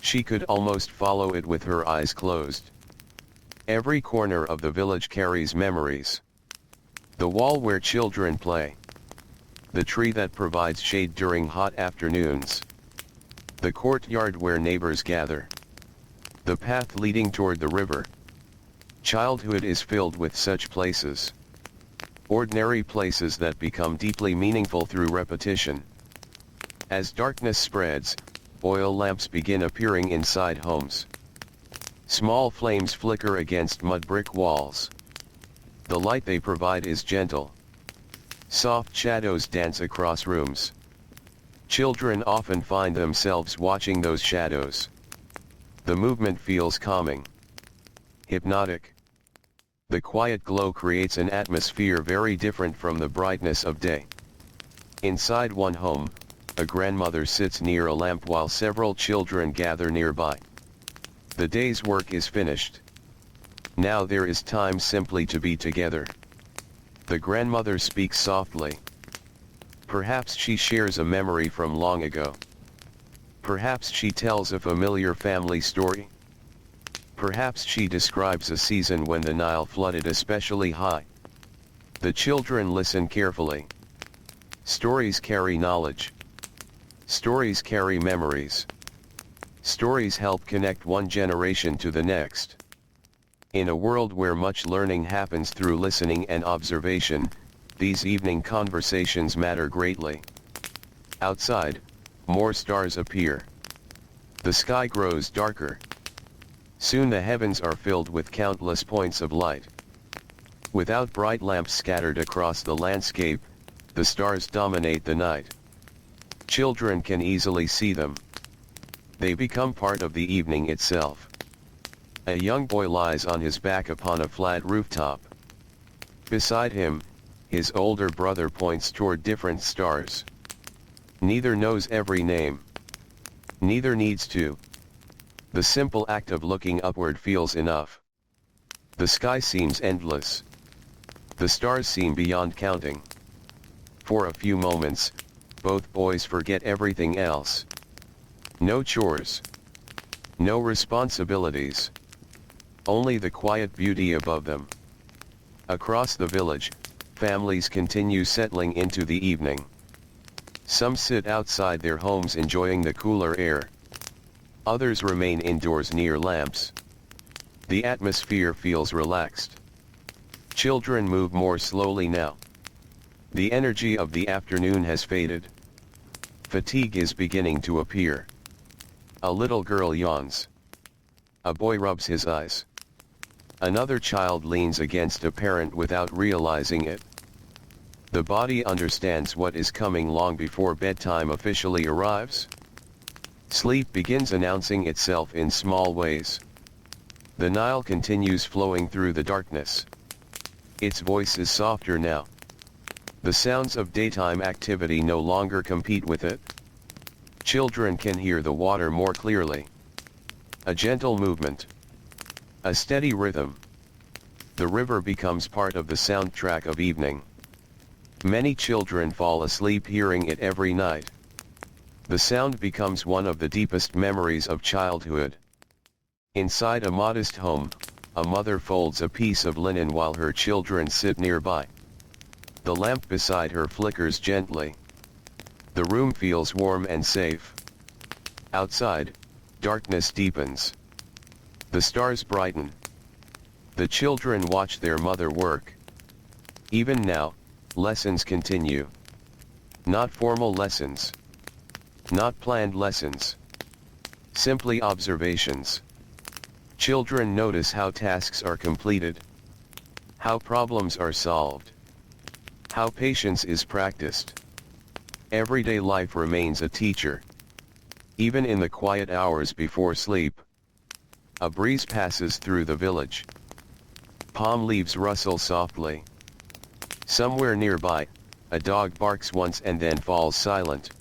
She could almost follow it with her eyes closed. Every corner of the village carries memories. The wall where children play. The tree that provides shade during hot afternoons. The courtyard where neighbors gather. The path leading toward the river. Childhood is filled with such places. Ordinary places that become deeply meaningful through repetition. As darkness spreads, oil lamps begin appearing inside homes. Small flames flicker against mud-brick walls. The light they provide is gentle. Soft shadows dance across rooms. Children often find themselves watching those shadows. The movement feels calming. Hypnotic. The quiet glow creates an atmosphere very different from the brightness of day. Inside one home, A grandmother sits near a lamp while several children gather nearby. The day's work is finished. Now there is time simply to be together. The grandmother speaks softly. Perhaps she shares a memory from long ago. Perhaps she tells a familiar family story. Perhaps she describes a season when the Nile flooded especially high. The children listen carefully. Stories carry knowledge. Stories carry memories. Stories help connect one generation to the next. In a world where much learning happens through listening and observation, these evening conversations matter greatly. Outside, more stars appear. The sky grows darker. Soon the heavens are filled with countless points of light. Without bright lamps scattered across the landscape, the stars dominate the night. Children can easily see them. They become part of the evening itself. A young boy lies on his back upon a flat rooftop. Beside him, his older brother points toward different stars. Neither knows every name. Neither needs to. The simple act of looking upward feels enough. The sky seems endless. The stars seem beyond counting. For a few moments, both boys forget everything else. No chores. No responsibilities. Only the quiet beauty above them. Across the village, families continue settling into the evening. Some sit outside their homes enjoying the cooler air. Others remain indoors near lamps. The atmosphere feels relaxed. Children move more slowly now. The energy of the afternoon has faded. Fatigue is beginning to appear. A little girl yawns. A boy rubs his eyes. Another child leans against a parent without realizing it. The body understands what is coming long before bedtime officially arrives. Sleep begins announcing itself in small ways. The Nile continues flowing through the darkness. Its voice is softer now. The sounds of daytime activity no longer compete with it. Children can hear the water more clearly. A gentle movement. A steady rhythm. The river becomes part of the soundtrack of evening. Many children fall asleep hearing it every night. The sound becomes one of the deepest memories of childhood. Inside a modest home, a mother folds a piece of linen while her children sit nearby. The lamp beside her flickers gently. The room feels warm and safe. Outside, darkness deepens. The stars brighten. The children watch their mother work. Even now, lessons continue. Not formal lessons. Not planned lessons. Simply observations. Children notice how tasks are completed. How problems are solved. How patience is practiced. Everyday life remains a teacher. Even in the quiet hours before sleep. A breeze passes through the village. Palm leaves rustle softly. Somewhere nearby, a dog barks once and then falls silent.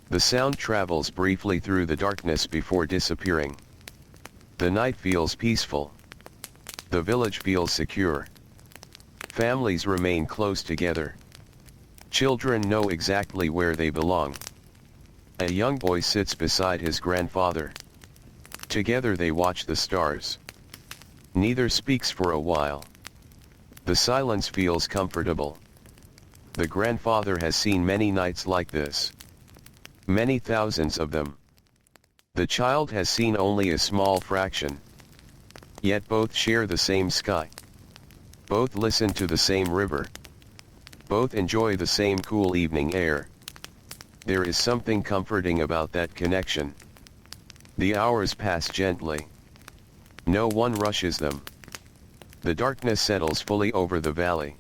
The sound travels briefly through the darkness before disappearing. The night feels peaceful. The village feels secure. Families remain close together. Children know exactly where they belong. A young boy sits beside his grandfather. Together they watch the stars. Neither speaks for a while. The silence feels comfortable. The grandfather has seen many nights like this. Many thousands of them. The child has seen only a small fraction. Yet both share the same sky. Both listen to the same river. Both enjoy the same cool evening air. There is something comforting about that connection. The hours pass gently. No one rushes them. The darkness settles fully over the valley.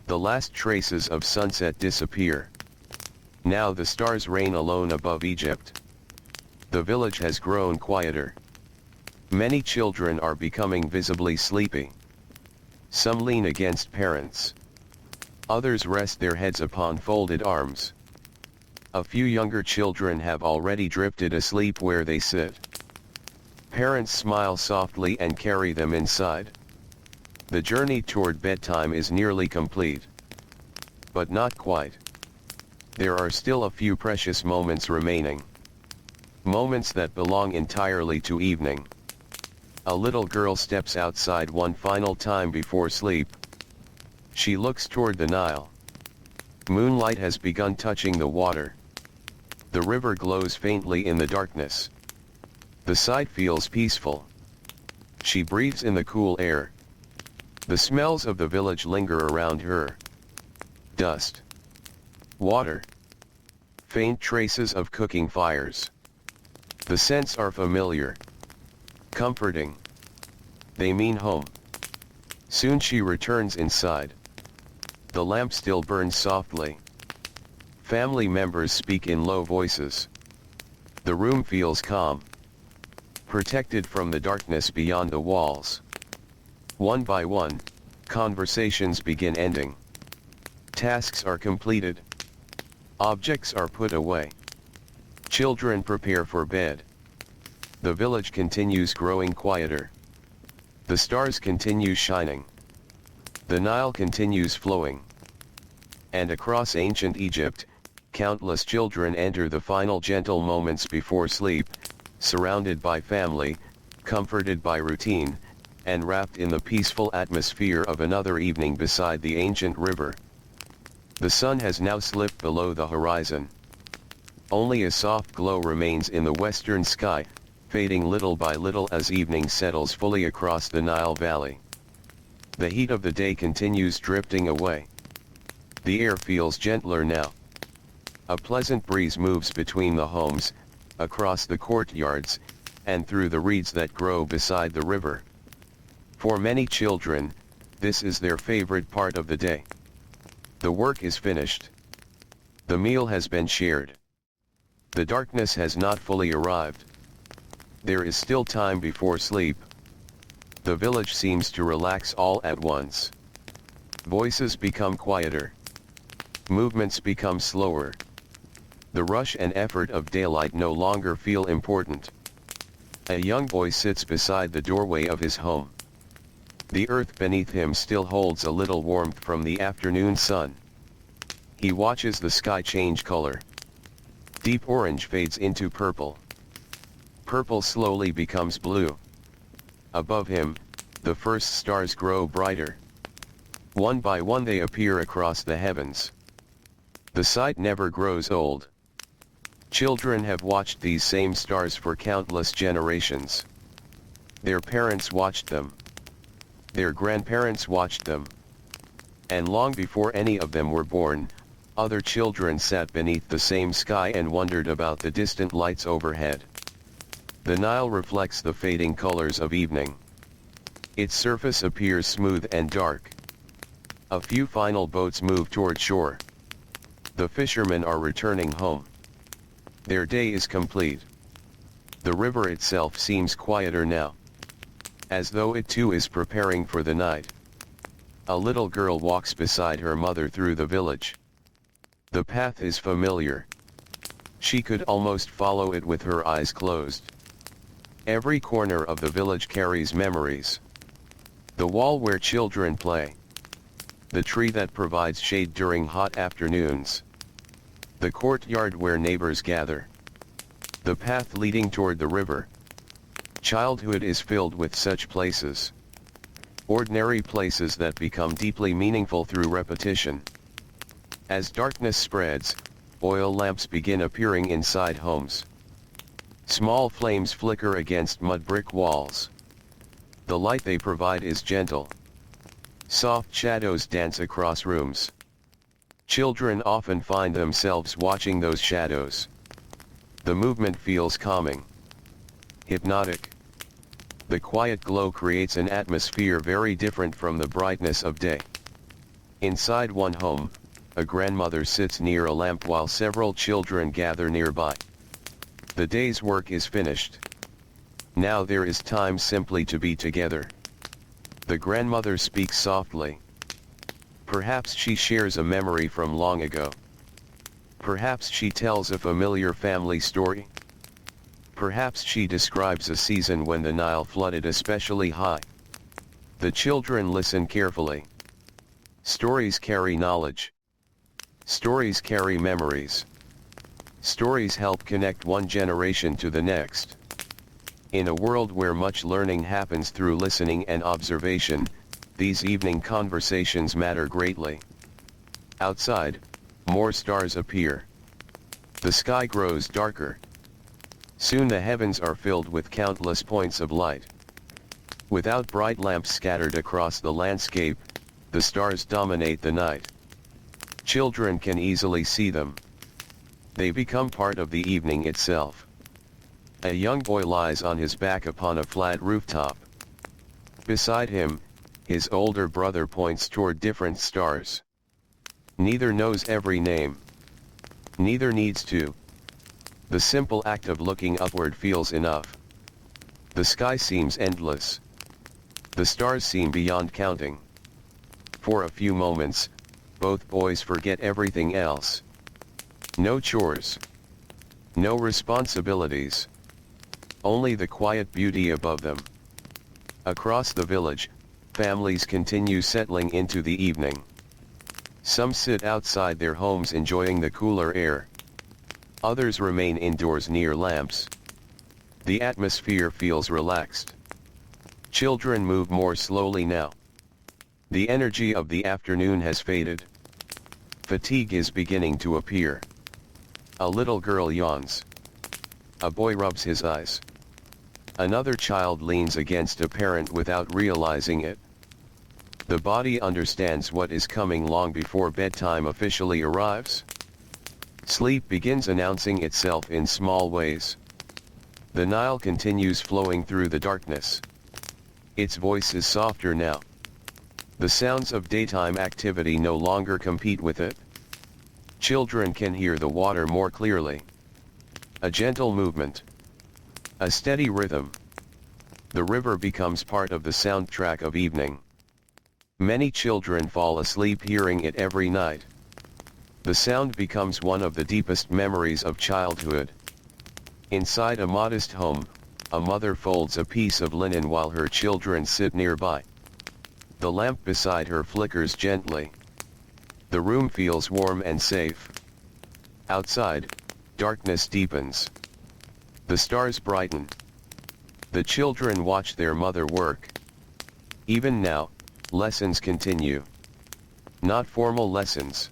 The last traces of sunset disappear. Now the stars reign alone above Egypt. The village has grown quieter. Many children are becoming visibly sleepy. Some lean against parents. Others rest their heads upon folded arms. A few younger children have already drifted asleep where they sit. Parents smile softly and carry them inside. The journey toward bedtime is nearly complete. But not quite. There are still a few precious moments remaining. Moments that belong entirely to evening. A little girl steps outside one final time before sleep. She looks toward the Nile. Moonlight has begun touching the water. The river glows faintly in the darkness. The sight feels peaceful. She breathes in the cool air. The smells of the village linger around her. Dust. Water. Faint traces of cooking fires. The scents are familiar. Comforting. They mean home. Soon she returns inside. The lamp still burns softly. Family members speak in low voices. The room feels calm. Protected from the darkness beyond the walls. One by one, conversations begin ending. Tasks are completed. Objects are put away. Children prepare for bed. The village continues growing quieter. The stars continue shining. The Nile continues flowing. And across ancient Egypt, countless children enter the final gentle moments before sleep, surrounded by family, comforted by routine, and wrapped in the peaceful atmosphere of another evening beside the ancient river. The sun has now slipped below the horizon. Only a soft glow remains in the western sky, fading little by little as evening settles fully across the Nile Valley. The heat of the day continues drifting away. The air feels gentler now. A pleasant breeze moves between the homes, across the courtyards, and through the reeds that grow beside the river. For many children, this is their favorite part of the day. The work is finished. The meal has been shared. The darkness has not fully arrived. There is still time before sleep. The village seems to relax all at once. Voices become quieter. Movements become slower. The rush and effort of daylight no longer feel important. A young boy sits beside the doorway of his home. The earth beneath him still holds a little warmth from the afternoon sun. He watches the sky change color. Deep orange fades into purple. Purple slowly becomes blue. Above him, the first stars grow brighter. One by one they appear across the heavens. The sight never grows old. Children have watched these same stars for countless generations. Their parents watched them. Their grandparents watched them. And long before any of them were born, other children sat beneath the same sky and wondered about the distant lights overhead. The Nile reflects the fading colors of evening. Its surface appears smooth and dark. A few final boats move toward shore. The fishermen are returning home. Their day is complete. The river itself seems quieter now. As though it too is preparing for the night. A little girl walks beside her mother through the village. The path is familiar. She could almost follow it with her eyes closed. Every corner of the village carries memories. The wall where children play. The tree that provides shade during hot afternoons. The courtyard where neighbors gather. The path leading toward the river. Childhood is filled with such places. Ordinary places that become deeply meaningful through repetition. As darkness spreads, oil lamps begin appearing inside homes. Small flames flicker against mud brick walls. The light they provide is gentle. Soft shadows dance across rooms. Children often find themselves watching those shadows. The movement feels calming. Hypnotic. The quiet glow creates an atmosphere very different from the brightness of day. Inside one home, a grandmother sits near a lamp while several children gather nearby. The day's work is finished. Now there is time simply to be together. The grandmother speaks softly. Perhaps she shares a memory from long ago. Perhaps she tells a familiar family story. Perhaps she describes a season when the Nile flooded especially high. The children listen carefully. Stories carry knowledge. Stories carry memories. Stories help connect one generation to the next. In a world where much learning happens through listening and observation, these evening conversations matter greatly. Outside, more stars appear. The sky grows darker. Soon the heavens are filled with countless points of light. Without bright lamps scattered across the landscape, the stars dominate the night. Children can easily see them. They become part of the evening itself. A young boy lies on his back upon a flat rooftop. Beside him, his older brother points toward different stars. Neither knows every name. Neither needs to. The simple act of looking upward feels enough. The sky seems endless. The stars seem beyond counting. For a few moments, both boys forget everything else. No chores. No responsibilities. Only the quiet beauty above them. Across the village, families continue settling into the evening. Some sit outside their homes enjoying the cooler air. Others remain indoors near lamps. The atmosphere feels relaxed. Children move more slowly now. The energy of the afternoon has faded. Fatigue is beginning to appear. A little girl yawns. A boy rubs his eyes. Another child leans against a parent without realizing it. The body understands what is coming long before bedtime officially arrives. Sleep begins announcing itself in small ways. The Nile continues flowing through the darkness. Its voice is softer now. The sounds of daytime activity no longer compete with it. Children can hear the water more clearly. A gentle movement. A steady rhythm. The river becomes part of the soundtrack of evening. Many children fall asleep hearing it every night. The sound becomes one of the deepest memories of childhood. Inside a modest home, a mother folds a piece of linen while her children sit nearby. The lamp beside her flickers gently. The room feels warm and safe. Outside, darkness deepens. The stars brighten. The children watch their mother work. Even now, lessons continue. Not formal lessons.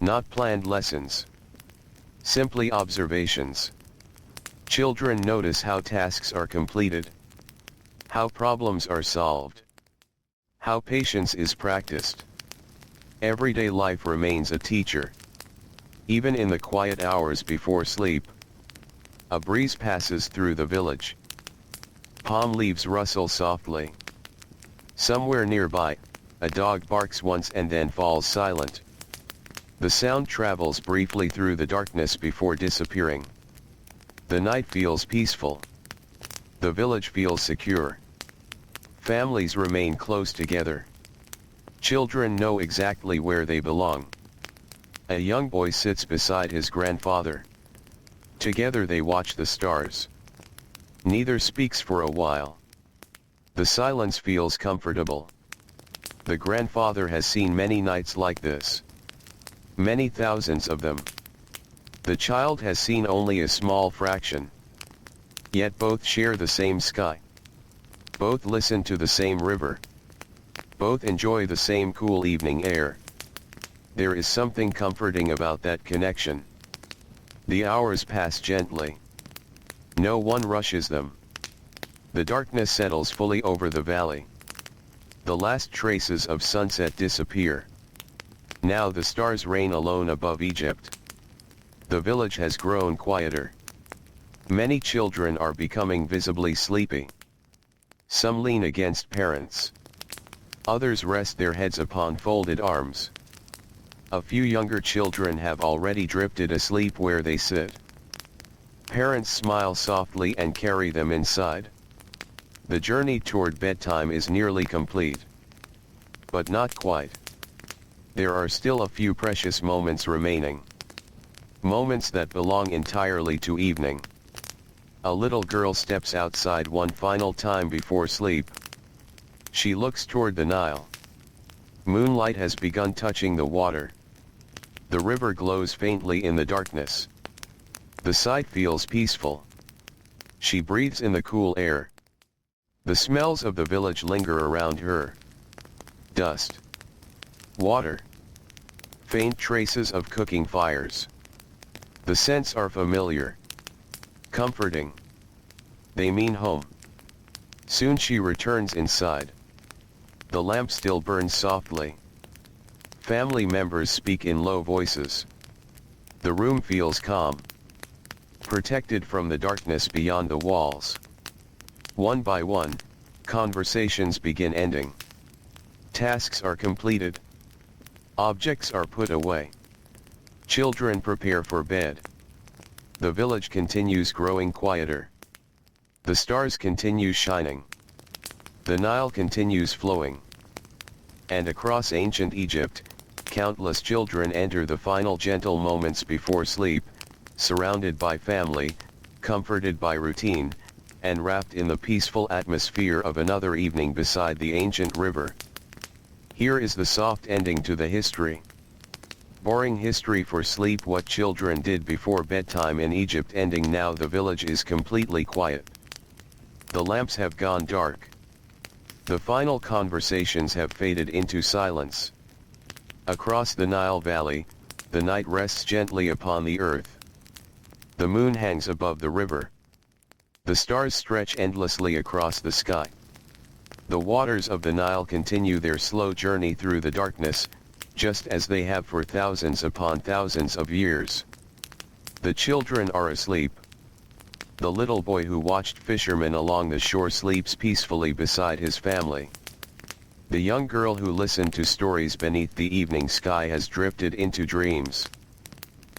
Not planned lessons. Simply observations. Children notice how tasks are completed. How problems are solved. How patience is practiced. Everyday life remains a teacher. Even in the quiet hours before sleep. A breeze passes through the village. Palm leaves rustle softly. Somewhere nearby, a dog barks once and then falls silent. The sound travels briefly through the darkness before disappearing. The night feels peaceful. The village feels secure. Families remain close together. Children know exactly where they belong. A young boy sits beside his grandfather. Together they watch the stars. Neither speaks for a while. The silence feels comfortable. The grandfather has seen many nights like this. Many thousands of them. The child has seen only a small fraction. Yet both share the same sky. Both listen to the same river. Both enjoy the same cool evening air. There is something comforting about that connection. The hours pass gently. No one rushes them. The darkness settles fully over the valley. The last traces of sunset disappear. Now the stars reign alone above Egypt. The village has grown quieter. Many children are becoming visibly sleepy. Some lean against parents. Others rest their heads upon folded arms. A few younger children have already drifted asleep where they sit. Parents smile softly and carry them inside. The journey toward bedtime is nearly complete. But not quite. There are still a few precious moments remaining. Moments that belong entirely to evening. A little girl steps outside one final time before sleep. She looks toward the Nile. Moonlight has begun touching the water. The river glows faintly in the darkness. The sight feels peaceful. She breathes in the cool air. The smells of the village linger around her. Dust. Water. Faint traces of cooking fires. The scents are familiar. Comforting. They mean home. Soon she returns inside. The lamp still burns softly. Family members speak in low voices. The room feels calm. Protected from the darkness beyond the walls. One by one, conversations begin ending. Tasks are completed. Objects are put away. Children prepare for bed. The village continues growing quieter. The stars continue shining. The Nile continues flowing. And across ancient Egypt, countless children enter the final gentle moments before sleep, surrounded by family, comforted by routine, and wrapped in the peaceful atmosphere of another evening beside the ancient river. Here is the soft ending to the history. Boring history for sleep. What children did before bedtime in Egypt ending. Now the village is completely quiet. The lamps have gone dark. The final conversations have faded into silence. Across the Nile Valley, the night rests gently upon the earth. The moon hangs above the river. The stars stretch endlessly across the sky. The waters of the Nile continue their slow journey through the darkness, just as they have for thousands upon thousands of years. The children are asleep. The little boy who watched fishermen along the shore sleeps peacefully beside his family. The young girl who listened to stories beneath the evening sky has drifted into dreams.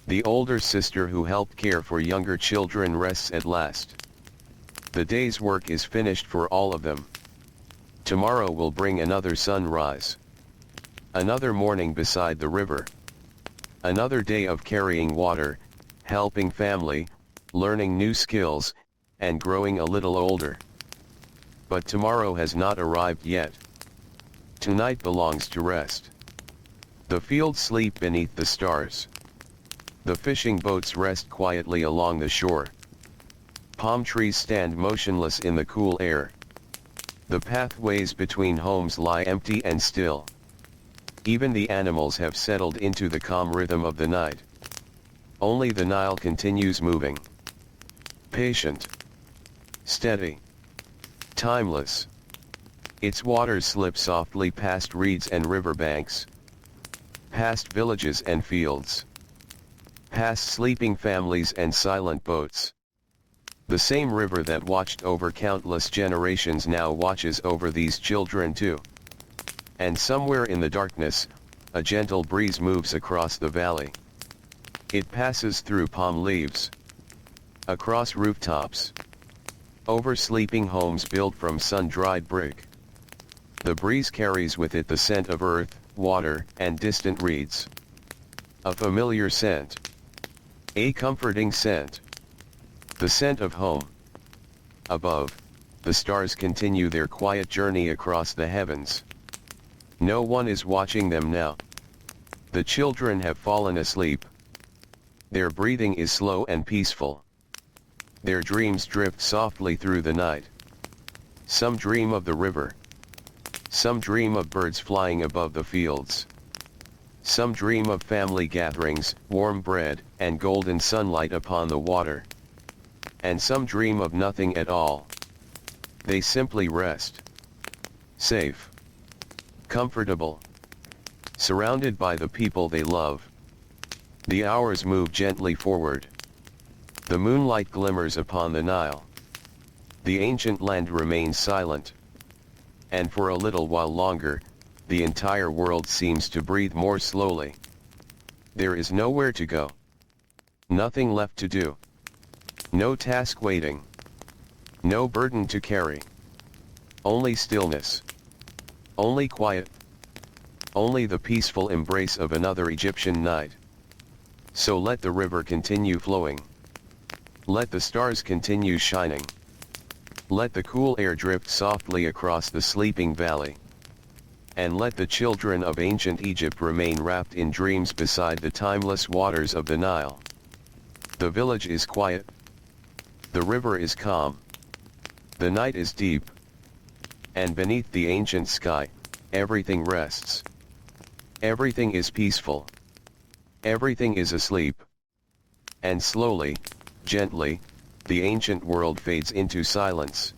The older sister who helped care for younger children rests at last. The day's work is finished for all of them. Tomorrow will bring another sunrise. Another morning beside the river. Another day of carrying water, helping family, learning new skills, and growing a little older. But tomorrow has not arrived yet. Tonight belongs to rest. The fields sleep beneath the stars. The fishing boats rest quietly along the shore. Palm trees stand motionless in the cool air. The pathways between homes lie empty and still. Even the animals have settled into the calm rhythm of the night. Only the Nile continues moving. Patient. Steady. Timeless. Its waters slip softly past reeds and riverbanks. Past villages and fields. Past sleeping families and silent boats. The same river that watched over countless generations now watches over these children too. And somewhere in the darkness, a gentle breeze moves across the valley. It passes through palm leaves. Across rooftops. Over sleeping homes built from sun-dried brick. The breeze carries with it the scent of earth, water, and distant reeds. A familiar scent. A comforting scent. The scent of home. Above, the stars continue their quiet journey across the heavens. No one is watching them now. The children have fallen asleep. Their breathing is slow and peaceful. Their dreams drift softly through the night. Some dream of the river. Some dream of birds flying above the fields. Some dream of family gatherings, warm bread, and golden sunlight upon the water. And some dream of nothing at all. They simply rest. Safe. Comfortable. Surrounded by the people they love. The hours move gently forward. The moonlight glimmers upon the Nile. The ancient land remains silent. And for a little while longer, the entire world seems to breathe more slowly. There is nowhere to go. Nothing left to do. No task waiting. No burden to carry. Only stillness. Only quiet. Only the peaceful embrace of another Egyptian night. So let the river continue flowing. Let the stars continue shining. Let the cool air drift softly across the sleeping valley. And let the children of ancient Egypt remain wrapped in dreams beside the timeless waters of the Nile. The village is quiet. The river is calm. The night is deep. And beneath the ancient sky, everything rests. Everything is peaceful. Everything is asleep. And slowly, gently, the ancient world fades into silence.